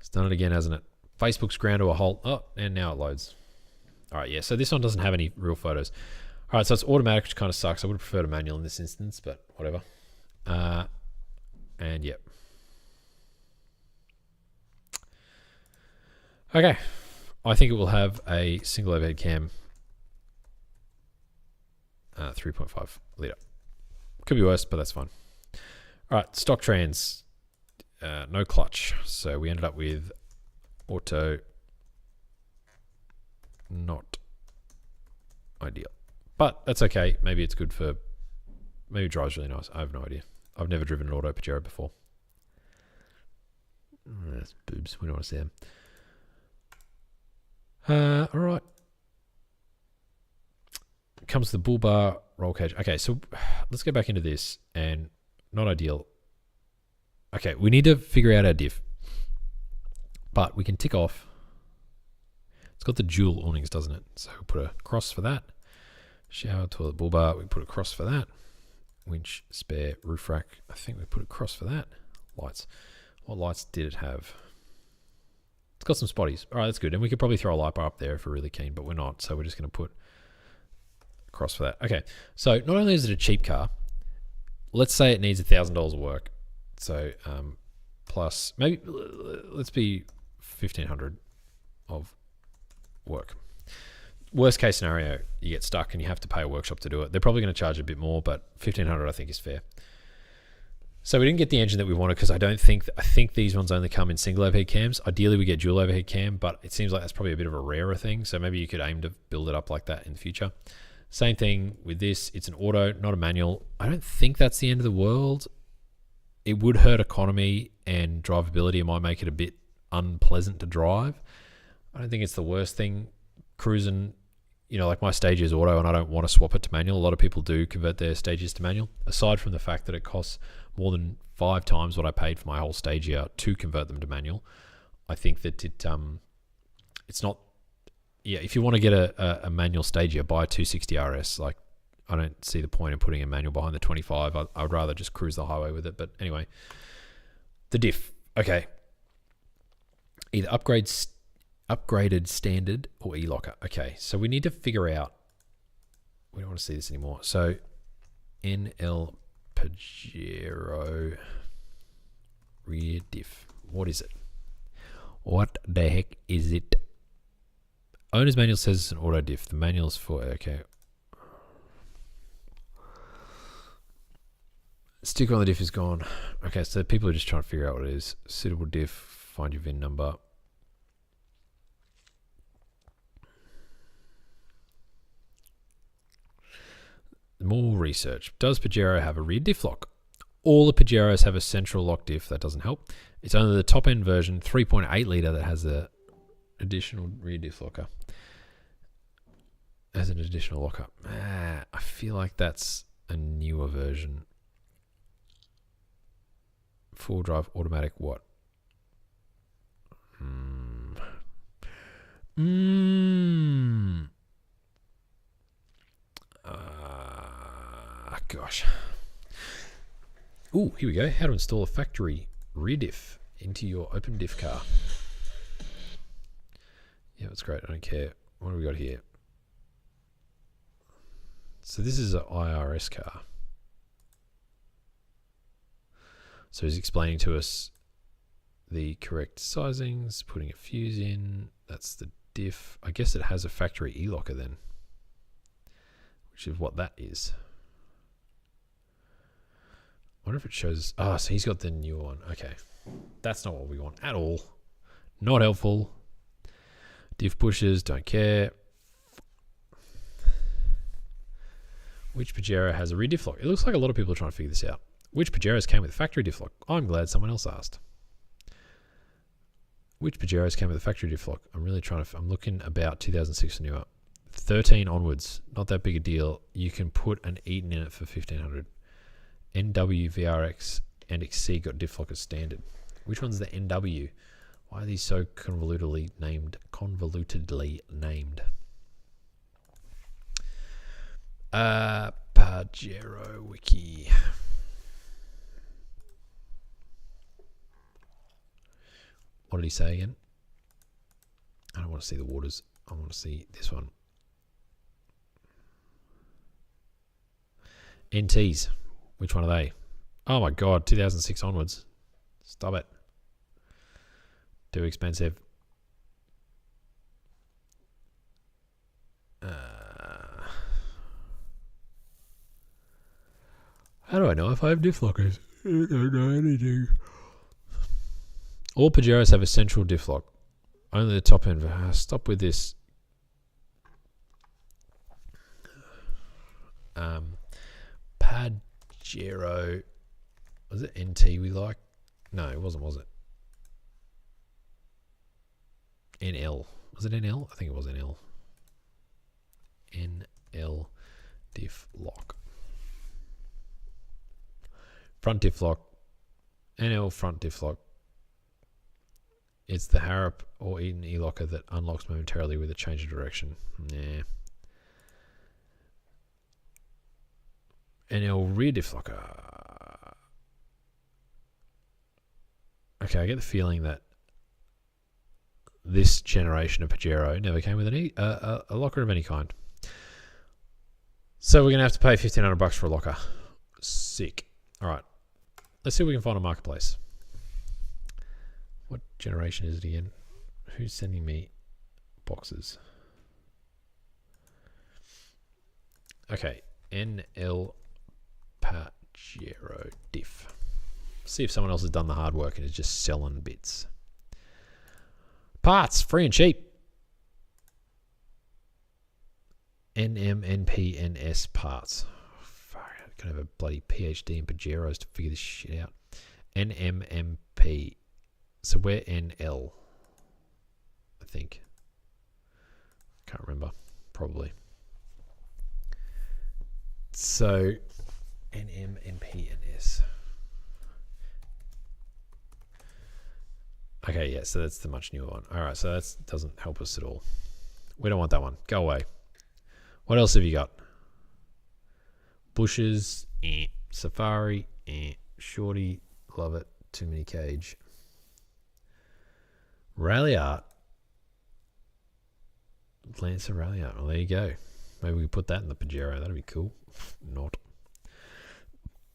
It's done it again, hasn't it? Facebook's ground to a halt. Oh, and now it loads. All right, yeah, so this one doesn't have any real photos. All right, so it's automatic, which kind of sucks. I would prefer to manual in this instance, but whatever. And yep. Okay, I think it will have a single overhead cam, 3.5 litre. Could be worse, but that's fine. All right, stock trans, no clutch. So we ended up with auto, not ideal. But that's okay. Maybe it's good for, maybe it drives really nice. I have no idea. I've never driven an auto Pajero before. That's boobs. We don't want to see them. All right. Comes the bull bar roll cage. Okay, so let's go back into this, and not ideal. Okay, we need to figure out our diff, but we can tick off. It's got the dual awnings, doesn't it? So we'll put a cross for that. Shower, toilet, bull bar. We put a cross for that. Winch, spare, roof rack. I think we put a cross for that. Lights. What lights did it have? It's got some spotties. All right, that's good. And we could probably throw a light bar up there if we're really keen, but we're not. So we're just going to put a cross for that. Okay. So not only is it a cheap car, let's say it needs $1,000 of work. So plus maybe let's be 1,500 of work. Worst case scenario, you get stuck and you have to pay a workshop to do it. They're probably going to charge a bit more, but 1,500 I think is fair. So we didn't get the engine that we wanted because I think these ones only come in single overhead cams. Ideally we get dual overhead cam, but it seems like that's probably a bit of a rarer thing. So maybe you could aim to build it up like that in the future. Same thing with this. It's an auto, not a manual. I don't think that's the end of the world. It would hurt economy and drivability. It might make it a bit unpleasant to drive. I don't think it's the worst thing. Cruising, you know, like my Stagea is auto and I don't want to swap it to manual. A lot of people do convert their Stageas to manual, aside from the fact that it costs more than 5 times what I paid for my whole Stagea to convert them to manual. I think that it's not, yeah, if you want to get a manual Stagea, buy a 260 RS. Like, I don't see the point in putting a manual behind the 25. I would rather just cruise the highway with it. But anyway, the diff. Okay. Either upgraded standard or e-locker. Okay, so we need to figure out, we don't want to see this anymore. So NL Pajero rear diff. What is it? What the heck is it? Owner's manual says it's an auto diff. The manual's for, okay. Sticker on the diff is gone. Okay, so people are just trying to figure out what it is. Suitable diff, find your VIN number. More research. Does Pajero have a rear diff lock? All the Pajeros have a central lock diff. That doesn't help. It's only the top end version, 3.8 litre, that has the additional rear diff locker. As an additional locker. I feel like that's a newer version. 4-drive automatic what? Gosh. Ooh, here we go. How to install a factory rear diff into your open diff car. Yeah, that's great. I don't care. What have we got here? So this is an IRS car. So he's explaining to us the correct sizings, putting a fuse in. That's the diff. I guess it has a factory e-locker then, which is what that is. I wonder if it shows. Ah, so he's got the new one. Okay. That's not what we want at all. Not helpful. Diff pushes, don't care. Which Pajero has a rear diff lock? It looks like a lot of people are trying to figure this out. Which Pajeros came with a factory diff lock? I'm glad someone else asked. Which Pajeros came with a factory diff lock? I'm really trying to. I'm looking about 2006 and newer. 13 onwards. Not that big a deal. You can put an Eaton in it for 1,500. NW, VRX, and XC got diff lock as standard. Which one's the NW? Why are these so convolutedly named? Pajero wiki. What did he say again? I don't want to see the waters. I want to see this one. NTs. Which one are they? Oh my god, 2006 onwards. Stop it. Too expensive. How do I know if I have diff lockers? I don't know anything. All Pajeros have a central diff lock. Only the top end. Stop with this. Pajero. Was it NT we like? No, it wasn't, was it? NL. Was it NL? I think it was NL. NL diff lock. Front diff lock. NL front diff lock. It's the Harrop or Eaton e-locker that unlocks momentarily with a change of direction. Nah. NL rear diff locker. Okay, I get the feeling that this generation of Pajero never came with a locker of any kind. So we're going to have to pay $1,500 for a locker. Sick. All right. Let's see if we can find a marketplace. What generation is it again? Who's sending me boxes? Okay. NL Pajero diff. See if someone else has done the hard work and is just selling bits. Parts, free and cheap. NMNPNS parts. Fuck, I'm going to have a bloody PhD in Pajeros to figure this shit out. NMMP. So we're NL, I think. Can't remember. Probably. So NMNPNS. Okay, yeah, so that's the much newer one. All right, so that doesn't help us at all. We don't want that one. Go away. What else have you got? Bushes, Safari, Shorty, love it. Too many cage. Rally art. Lancer rally art. Well, there you go. Maybe we can put that in the Pajero. That'd be cool. Not.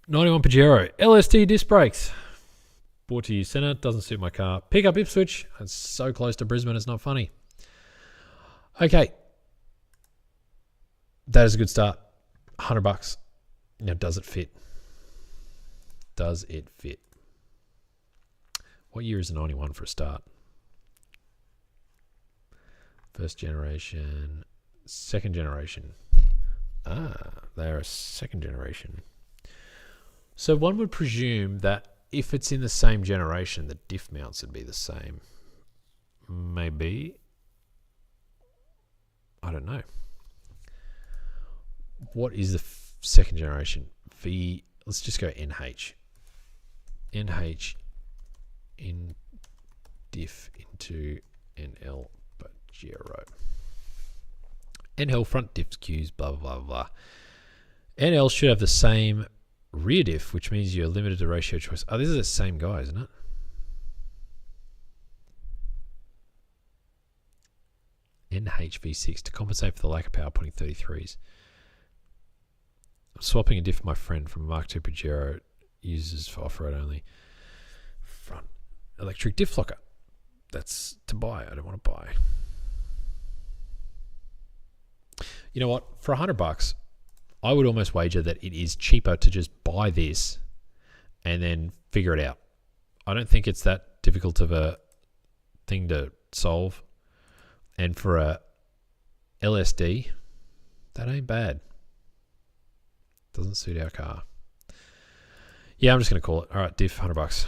91 Pajero. LST disc brakes. Brought to you, Centre. Doesn't suit my car. Pick up Ipswich. It's so close to Brisbane, it's not funny. Okay. That is a good start. $100. Now, does it fit? Does it fit? What year is a 91 for a start? First generation. Second generation. They're a second generation. So one would presume that if it's in the same generation, the diff mounts would be the same. Maybe. I don't know. What is the second generation? V. Let's just go NH. NH in diff into NL Pajero. NL front diff cues, blah, blah, blah, blah. NL should have the same rear diff, which means you're limited to ratio choice. Oh, this is the same guy, isn't it? NHV6 to compensate for the lack of power, putting 33s. I'm swapping a diff for my friend from a Mark II Pajero, uses for off-road only. Front electric diff locker. That's to buy. I don't want to buy. You know what? For $100, I would almost wager that it is cheaper to just buy this and then figure it out. I don't think it's that difficult of a thing to solve. And for a LSD, that ain't bad. Doesn't suit our car. Yeah, I'm just going to call it. All right, diff, $100.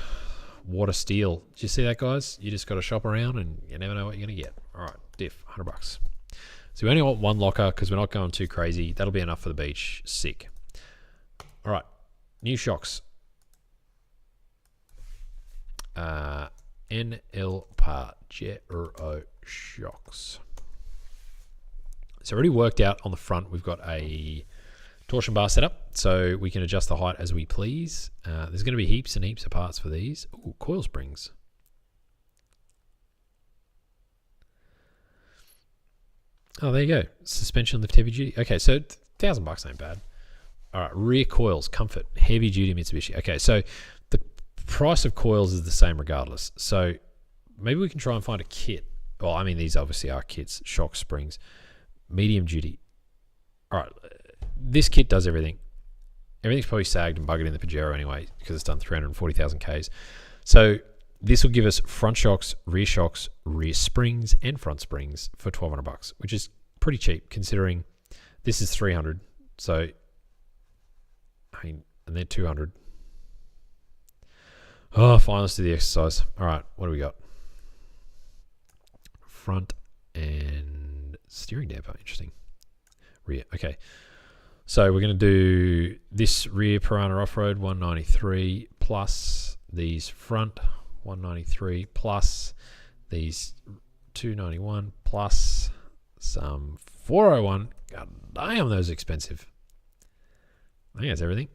Water steel. Did you see that, guys? You just got to shop around and you never know what you're going to get. All right, diff, $100. So we only want one locker because we're not going too crazy. That'll be enough for the beach. Sick. All right, new shocks. NL Pajero shocks. So already worked out on the front. We've got a torsion bar set up, so we can adjust the height as we please. There's going to be heaps and heaps of parts for these. Ooh, coil springs. Oh, there you go. Suspension lift heavy duty. Okay, so $1,000 ain't bad. All right, rear coils, comfort, heavy duty Mitsubishi. Okay, so the price of coils is the same regardless. So maybe we can try and find a kit. Well, I mean, these obviously are kits, shock springs, medium duty. All right, this kit does everything. Everything's probably sagged and buggered in the Pajero anyway because it's done 340,000 Ks. So this will give us front shocks, rear springs, and front springs for $1,200, which is pretty cheap considering this is 300. So, I mean, and they're 200. Oh, fine, let's do the exercise. All right, what do we got? Front and steering damper, interesting. Rear, okay. So we're going to do this rear Piranha Off-Road 193 plus these front 193 plus these 291 plus some 401. God damn, those are expensive. I think that's everything.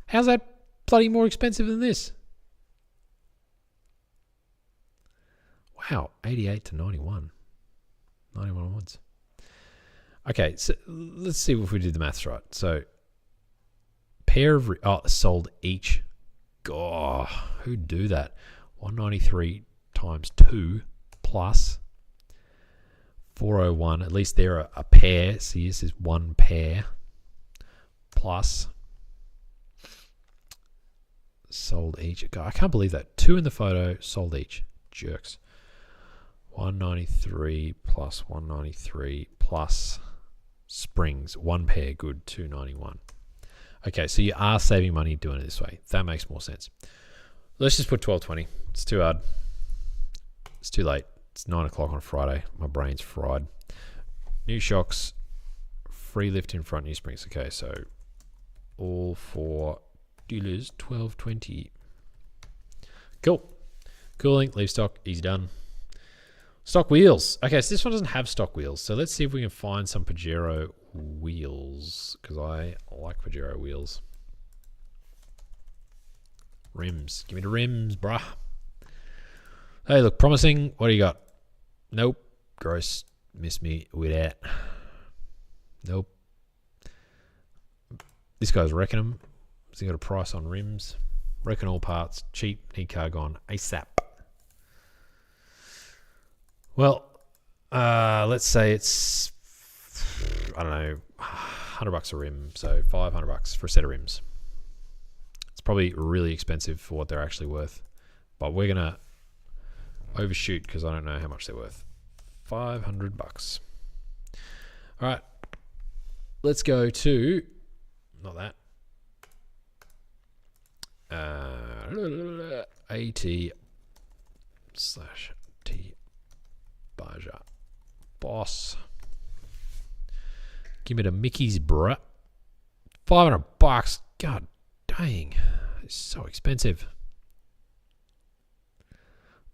How's that bloody more expensive than this? Wow, 88 to 91. 91 onwards. Okay, so let's see if we did the maths right. So, pair of... sold each. God, who'd do that? 193 times 2 plus 401. At least they're a pair. See, this is one pair. Plus sold each. God, I can't believe that. 2 in the photo, sold each. Jerks. 193 plus 193 plus springs. One pair, good, 291. Okay, so you are saving money doing it this way. That makes more sense. Let's just put 1220. It's too hard. It's too late. It's 9 o'clock on a Friday. My brain's fried. New shocks, free lift in front, new springs. Okay, so all four dealers, 1220. Cool. Cooling, leave stock, easy done. Stock wheels. Okay, so this one doesn't have stock wheels. So let's see if we can find some Pajero wheels, because I like Pajero wheels. Rims. Give me the rims, bruh. Hey, look promising. What do you got? Nope. Gross. Miss me with that. Nope. This guy's wrecking them. Has he got a price on rims? Wrecking all parts. Cheap. Need car gone ASAP. Well, let's say it's, I don't know, $100 a rim, so $500 for a set of rims. It's probably really expensive for what they're actually worth, but we're gonna overshoot because I don't know how much they're worth. $500. All right, let's go to not that. AT/T Baja boss. Give me the Mickey's, bruh. $500. God dang, it's so expensive.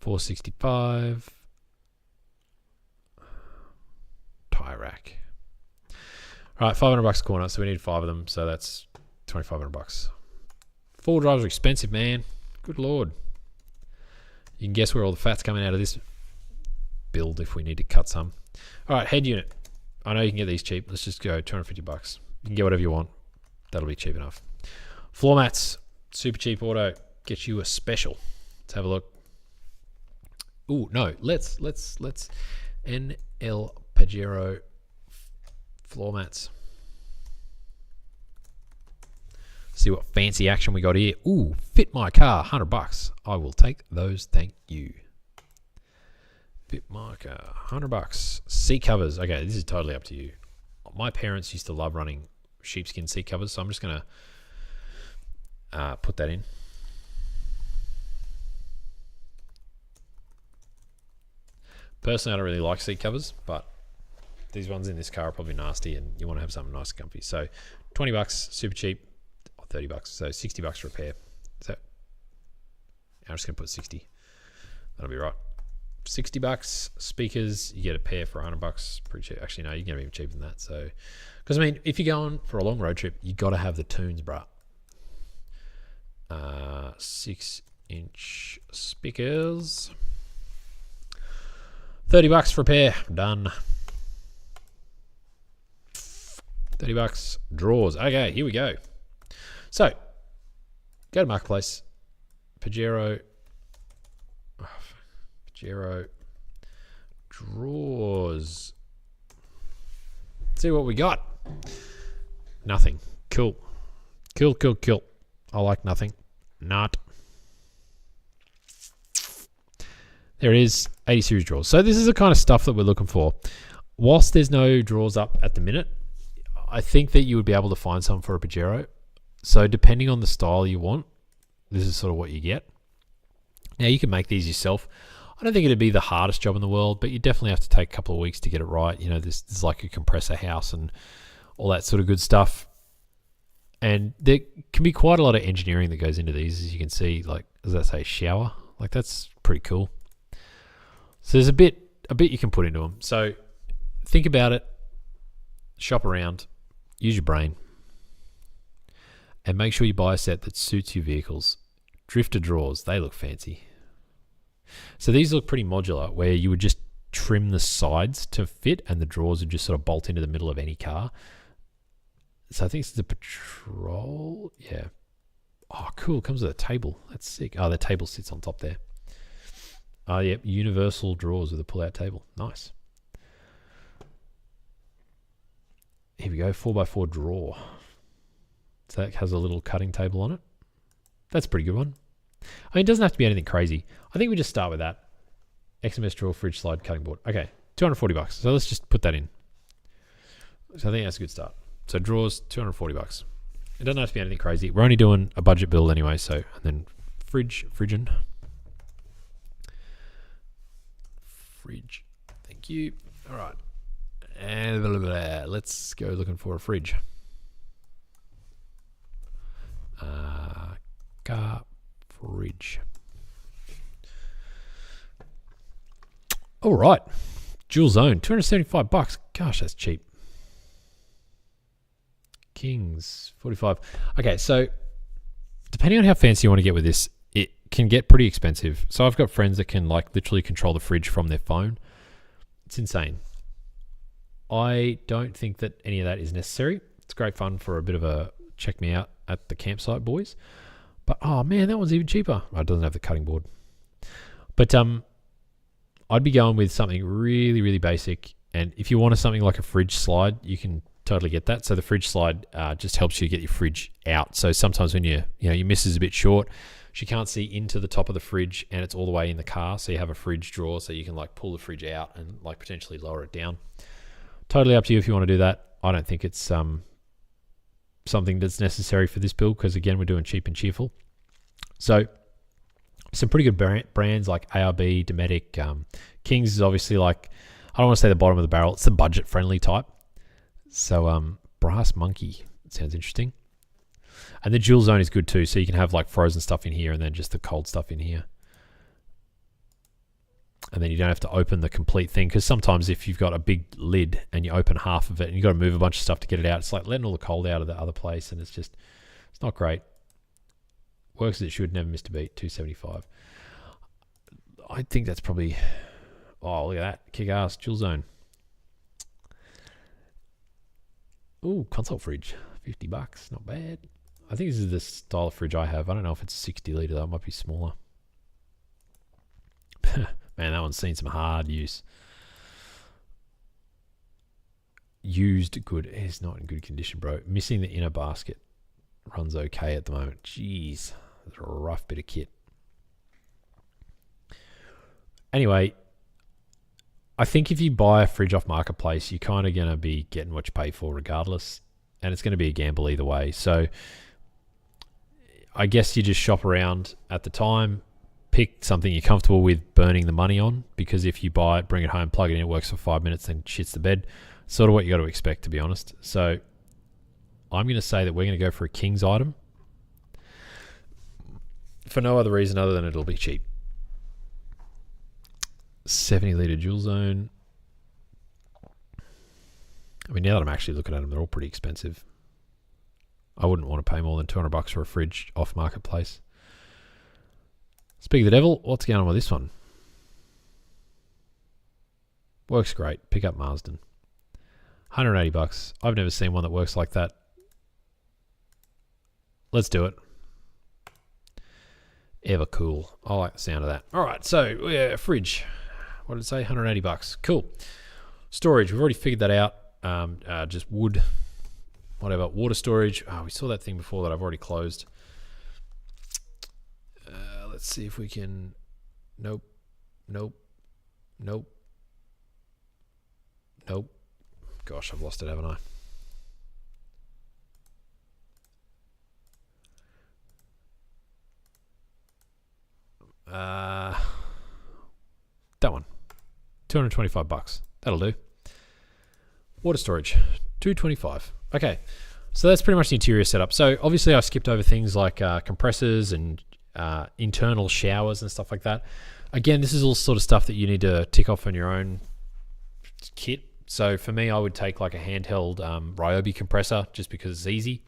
$465. Tire rack. All right, $500 a corner, so we need 5 of them, so that's $2,500. 4 drives are expensive, man. Good lord. You can guess where all the fat's coming out of this build if we need to cut some. All right, head unit. I know you can get these cheap. Let's just go $250. You can get whatever you want. That'll be cheap enough. Floor mats, super cheap auto. Get you a special. Let's have a look. Ooh, no. Let's NL Pajero floor mats. See what fancy action we got here. Ooh, fit my car, $100. I will take those, thank you. Fit my car, $100. Seat covers. Okay, this is totally up to you. My parents used to love running sheepskin seat covers, so I'm just gonna put that in. Personally, I don't really like seat covers, but these ones in this car are probably nasty, and you want to have something nice and comfy. So, $20, super cheap. $30, so $60 for a pair. So I'm just gonna put 60. That'll be right. $60 speakers. You get a pair for $100. Pretty cheap. Actually, no, you can get even cheaper than that. So, because I mean, if you're going for a long road trip, you got to have the tunes, bruh. 6-inch speakers. $30 for a pair. Done. $30. Draws. Okay, here we go. So, go to Marketplace. Pajero. Pajero. Draws. See what we got. Nothing. Cool. Cool. I like nothing. Not. There it is. 80 series draws. So this is the kind of stuff that we're looking for. Whilst there's no draws up at the minute, I think that you would be able to find some for a Pajero. So depending on the style you want, this is sort of what you get. Now you can make these yourself. I don't think it'd be the hardest job in the world, but you definitely have to take a couple of weeks to get it right. You know, this is like a compressor house and all that sort of good stuff. And there can be quite a lot of engineering that goes into these, as you can see. Like, does that say shower? Like, that's pretty cool. So there's a bit you can put into them. So think about it, shop around, use your brain, and make sure you buy a set that suits your vehicles. Drifter drawers, they look fancy. So these look pretty modular, where you would just trim the sides to fit and the drawers would just sort of bolt into the middle of any car. So I think this is the Patrol. Yeah. Oh, cool. It comes with a table. That's sick. Oh, the table sits on top there. Oh, yep. Universal drawers with a pull-out table. Nice. Here we go. 4x4 drawer. So that has a little cutting table on it. That's a pretty good one. I mean, it doesn't have to be anything crazy. I think we just start with that. XMS drawer, fridge slide, cutting board. Okay, $240. So let's just put that in. So I think that's a good start. So drawers, $240. It doesn't have to be anything crazy. We're only doing a budget build anyway. So, and then fridging. Fridge. Thank you. All right. And let's go looking for a fridge. Car fridge. All right. Dual zone, $275. Gosh, that's cheap. Kings, 45. Okay, so depending on how fancy you want to get with this, it can get pretty expensive. So I've got friends that can like literally control the fridge from their phone. It's insane. I don't think that any of that is necessary. It's great fun for a bit of a check me out at the campsite, boys. But oh man, that one's even cheaper. Oh, it doesn't have the cutting board. But I'd be going with something really, really basic. And if you wanted something like a fridge slide, you can totally get that. So the fridge slide just helps you get your fridge out. So sometimes when your missus is a bit short, she can't see into the top of the fridge and it's all the way in the car. So you have a fridge drawer so you can like pull the fridge out and like potentially lower it down. Totally up to you if you want to do that. I don't think it's something that's necessary for this build because again, we're doing cheap and cheerful. So some pretty good brands like ARB, Dometic, Kings is obviously like, I don't want to say the bottom of the barrel. It's the budget friendly type. So Brass Monkey, it sounds interesting. And the dual zone is good too. So you can have like frozen stuff in here and then just the cold stuff in here. And then you don't have to open the complete thing because sometimes if you've got a big lid and you open half of it and you've got to move a bunch of stuff to get it out, it's like letting all the cold out of the other place and it's not great. Works as it should, never missed a beat, $275. I think that's probably, oh, look at that, kick-ass, dual zone. Ooh, console fridge, $50, not bad. I think this is the style of fridge I have. I don't know if it's 60 litre though, it might be smaller. Man, that one's seen some hard use. Used good. It's not in good condition, bro. Missing the inner basket. Runs okay at the moment. Jeez, that's a rough bit of kit. Anyway, I think if you buy a fridge off Marketplace, you're kind of going to be getting what you pay for regardless. And it's going to be a gamble either way. So I guess you just shop around at the time. Pick something you're comfortable with burning the money on, because if you buy it, bring it home, plug it in, it works for 5 minutes, then shits the bed. Sort of what you got to expect, to be honest. So I'm going to say that we're going to go for a King's item for no other reason other than it'll be cheap. 70 litre dual zone. I mean, now that I'm actually looking at them, they're all pretty expensive. I wouldn't want to pay more than $200 for a fridge off Marketplace. Speak of the devil, what's going on with this one? Works great. Pick up Marsden. $180. I've never seen one that works like that. Let's do it. Ever cool. I like the sound of that. All right, so yeah, fridge. What did it say? $180. Cool. Storage. We've already figured that out. Just wood. Whatever. Water storage. Oh, we saw that thing before that I've already closed. Let's see if we can. Nope. Nope. Nope. Nope. Gosh, I've lost it, haven't I? That one. $225. That'll do. Water storage. $225. Okay. So that's pretty much the interior setup. So obviously I skipped over things like compressors and internal showers and stuff like that. Again, this is all sort of stuff that you need to tick off on your own kit. So for me, I would take like a handheld Ryobi compressor just because it's easy.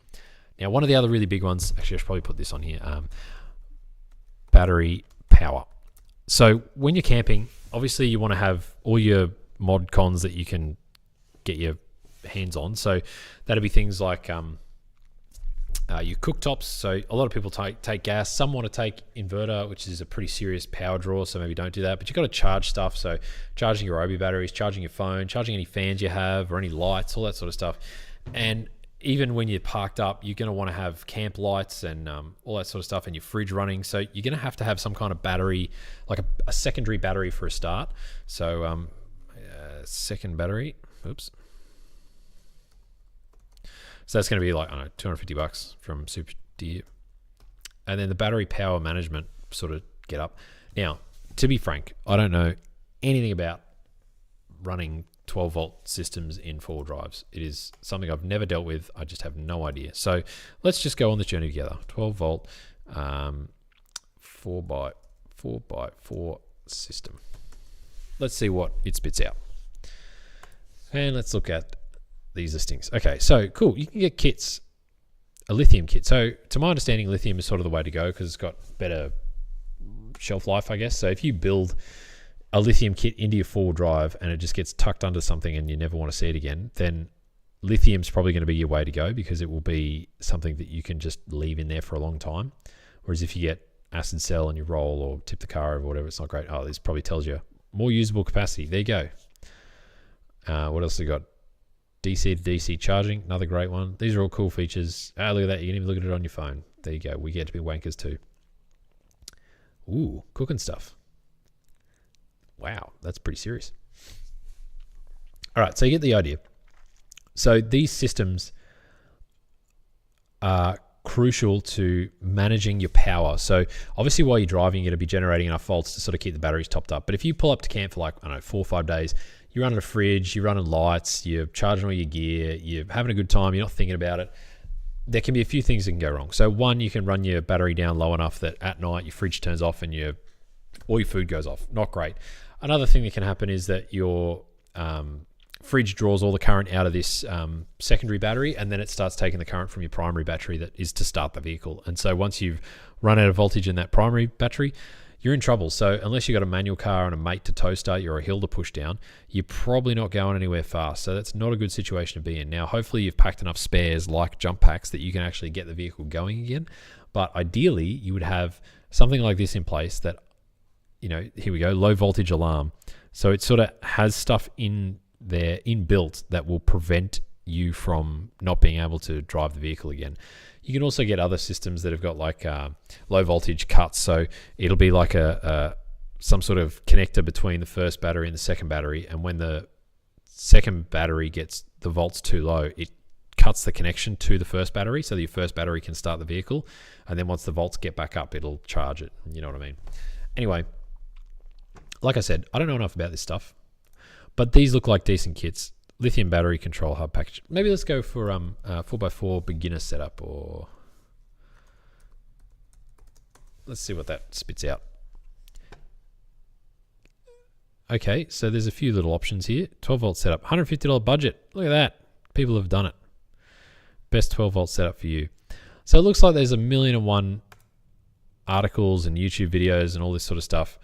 Now, one of the other really big ones, actually I should probably put this on here, battery power. So when you're camping, obviously you want to have all your mod cons that you can get your hands on. So that'd be things like your cooktops. So a lot of people take gas. Some want to take inverter, which is a pretty serious power draw, so maybe don't do that. But you've got to charge stuff. So charging your Ryobi batteries, charging your phone, charging any fans you have or any lights, all that sort of stuff. And even when you're parked up, you're going to want to have camp lights and all that sort of stuff, and your fridge running. So you're going to have some kind of battery, like a secondary battery for a start. So second battery. Oops. So that's going to be like, I don't know, $250 from Super Deer. And then the battery power management sort of get up. Now, to be frank, I don't know anything about running 12-volt systems in four-wheel drives. It is something I've never dealt with. I just have no idea. So let's just go on this journey together. 12-volt, 4x4 system. Let's see what it spits out. And let's look at these listings. Okay, so cool. You can get kits, a lithium kit. So to my understanding, lithium is sort of the way to go because it's got better shelf life, I guess. So if you build a lithium kit into your four-wheel drive and it just gets tucked under something and you never want to see it again, then lithium's probably going to be your way to go because it will be something that you can just leave in there for a long time. Whereas if you get acid cell and you roll or tip the car over or whatever, it's not great. Oh, this probably tells you more usable capacity. There you go. What else we got? DC to DC charging, another great one. These are all cool features. Look at that. You can even look at it on your phone. There you go. We get to be wankers too. Ooh, cooking stuff. Wow, that's pretty serious. All right, so you get the idea. So these systems are crucial to managing your power. So obviously while you're driving, you're going to be generating enough volts to sort of keep the batteries topped up. But if you pull up to camp for like, I don't know, 4 or 5 days, you're running a fridge, you're running lights, you're charging all your gear, you're having a good time, you're not thinking about it, there can be a few things that can go wrong. So one, you can run your battery down low enough that at night your fridge turns off and all your food goes off. Not great. Another thing that can happen is that your fridge draws all the current out of this secondary battery, and then it starts taking the current from your primary battery that is to start the vehicle. And so once you've run out of voltage in that primary battery, you're in trouble. So unless you've got a manual car and a mate to tow start you or a hill to push down, you're probably not going anywhere fast. So that's not a good situation to be in. Now, hopefully you've packed enough spares like jump packs that you can actually get the vehicle going again. But ideally, you would have something like this in place that, you know, here we go, low voltage alarm. So it sort of has stuff in there inbuilt that will prevent you from not being able to drive the vehicle again. You can also get other systems that have got like low voltage cuts. So it'll be like some sort of connector between the first battery and the second battery. And when the second battery gets the volts too low, it cuts the connection to the first battery so that your first battery can start the vehicle. And then once the volts get back up, it'll charge it. You know what I mean? Anyway, like I said, I don't know enough about this stuff, but these look like decent kits. Lithium battery control hub package. Maybe let's go for 4x4 beginner setup, or let's see what that spits out. Okay, so there's a few little options here. 12-volt setup, $150 budget. Look at that. People have done it. Best 12-volt setup for you. So it looks like there's 1,000,001 articles and YouTube videos and all this sort of stuff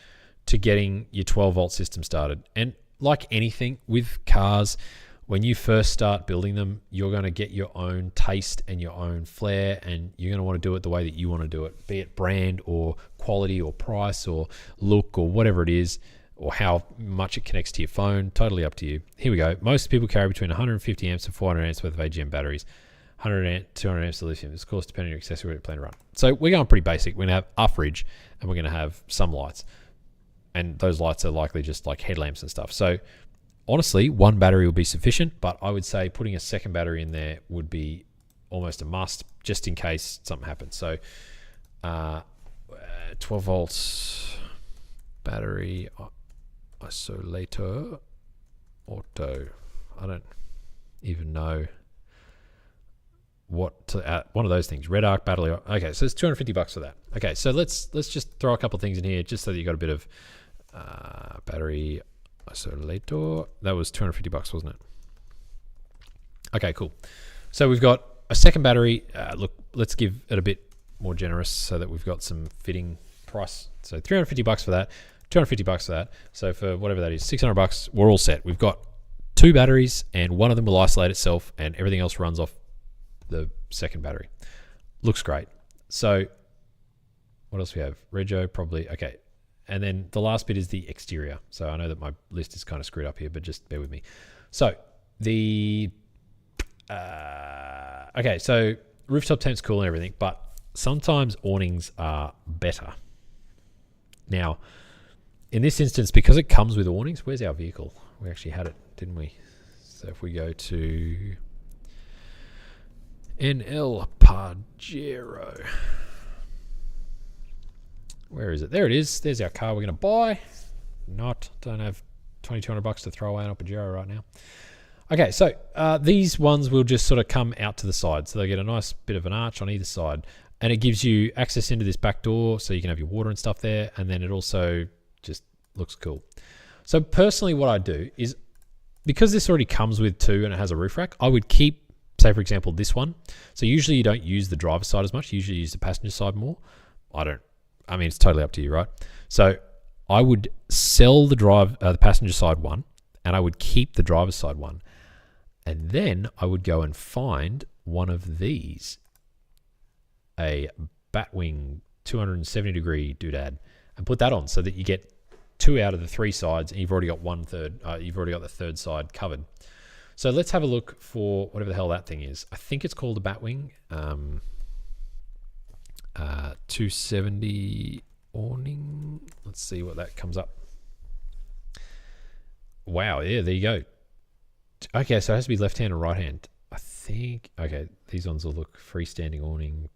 to getting your 12-volt system started. And like anything with cars, when you first start building them, you're going to get your own taste and your own flair, and you're going to want to do it the way that you want to do it, be it brand or quality or price or look or whatever it is, or how much it connects to your phone. Totally up to you. Here we go. Most people carry between 150 amps and 400 amps worth of AGM batteries. 100 amp, 200 amps of lithium. Of course, depending on your accessory you plan to run. So we're going pretty basic. We're going to have our fridge, and we're going to have some lights. And those lights are likely just like headlamps and stuff. So honestly, one battery will be sufficient, but I would say putting a second battery in there would be almost a must, just in case something happens. So 12 volts battery isolator auto. I don't even know what to, one of those things. Red arc battery. Okay, so it's $250 for that. Okay, so let's just throw a couple of things in here just so that you got a bit of battery isolator. That was $250, wasn't it? Okay, cool. So we've got a second battery. Look, let's give it a bit more generous so that we've got some fitting price. So $350 for that, $250 for that. So for whatever that is, $600, we're all set. We've got two batteries, and one of them will isolate itself, and everything else runs off the second battery. Looks great. So what else we have? Rego, probably. Okay. And then the last bit is the exterior. So I know that my list is kind of screwed up here, but just bear with me. So the okay, so rooftop tent's cool and everything, but sometimes awnings are better. Now, in this instance, because it comes with awnings, where's our vehicle? We actually had it, didn't we? So if we go to NL Pajero, where is it? There it is. There's our car we're going to buy. Don't have $2,200 to throw away on a Pajero right now. Okay, so these ones will just sort of come out to the side. So they get a nice bit of an arch on either side. And it gives you access into this back door so you can have your water and stuff there. And then it also just looks cool. So personally what I do is, because this already comes with two and it has a roof rack, I would keep, say for example, this one. So usually you don't use the driver's side as much. You usually use the passenger side more. I mean, it's totally up to you, right? So I would sell the passenger side one, and I would keep the driver's side one. And then I would go and find one of these, a Batwing 270 degree doodad, and put that on so that you get two out of the three sides, and you've already got you've already got the third side covered. So let's have a look for whatever the hell that thing is. I think it's called a Batwing. 270 awning. Let's see what that comes up. Wow, yeah, there you go. Okay, so it has to be left hand or right hand. I think, okay, these ones will look freestanding awning.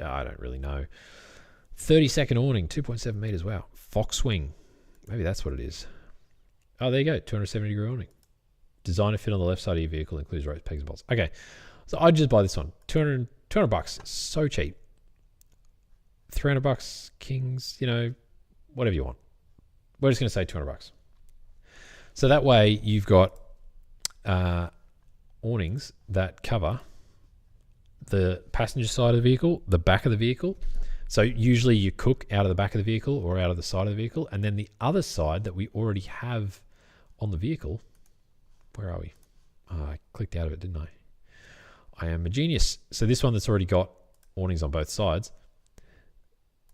I don't really know. 30-second awning, 2.7 meters. Wow. Foxwing. Maybe that's what it is. Oh, there you go. 270 degree awning. Design to fit on the left side of your vehicle, includes ropes, pegs, and bolts. Okay, so I'd just buy this one. $200 so cheap. $300 Kings, whatever you want. We're just going to say $200. So that way you've got awnings that cover the passenger side of the vehicle, the back of the vehicle. So usually you cook out of the back of the vehicle or out of the side of the vehicle, and then the other side that we already have on the vehicle. Where are we? Oh, I clicked out of it, didn't I? I am a genius. So this one that's already got awnings on both sides,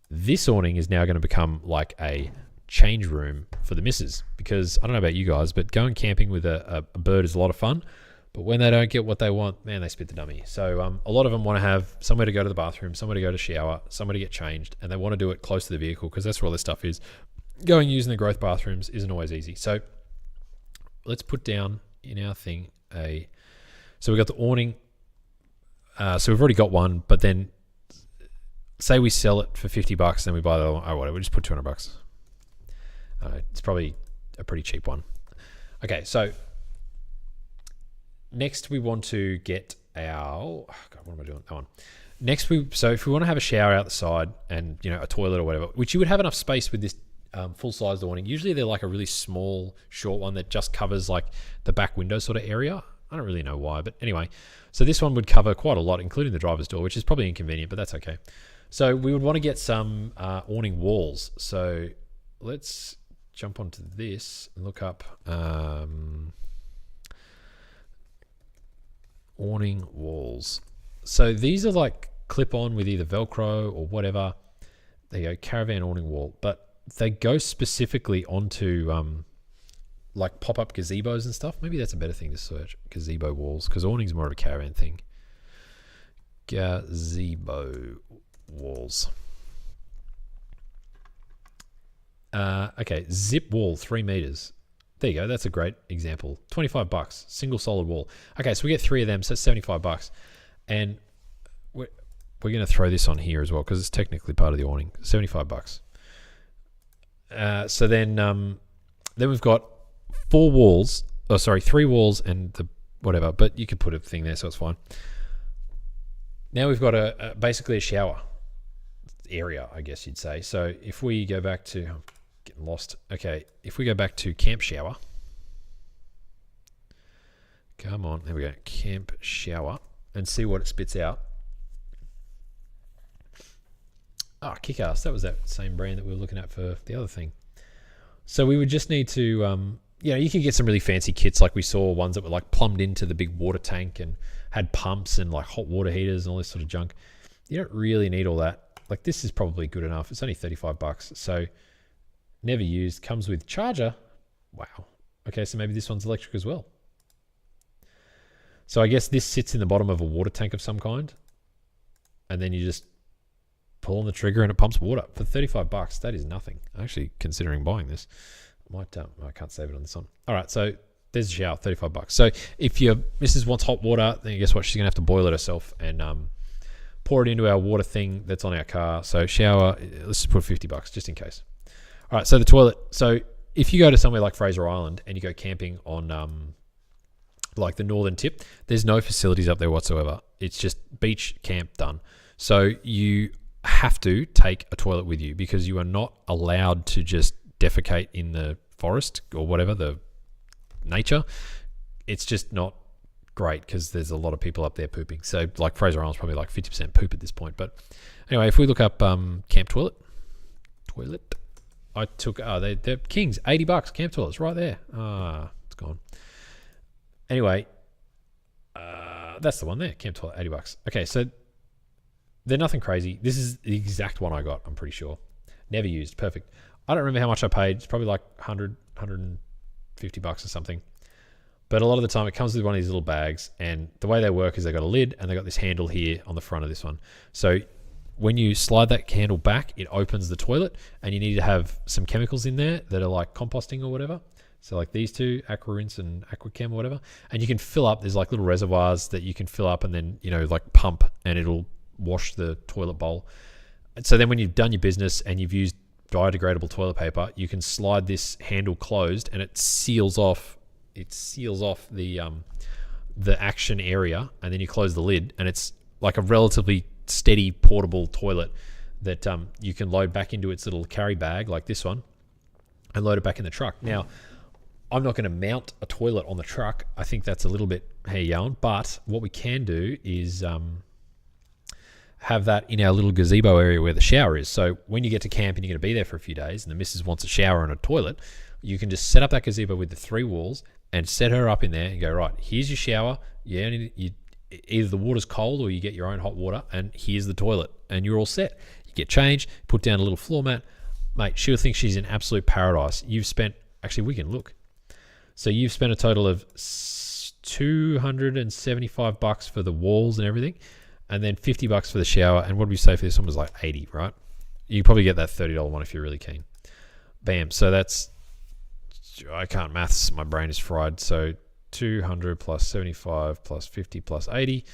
this awning is now going to become like a change room for the missus, because I don't know about you guys, but going camping with a bird is a lot of fun. But when they don't get what they want, man, they spit the dummy. So a lot of them want to have somewhere to go to the bathroom, somewhere to go to shower, somewhere to get changed, and they want to do it close to the vehicle because that's where all this stuff is. Going using the growth bathrooms isn't always easy. So let's put down in our thing so we've got the awning. So we've already got one, but then say we sell it for $50, then we buy the other one. Oh, whatever, we just put $200. It's probably a pretty cheap one. Okay, so next we want to get our, what am I doing? That one. Next, so if we want to have a shower out the side and a toilet or whatever, which you would have enough space with this full size awning. Usually they're like a really small, short one that just covers like the back window sort of area. I don't really know why, but anyway. So this one would cover quite a lot, including the driver's door, which is probably inconvenient, but that's okay. So we would want to get some awning walls. So let's jump onto this and look up awning walls. So these are like clip on with either Velcro or whatever. There you go, caravan awning wall. But they go specifically onto like pop-up gazebos and stuff. Maybe that's a better thing to search, gazebo walls, because awning's more of a caravan thing. Gazebo walls. Okay, zip wall, 3 meters. There you go. That's a great example. $25, single solid wall. Okay, so we get 3 of them, so it's $75. And we're going to throw this on here as well because it's technically part of the awning. $75. So then we've got 3 walls and the whatever, but you could put a thing there, so it's fine. Now we've got basically a shower area, I guess you'd say. So if we go back to, I'm getting lost. Okay, if we go back to camp shower. Come on, there we go. Camp shower and see what it spits out. Ah, Kick-Ass. That was that same brand that we were looking at for the other thing. So we would just need to, you can get some really fancy kits like we saw, ones that were like plumbed into the big water tank and had pumps and like hot water heaters and all this sort of junk. You don't really need all that. Like this is probably good enough. It's only $35. So never used, comes with charger. Wow. Okay, so maybe this one's electric as well. So I guess this sits in the bottom of a water tank of some kind. And then you just pull on the trigger and it pumps water for $35. That is nothing. I'm actually considering buying this. I can't save it on this one. All right, so there's a shower, $35. So if your missus wants hot water, then guess what? She's gonna have to boil it herself and pour it into our water thing that's on our car. So shower, let's just put $50 just in case. All right, so the toilet. So if you go to somewhere like Fraser Island and you go camping on like the northern tip, there's no facilities up there whatsoever. It's just beach camp done. So you have to take a toilet with you because you are not allowed to just defecate in the forest or whatever, the nature. It's just not great because there's a lot of people up there pooping. So like Fraser Island's probably like 50% poop at this point. But anyway, if we look up camp toilet, I took, they're Kings, $80 camp toilets right there. It's gone. Anyway, that's the one there, camp toilet, $80. Okay, so they're nothing crazy. This is the exact one I got, I'm pretty sure. Never used, perfect. I don't remember how much I paid. It's probably like $100, $150 or something. But a lot of the time it comes with one of these little bags, and the way they work is they got a lid and they got this handle here on the front of this one. So when you slide that handle back, it opens the toilet, and you need to have some chemicals in there that are like composting or whatever. So like these two, AquaRinse and AquaChem or whatever. And you can fill up, there's like little reservoirs that you can fill up and then, like pump, and it'll wash the toilet bowl. And so then when you've done your business and you've used biodegradable toilet paper, you can slide this handle closed and it seals off the action area, and then you close the lid, and it's like a relatively steady portable toilet that you can load back into its little carry bag like this one and load it back in the truck. Now, I'm not going to mount a toilet on the truck. I think that's a little bit yarn, but what we can do is have that in our little gazebo area where the shower is. So when you get to camp and you're going to be there for a few days and the missus wants a shower and a toilet, you can just set up that gazebo with the 3 walls and set her up in there and go, right, here's your shower. Either the water's cold or you get your own hot water, and here's the toilet, and you're all set. You get changed, put down a little floor mat. Mate, she'll think she's in absolute paradise. Actually, we can look. So you've spent a total of $275 for the walls and everything, and then $50 for the shower. And what did we say for this one was like $80, right? You probably get that $30 one if you're really keen. Bam. So that's, I can't maths. My brain is fried. So 200 plus 75 plus 50 plus 80,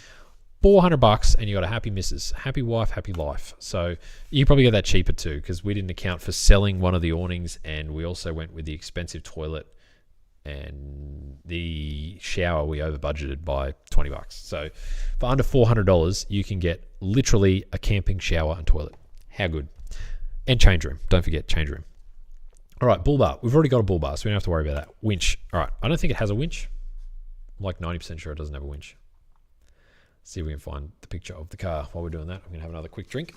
$400, and you got a happy missus, happy wife, happy life. So you probably get that cheaper too, because we didn't account for selling one of the awnings, and we also went with the expensive toilet, and the shower we over budgeted by $20. So for under $400, you can get literally a camping shower and toilet. How good? And change room. Don't forget change room. All right, bull bar. We've already got a bull bar, so we don't have to worry about that. Winch. All right, I don't think it has a winch. I'm like 90% sure it doesn't have a winch. Let's see if we can find the picture of the car while we're doing that. I'm going to have another quick drink.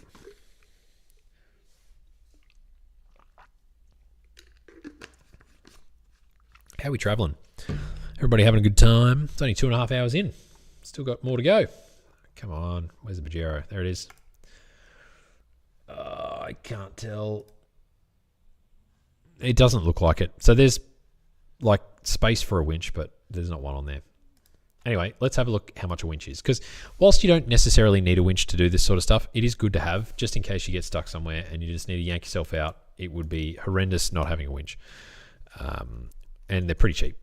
How are we traveling? Everybody having a good time? It's only 2.5 hours in. Still got more to go. Come on. Where's the Pajero? There it is. I can't tell. It doesn't look like it. So there's like space for a winch, but there's not one on there. Anyway, let's have a look how much a winch is. Because whilst you don't necessarily need a winch to do this sort of stuff, it is good to have just in case you get stuck somewhere and you just need to yank yourself out. It would be horrendous not having a winch. And they're pretty cheap.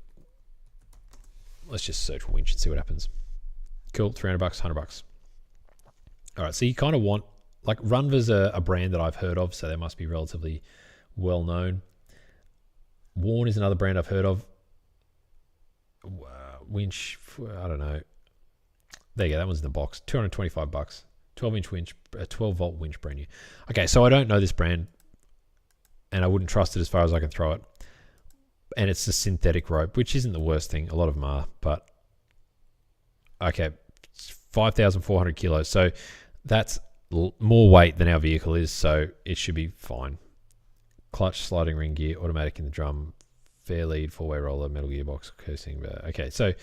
Let's just search for winch and see what happens. Cool, $300, $100. All right, so you kind of want, like Runva's a brand that I've heard of, so they must be relatively well known. Warn is another brand I've heard of. Winch, I don't know. There you go, that one's in the box. $225. 12-inch winch, 12-volt winch, brand new. Okay, so I don't know this brand, and I wouldn't trust it as far as I can throw it. And it's a synthetic rope, which isn't the worst thing. A lot of them are, but okay, 5,400 kilos. So that's more weight than our vehicle is, so it should be fine. Clutch, sliding ring gear, automatic in the drum, fair lead, four-way roller, metal gearbox, cursing. Okay, so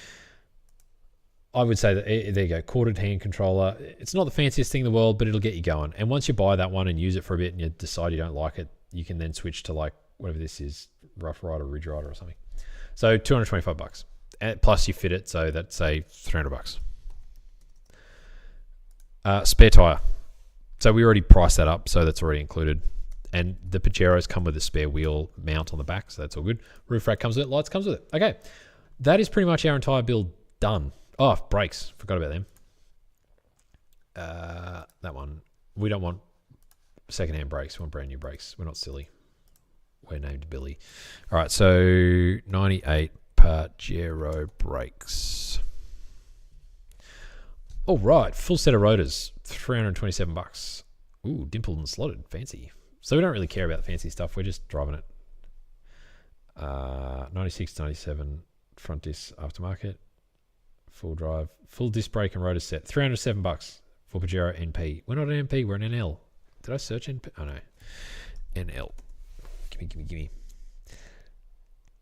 I would say that there you go, corded hand controller. It's not the fanciest thing in the world, but it'll get you going. And once you buy that one and use it for a bit and you decide you don't like it, you can then switch to like whatever this is, Rough Rider, Ridge Rider or something. So $225. Plus you fit it, so that's say $300. Spare tire. So we already priced that up, so that's already included. And the Pajeros come with a spare wheel mount on the back, so that's all good. Roof rack comes with it, lights comes with it. Okay, that is pretty much our entire build done. Oh, brakes. Forgot about them. That one. We don't want secondhand brakes. We want brand new brakes. We're not silly. We're named Billy. All right, so 98 Pajero brakes. All right, full set of rotors, $327. Ooh, dimpled and slotted, fancy. So we don't really care about the fancy stuff. We're just driving it. 96, 97 front disc aftermarket, full drive, full disc brake and rotor set, $307 for Pajero NP. We're not an NP, we're an NL. Did I search NP? Oh no, NL. Gimme.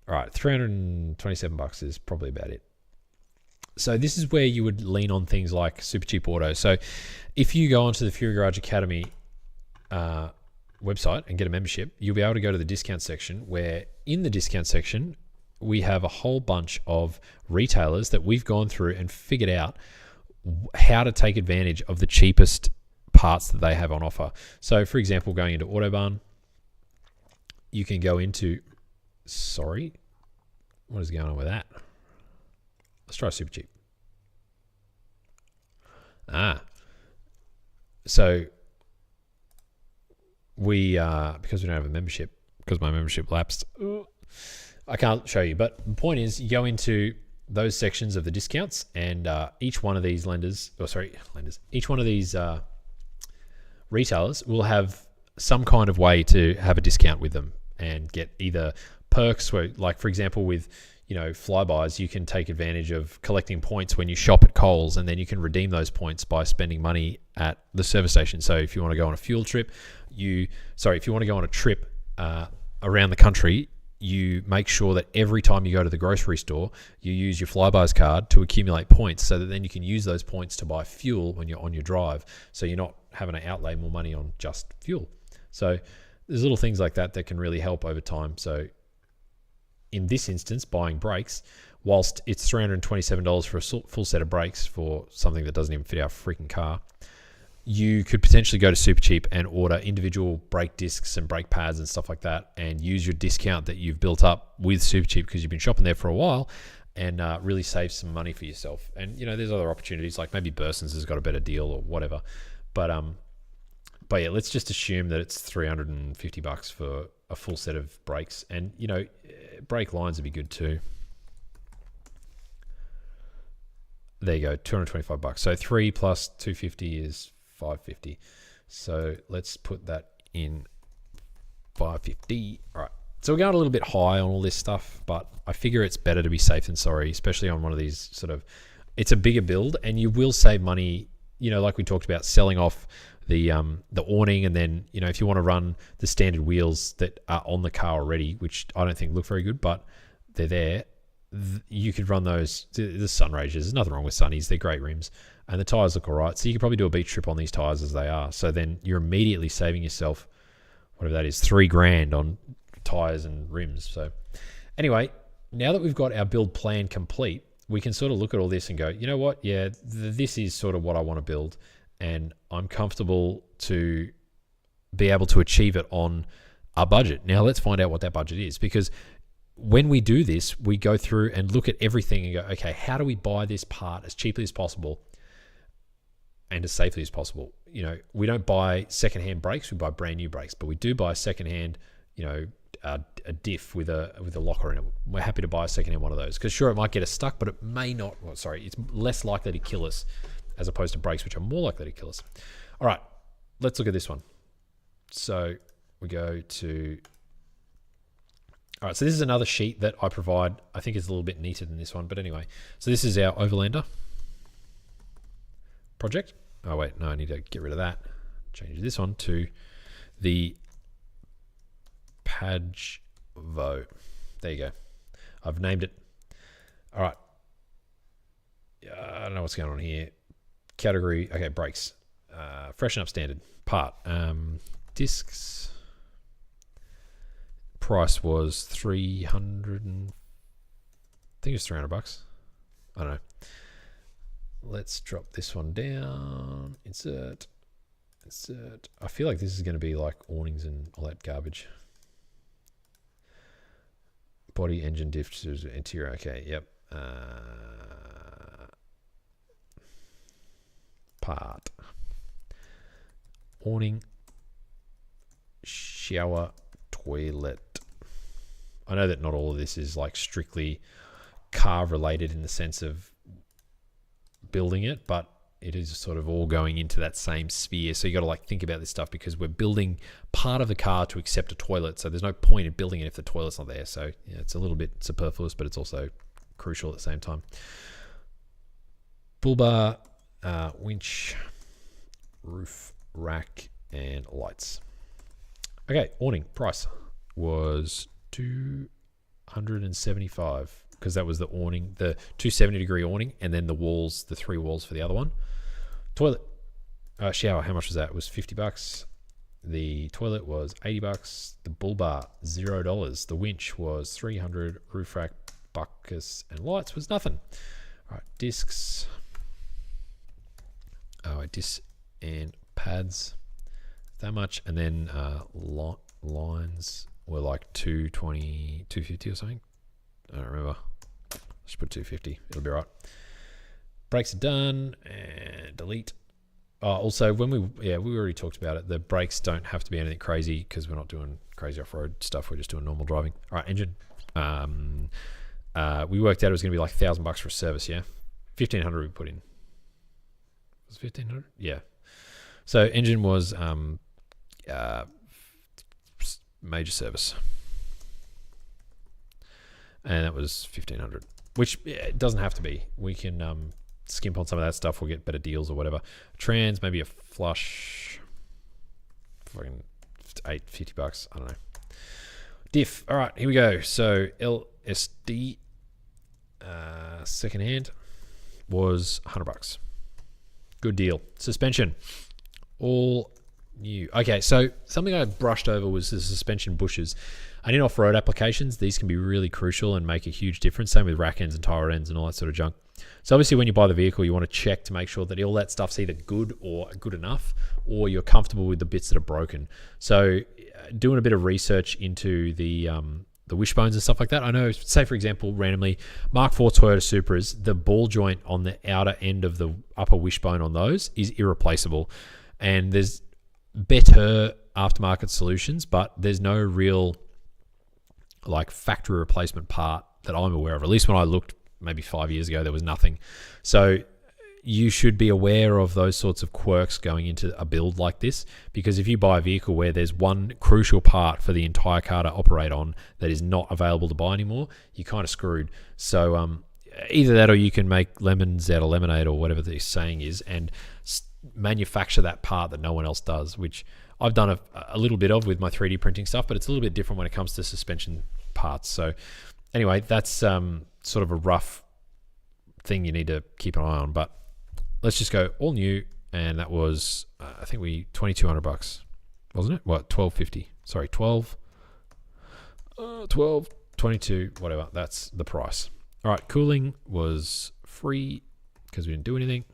All right, $327 is probably about it. So this is where you would lean on things like Super Cheap Auto. So if you go onto the Fury Garage Academy website and get a membership, you'll be able to go to the discount section, where in the discount section, we have a whole bunch of retailers that we've gone through and figured out how to take advantage of the cheapest parts that they have on offer. So for example, going into Autobarn, you can go into, sorry, what is going on with that? Let's try Super Cheap. So we, because we don't have a membership, because my membership lapsed, I can't show you. But the point is, you go into those sections of the discounts, and each one of these each one of these retailers will have some kind of way to have a discount with them and get either perks where, like for example, with flybys, you can take advantage of collecting points when you shop at Coles, and then you can redeem those points by spending money at the service station. So if you want to go on a fuel trip, if you want to go on a trip around the country, you make sure that every time you go to the grocery store, you use your Flybuys card to accumulate points, so that then you can use those points to buy fuel when you're on your drive, so you're not having to outlay more money on just fuel. So there's little things like that that can really help over time. So in this instance, buying brakes, whilst it's $327 for a full set of brakes for something that doesn't even fit our freaking car, you could potentially go to Super Cheap and order individual brake discs and brake pads and stuff like that, and use your discount that you've built up with Super Cheap because you've been shopping there for a while, and really save some money for yourself. And there's other opportunities, like maybe Burson's has got a better deal or whatever. But yeah, let's just assume that it's $350 for a full set of brakes, and brake lines would be good too. There you go, $225. So 3 plus 250 is $550. So let's put that in $550. All right. So we're going a little bit high on all this stuff, but I figure it's better to be safe than sorry, especially on one of these it's a bigger build, and you will save money, like we talked about, selling off the awning, and then if you want to run the standard wheels that are on the car already, which I don't think look very good, but they're there, you could run those, the Sun Ragers. There's nothing wrong with Sunnies. They're great rims. And the tyres look all right. So you could probably do a beach trip on these tyres as they are. So then you're immediately saving yourself, whatever that is, $3,000 on tyres and rims. So anyway, now that we've got our build plan complete, we can sort of look at all this and go, you know what? Yeah, this is sort of what I want to build. And I'm comfortable to be able to achieve it on a budget. Now let's find out what that budget is, because when we do this, we go through and look at everything and go, okay, how do we buy this part as cheaply as possible and as safely as possible? You know, we don't buy secondhand brakes, we buy brand new brakes, but we do buy secondhand, you know, a diff with a locker in it. We're happy to buy a secondhand one of those, because sure, it might get us stuck, but it may not. Well, sorry, it's less likely to kill us as opposed to brakes, which are more likely to kill us. All right, let's look at this one. So we go to, all right, so this is another sheet that I provide. I think it's a little bit neater than this one, but anyway. So this is our Overlander project. Oh wait, no, I need to get rid of that. Change this one to the Pajvo. There you go. I've named it. All right. I don't know what's going on here. Category, okay, brakes. Freshen up standard. Part. Discs. Price was 300 and I think it was $300. I don't know. Let's drop this one down. Insert. I feel like this is going to be like awnings and all that garbage. Body, engine, diff, interior. Okay, yep. Part. Awning. Shower. Toilet. I know that not all of this is like strictly car related in the sense of building it, but it is sort of all going into that same sphere. So you got to like think about this stuff, because we're building part of the car to accept a toilet. So there's no point in building it if the toilet's not there. So yeah, it's a little bit superfluous, but it's also crucial at the same time. Bull bar, winch, roof rack, and lights. Okay, awning price was $275, because that was the awning, the 270-degree awning, and then the walls, the 3 walls for the other one. Toilet, shower, how much was that? It was $50. The toilet was $80. The bull bar, $0. The winch was $300. Roof rack, buckets, and lights was nothing. All right, discs. Discs and pads, that much, and then lines were like 220, 250 or something. I don't remember. Let's put 250. It'll be right. Brakes are done, and delete. Also, when we already talked about it. The brakes don't have to be anything crazy, because we're not doing crazy off-road stuff. We're just doing normal driving. All right, engine. We worked out it was going to be like $1,000 for a service. Yeah, $1,500 we put in. Was it $1,500? Yeah. So engine was major service, and that was $1,500, which it doesn't have to be. We can skimp on some of that stuff. We'll get better deals or whatever. Trans, maybe a flush, fucking $50. I don't know. Diff. All right, here we go. So LSD secondhand was $100. Good deal. Suspension, all new. Okay, so something I brushed over was the suspension bushes. And in off-road applications, these can be really crucial and make a huge difference. Same with rack ends and tire ends and all that sort of junk. So obviously when you buy the vehicle, you want to check to make sure that all that stuff's either good or good enough, or you're comfortable with the bits that are broken. So doing a bit of research into the wishbones and stuff like that. I know, say for example, randomly, Mark IV Toyota Supras, the ball joint on the outer end of the upper wishbone on those is irreplaceable. And there's better aftermarket solutions, but there's no real like factory replacement part that I'm aware of. At least when I looked maybe 5 years ago, there was nothing. So you should be aware of those sorts of quirks going into a build like this, because if you buy a vehicle where there's one crucial part for the entire car to operate on that is not available to buy anymore, you're kind of screwed. So either that, or you can make lemons out of lemonade, or whatever the saying is, and manufacture that part that no one else does, which I've done a little bit of with my 3D printing stuff, but it's a little bit different when it comes to suspension parts. So anyway, that's sort of a rough thing you need to keep an eye on. But let's just go all new, and that was I think $2,200, wasn't it? What, $1,250? Sorry, 12, 22, whatever. That's the price. All right, cooling was free because we didn't do anything.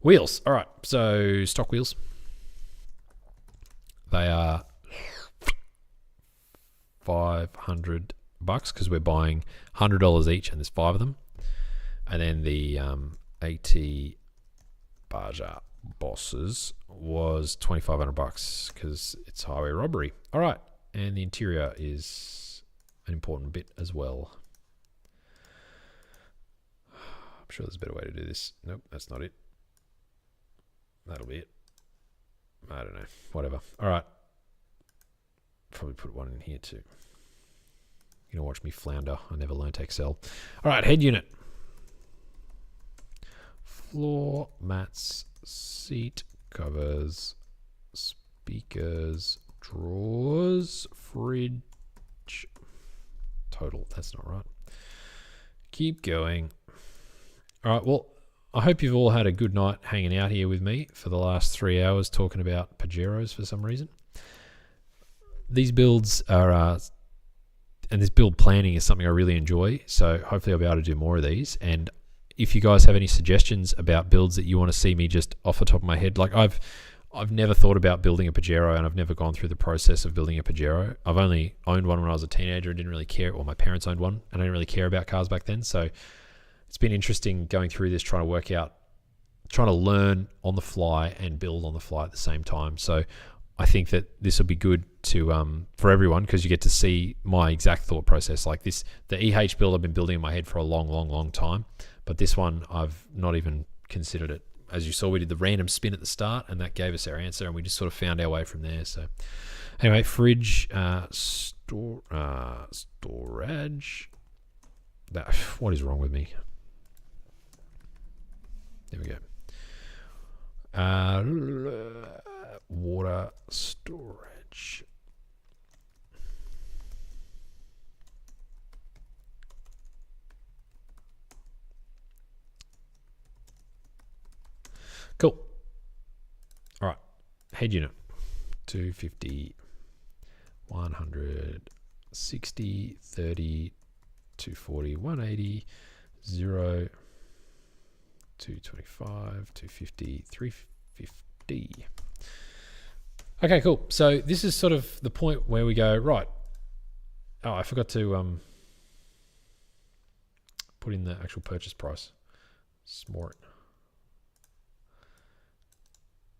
Wheels. All right, so stock wheels. They are $500 because we're buying $100 each, and there's 5 of them. And then the AT Baja Bosses was $2,500 because it's highway robbery. All right, and the interior is an important bit as well. I'm sure there's a better way to do this. Nope, that's not it. That'll be it. I don't know. Whatever. All right. Probably put one in here too. You're going to watch me flounder. I never learnt Excel. All right, head unit. Floor mats, seat covers, speakers, drawers, fridge. Total. That's not right. Keep going. All right, well, I hope you've all had a good night hanging out here with me for the last 3 hours talking about Pajeros for some reason. These builds are, and this build planning is something I really enjoy, so hopefully I'll be able to do more of these. And if you guys have any suggestions about builds that you want to see me just off the top of my head, like I've never thought about building a Pajero, and I've never gone through the process of building a Pajero. I've only owned one when I was a teenager and didn't really care, or my parents owned one, and I didn't really care about cars back then, so it's been interesting going through this, trying to learn on the fly and build on the fly at the same time. So I think that this will be good to for everyone, because you get to see my exact thought process. Like this, the EH build I've been building in my head for a long time, but this one I've not even considered it. As you saw, we did the random spin at the start, and that gave us our answer, and we just sort of found our way from there. So anyway, fridge, storage. What is wrong with me? There we go. Water storage. Cool. All right. Head unit. 250, 100, 60, 30, 240, 180, 0, 225, 250, 350. Okay, cool. So this is sort of the point where we go, right. Oh, I forgot to put in the actual purchase price. Smart.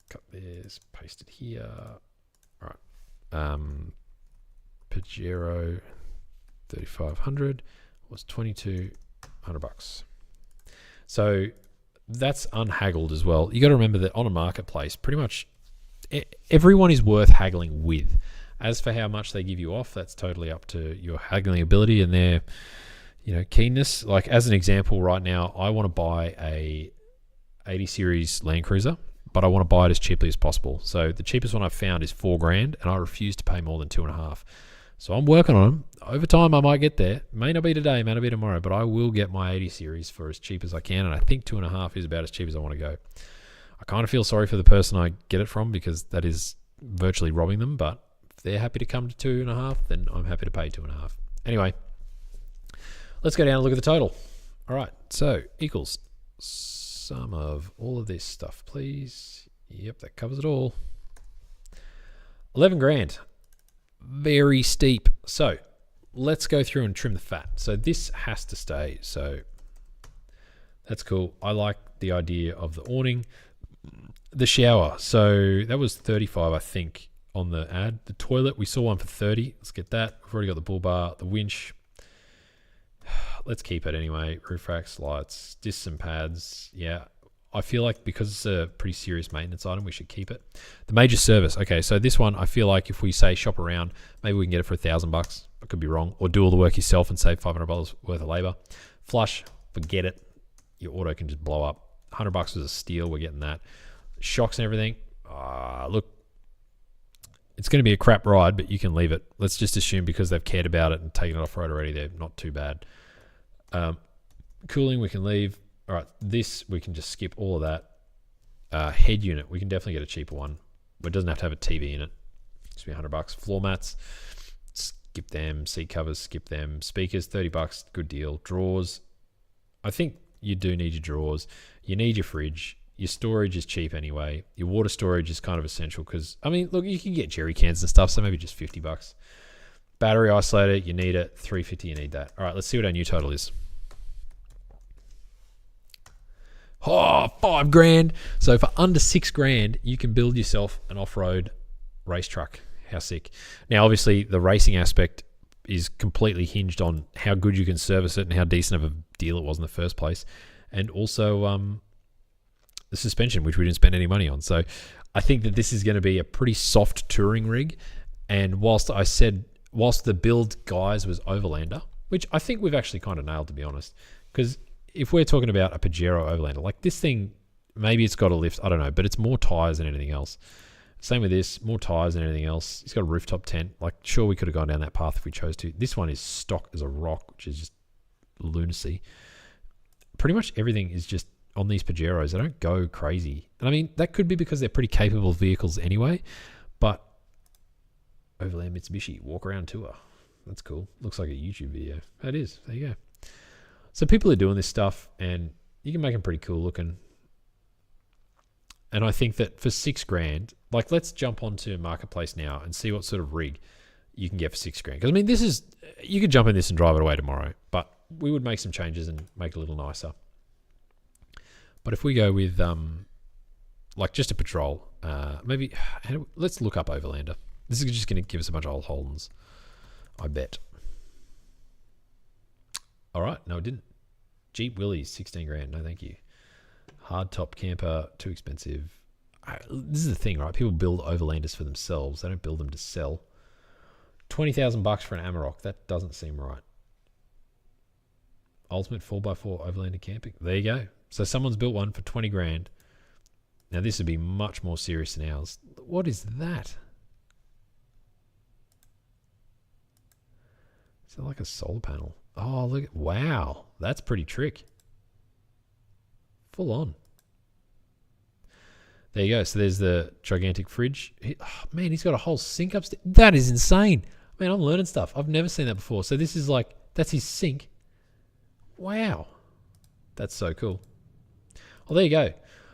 Cut this, paste it here. All right. Pajero 3500 was $2,200. So that's unhaggled as well. You got to remember that on a marketplace, pretty much everyone is worth haggling with. As for how much they give you off, that's totally up to your haggling ability and their, keenness. Like as an example, right now, I want to buy a 80 series Land Cruiser, but I want to buy it as cheaply as possible. So the cheapest one I've found is $4,000, and I refuse to pay more than 2.5. So I'm working on them. Over time, I might get there. May not be today, may not be tomorrow, but I will get my 80 series for as cheap as I can, and I think 2.5 is about as cheap as I want to go. I kind of feel sorry for the person I get it from, because that is virtually robbing them, but if they're happy to come to 2.5, then I'm happy to pay 2.5. Anyway, let's go down and look at the total. All right, so equals sum of all of this stuff, please. Yep, that covers it all. 11 grand. Very steep. So let's go through and trim the fat. So this has to stay. So that's cool. I like the idea of the awning. The shower. So that was 35, I think, on the ad. The toilet, we saw one for 30. Let's get that. We've already got the bull bar, the winch. Let's keep it anyway. Roof racks, lights, discs and pads. Yeah. I feel like because it's a pretty serious maintenance item, we should keep it. The major service. Okay, so this one, I feel like if we say shop around, maybe we can get it for $1,000. I could be wrong. Or do all the work yourself and save $500 worth of labor. Flush, forget it. Your auto can just blow up. $100 was a steal. We're getting that. Shocks and everything. Look, it's going to be a crap ride, but you can leave it. Let's just assume because they've cared about it and taken it off road already, they're not too bad. Cooling we can leave. All right, this we can just skip all of that. Head unit, we can definitely get a cheaper one, but it doesn't have to have a TV in it. It's be $100. Floor mats, skip them. Seat covers, skip them. Speakers, $30, good deal. Drawers, I think you do need your drawers. You need your fridge. Your storage is cheap anyway. Your water storage is kind of essential because, I mean, look, you can get jerry cans and stuff, so maybe just $50. Battery isolator, you need it. $350, you need that. All right, let's see what our new total is. Oh, $5,000. So for under $6,000, you can build yourself an off-road race truck. How sick. Now, obviously, the racing aspect is completely hinged on how good you can service it and how decent of a deal it was in the first place. And also the suspension, which we didn't spend any money on. So I think that this is going to be a pretty soft touring rig. And whilst the build guys was Overlander, which I think we've actually kind of nailed, to be honest, because if we're talking about a Pajero Overlander, like this thing, maybe it's got a lift, I don't know, but it's more tires than anything else. Same with this, more tires than anything else. It's got a rooftop tent. Like, sure, we could have gone down that path if we chose to. This one is stock as a rock, which is just lunacy. Pretty much everything is just on these Pajeros. They don't go crazy. And I mean, that could be because they're pretty capable vehicles anyway, but Overland Mitsubishi walk around tour. That's cool. Looks like a YouTube video. That is. There you go. So people are doing this stuff and you can make them pretty cool looking. And I think that for $6,000, like, let's jump onto Marketplace now and see what sort of rig you can get for $6,000. Because I mean, this is, you could jump in this and drive it away tomorrow, but we would make some changes and make it a little nicer. But if we go with like just a patrol, maybe let's look up Overlander. This is just going to give us a bunch of old Holdens, I bet. All right, no, it didn't. Jeep Willys, $16,000. No, thank you. Hardtop camper, too expensive. This is the thing, right? People build Overlanders for themselves. They don't build them to sell. $20,000 for an Amarok. That doesn't seem right. Ultimate 4x4 Overlander camping. There you go. So someone's built one for $20,000. Now this would be much more serious than ours. What is that? Is that like a solar panel? Oh, look. Wow. That's pretty trick. Full on. There you go. So there's the gigantic fridge. Man, he's got a whole sink upstairs. That is insane. Man, I'm learning stuff. I've never seen that before. So this is like, that's his sink. Wow. That's so cool. Well, there you go.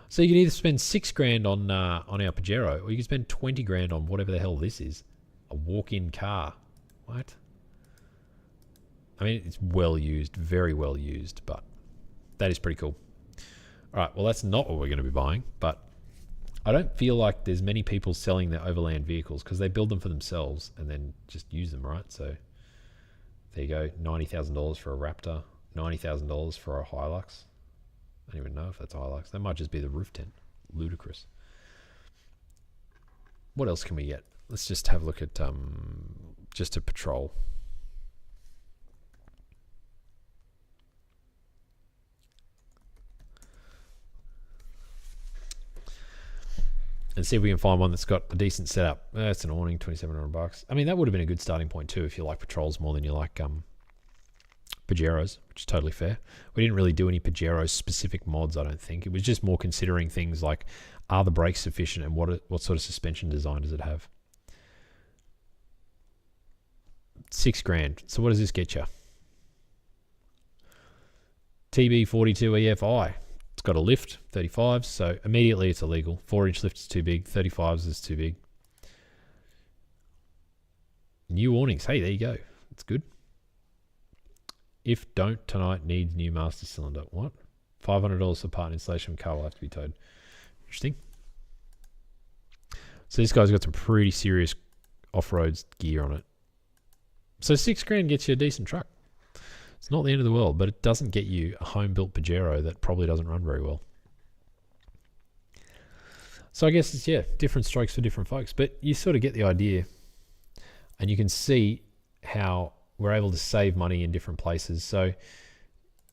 So you can either spend $6,000 on our Pajero, or you can spend $20,000 on whatever the hell this is. A walk-in car. What? I mean, it's well used, very well used, but that is pretty cool. All right, well, that's not what we're going to be buying, but I don't feel like there's many people selling their Overland vehicles because they build them for themselves and then just use them, right? So there you go, $90,000 for a Raptor, $90,000 for a Hilux. I don't even know if that's a Hilux. That might just be the roof tent. Ludicrous. What else can we get? Let's just have a look at just a patrol. And see if we can find one that's got a decent setup. It's an awning, $2,700. I mean, that would have been a good starting point too if you like patrols more than you like Pajeros, which is totally fair. We didn't really do any Pajero specific mods, I don't think. It was just more considering things like, are the brakes sufficient and what sort of suspension design does it have? $6,000. So what does this get you? TB42 EFI. It's got a lift, 35s, so immediately it's illegal. 4-inch lift is too big, 35s is too big. New awnings, hey, there you go. That's good. If don't tonight needs new master cylinder. What? $500 for part installation, car will have to be towed. Interesting. So this guy's got some pretty serious off-road gear on it. So $6,000 gets you a decent truck. It's not the end of the world, but it doesn't get you a home-built Pajero that probably doesn't run very well. So I guess it's, yeah, different strokes for different folks, but you sort of get the idea, and you can see how we're able to save money in different places. So,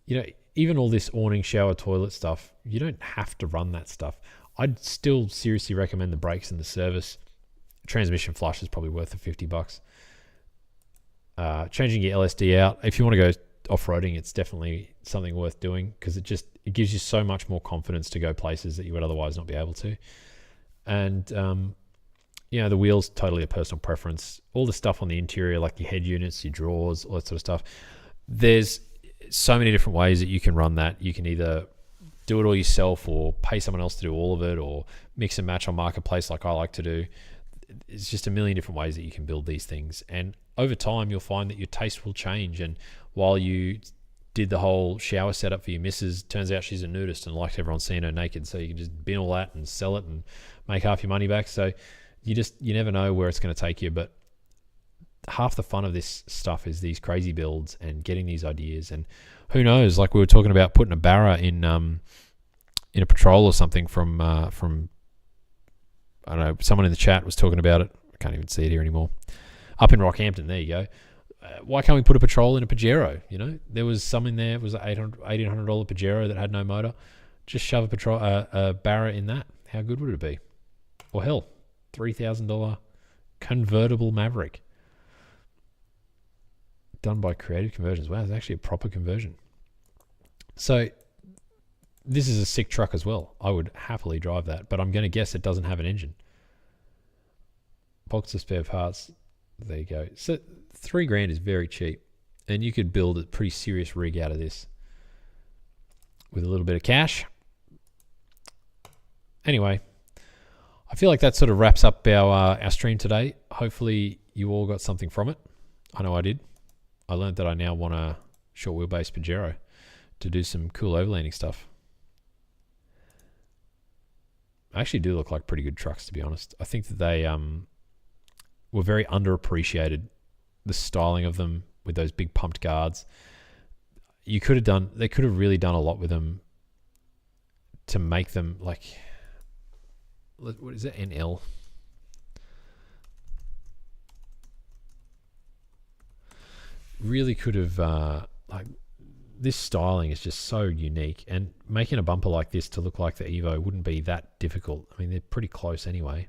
you know, even all this awning, shower, toilet stuff, you don't have to run that stuff. I'd still seriously recommend the brakes and the service. Transmission flush is probably worth the $50. Changing your LSD out. If you want to go off-roading, it's definitely something worth doing, because it gives you so much more confidence to go places that you would otherwise not be able to. And the wheels, totally a personal preference. All the stuff on the interior, like your head units, your drawers, all that sort of stuff, there's so many different ways that you can run that. You can either do it all yourself or pay someone else to do all of it, or mix and match on Marketplace like I like to do. It's just a million different ways that you can build these things. And over time, you'll find that your taste will change. And while you did the whole shower setup for your missus, turns out she's a nudist and likes everyone seeing her naked. So you can just bin all that and sell it and make half your money back. So you never know where it's going to take you. But half the fun of this stuff is these crazy builds and getting these ideas. And who knows, like we were talking about putting a barra in a patrol or something from I don't know, someone in the chat was talking about it. I can't even see it here anymore. Up in Rockhampton, there you go. Why can't we put a patrol in a Pajero? There was some in there. It was an $1,800 Pajero that had no motor. Just shove a barra in that. How good would it be? Or hell, $3,000 convertible Maverick. Done by Creative Conversions. Wow, it's actually a proper conversion. So this is a sick truck as well. I would happily drive that, but I'm going to guess it doesn't have an engine. Box of spare parts. There you go. So $3,000 is very cheap, and you could build a pretty serious rig out of this with a little bit of cash. Anyway, I feel like that sort of wraps up our stream today. Hopefully you all got something from it. I know I did. I learned that I now want a short wheelbase Pajero to do some cool overlanding stuff. I actually do look like pretty good trucks, to be honest. I think that they were very underappreciated. The styling of them with those big pumped guards. They could have really done a lot with them to make them like, what is it, NL? Really could have, this styling is just so unique, and making a bumper like this to look like the Evo wouldn't be that difficult. I mean, they're pretty close anyway.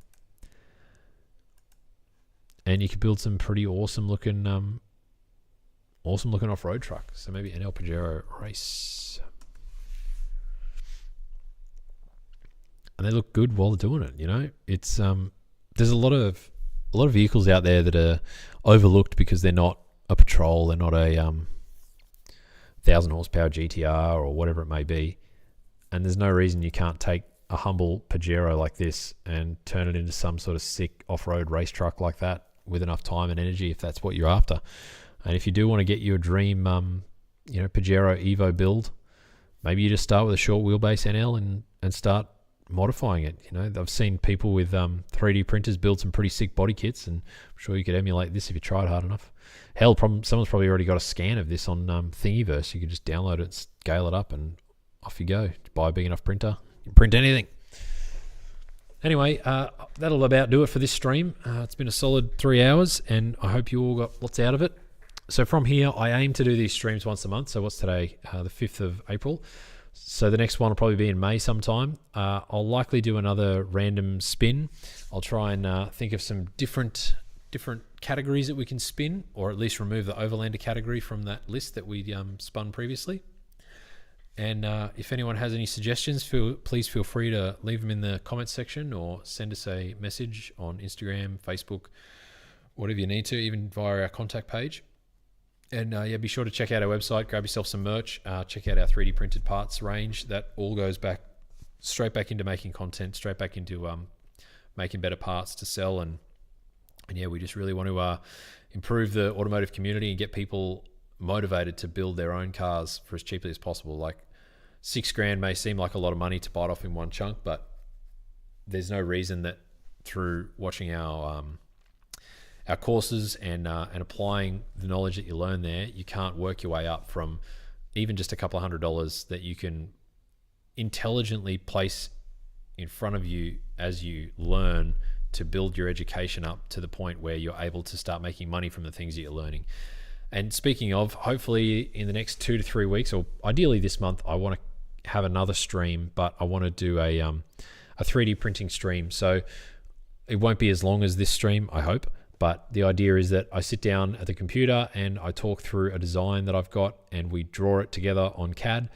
And you could build some pretty awesome looking off-road trucks. So maybe NL Pajero race. And they look good while they're doing it, It's there's a lot of vehicles out there that are overlooked because they're not a patrol, they're not a 1,000 horsepower GTR or whatever it may be, and there's no reason you can't take a humble Pajero like this and turn it into some sort of sick off-road race truck like that with enough time and energy, if that's what you're after. And if you do want to get you a dream Pajero Evo build, maybe you just start with a short wheelbase NL and start modifying it. I've seen people with 3D printers build some pretty sick body kits, and I'm sure you could emulate this if you tried hard enough. Hell, someone's probably already got a scan of this on Thingiverse. You could just download it, scale it up, and off you go. Buy a big enough printer, you can print anything. Anyway, that'll about do it for this stream. It's been a solid 3 hours, and I hope you all got lots out of it. So from here, I aim to do these streams once a month. So what's today? The 5th of April. So the next one will probably be in May sometime. I'll likely do another random spin. I'll try and think of some different categories that we can spin, or at least remove the Overlander category from that list that we spun previously. And if anyone has any suggestions, please feel free to leave them in the comments section, or send us a message on Instagram, Facebook, whatever you need to, even via our contact page. And be sure to check out our website, grab yourself some merch, check out our 3D printed parts range. That all goes straight back into making content, straight back into making better parts to sell. And we just really want to improve the automotive community and get people motivated to build their own cars for as cheaply as possible. Like $6,000 may seem like a lot of money to bite off in one chunk, but there's no reason that through watching our courses and applying the knowledge that you learn there, you can't work your way up from even just a couple of $100 that you can intelligently place in front of you as you learn to build your education up to the point where you're able to start making money from the things that you're learning. And speaking of, hopefully in the next 2 to 3 weeks, or ideally this month, I want to have another stream, but I want to do a 3D printing stream. So it won't be as long as this stream, I hope, But the idea is that I sit down at the computer and I talk through a design that I've got, and we draw it together on CAD.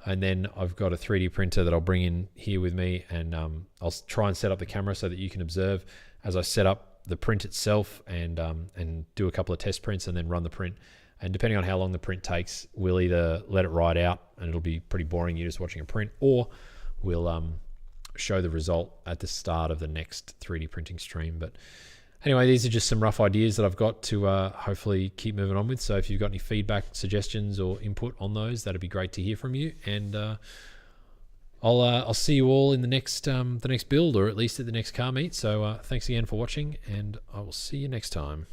And then I've got a 3D printer that I'll bring in here with me, and I'll try and set up the camera so that you can observe as I set up the print itself, and do a couple of test prints and then run the print. And depending on how long the print takes, we'll either let it ride out and it'll be pretty boring, you just watching a print, or we'll show the result at the start of the next 3D printing stream. But anyway, these are just some rough ideas that I've got to hopefully keep moving on with. So if you've got any feedback, suggestions, or input on those, that'd be great to hear from you. And I'll see you all in the next build, or at least at the next car meet. So thanks again for watching, and I will see you next time.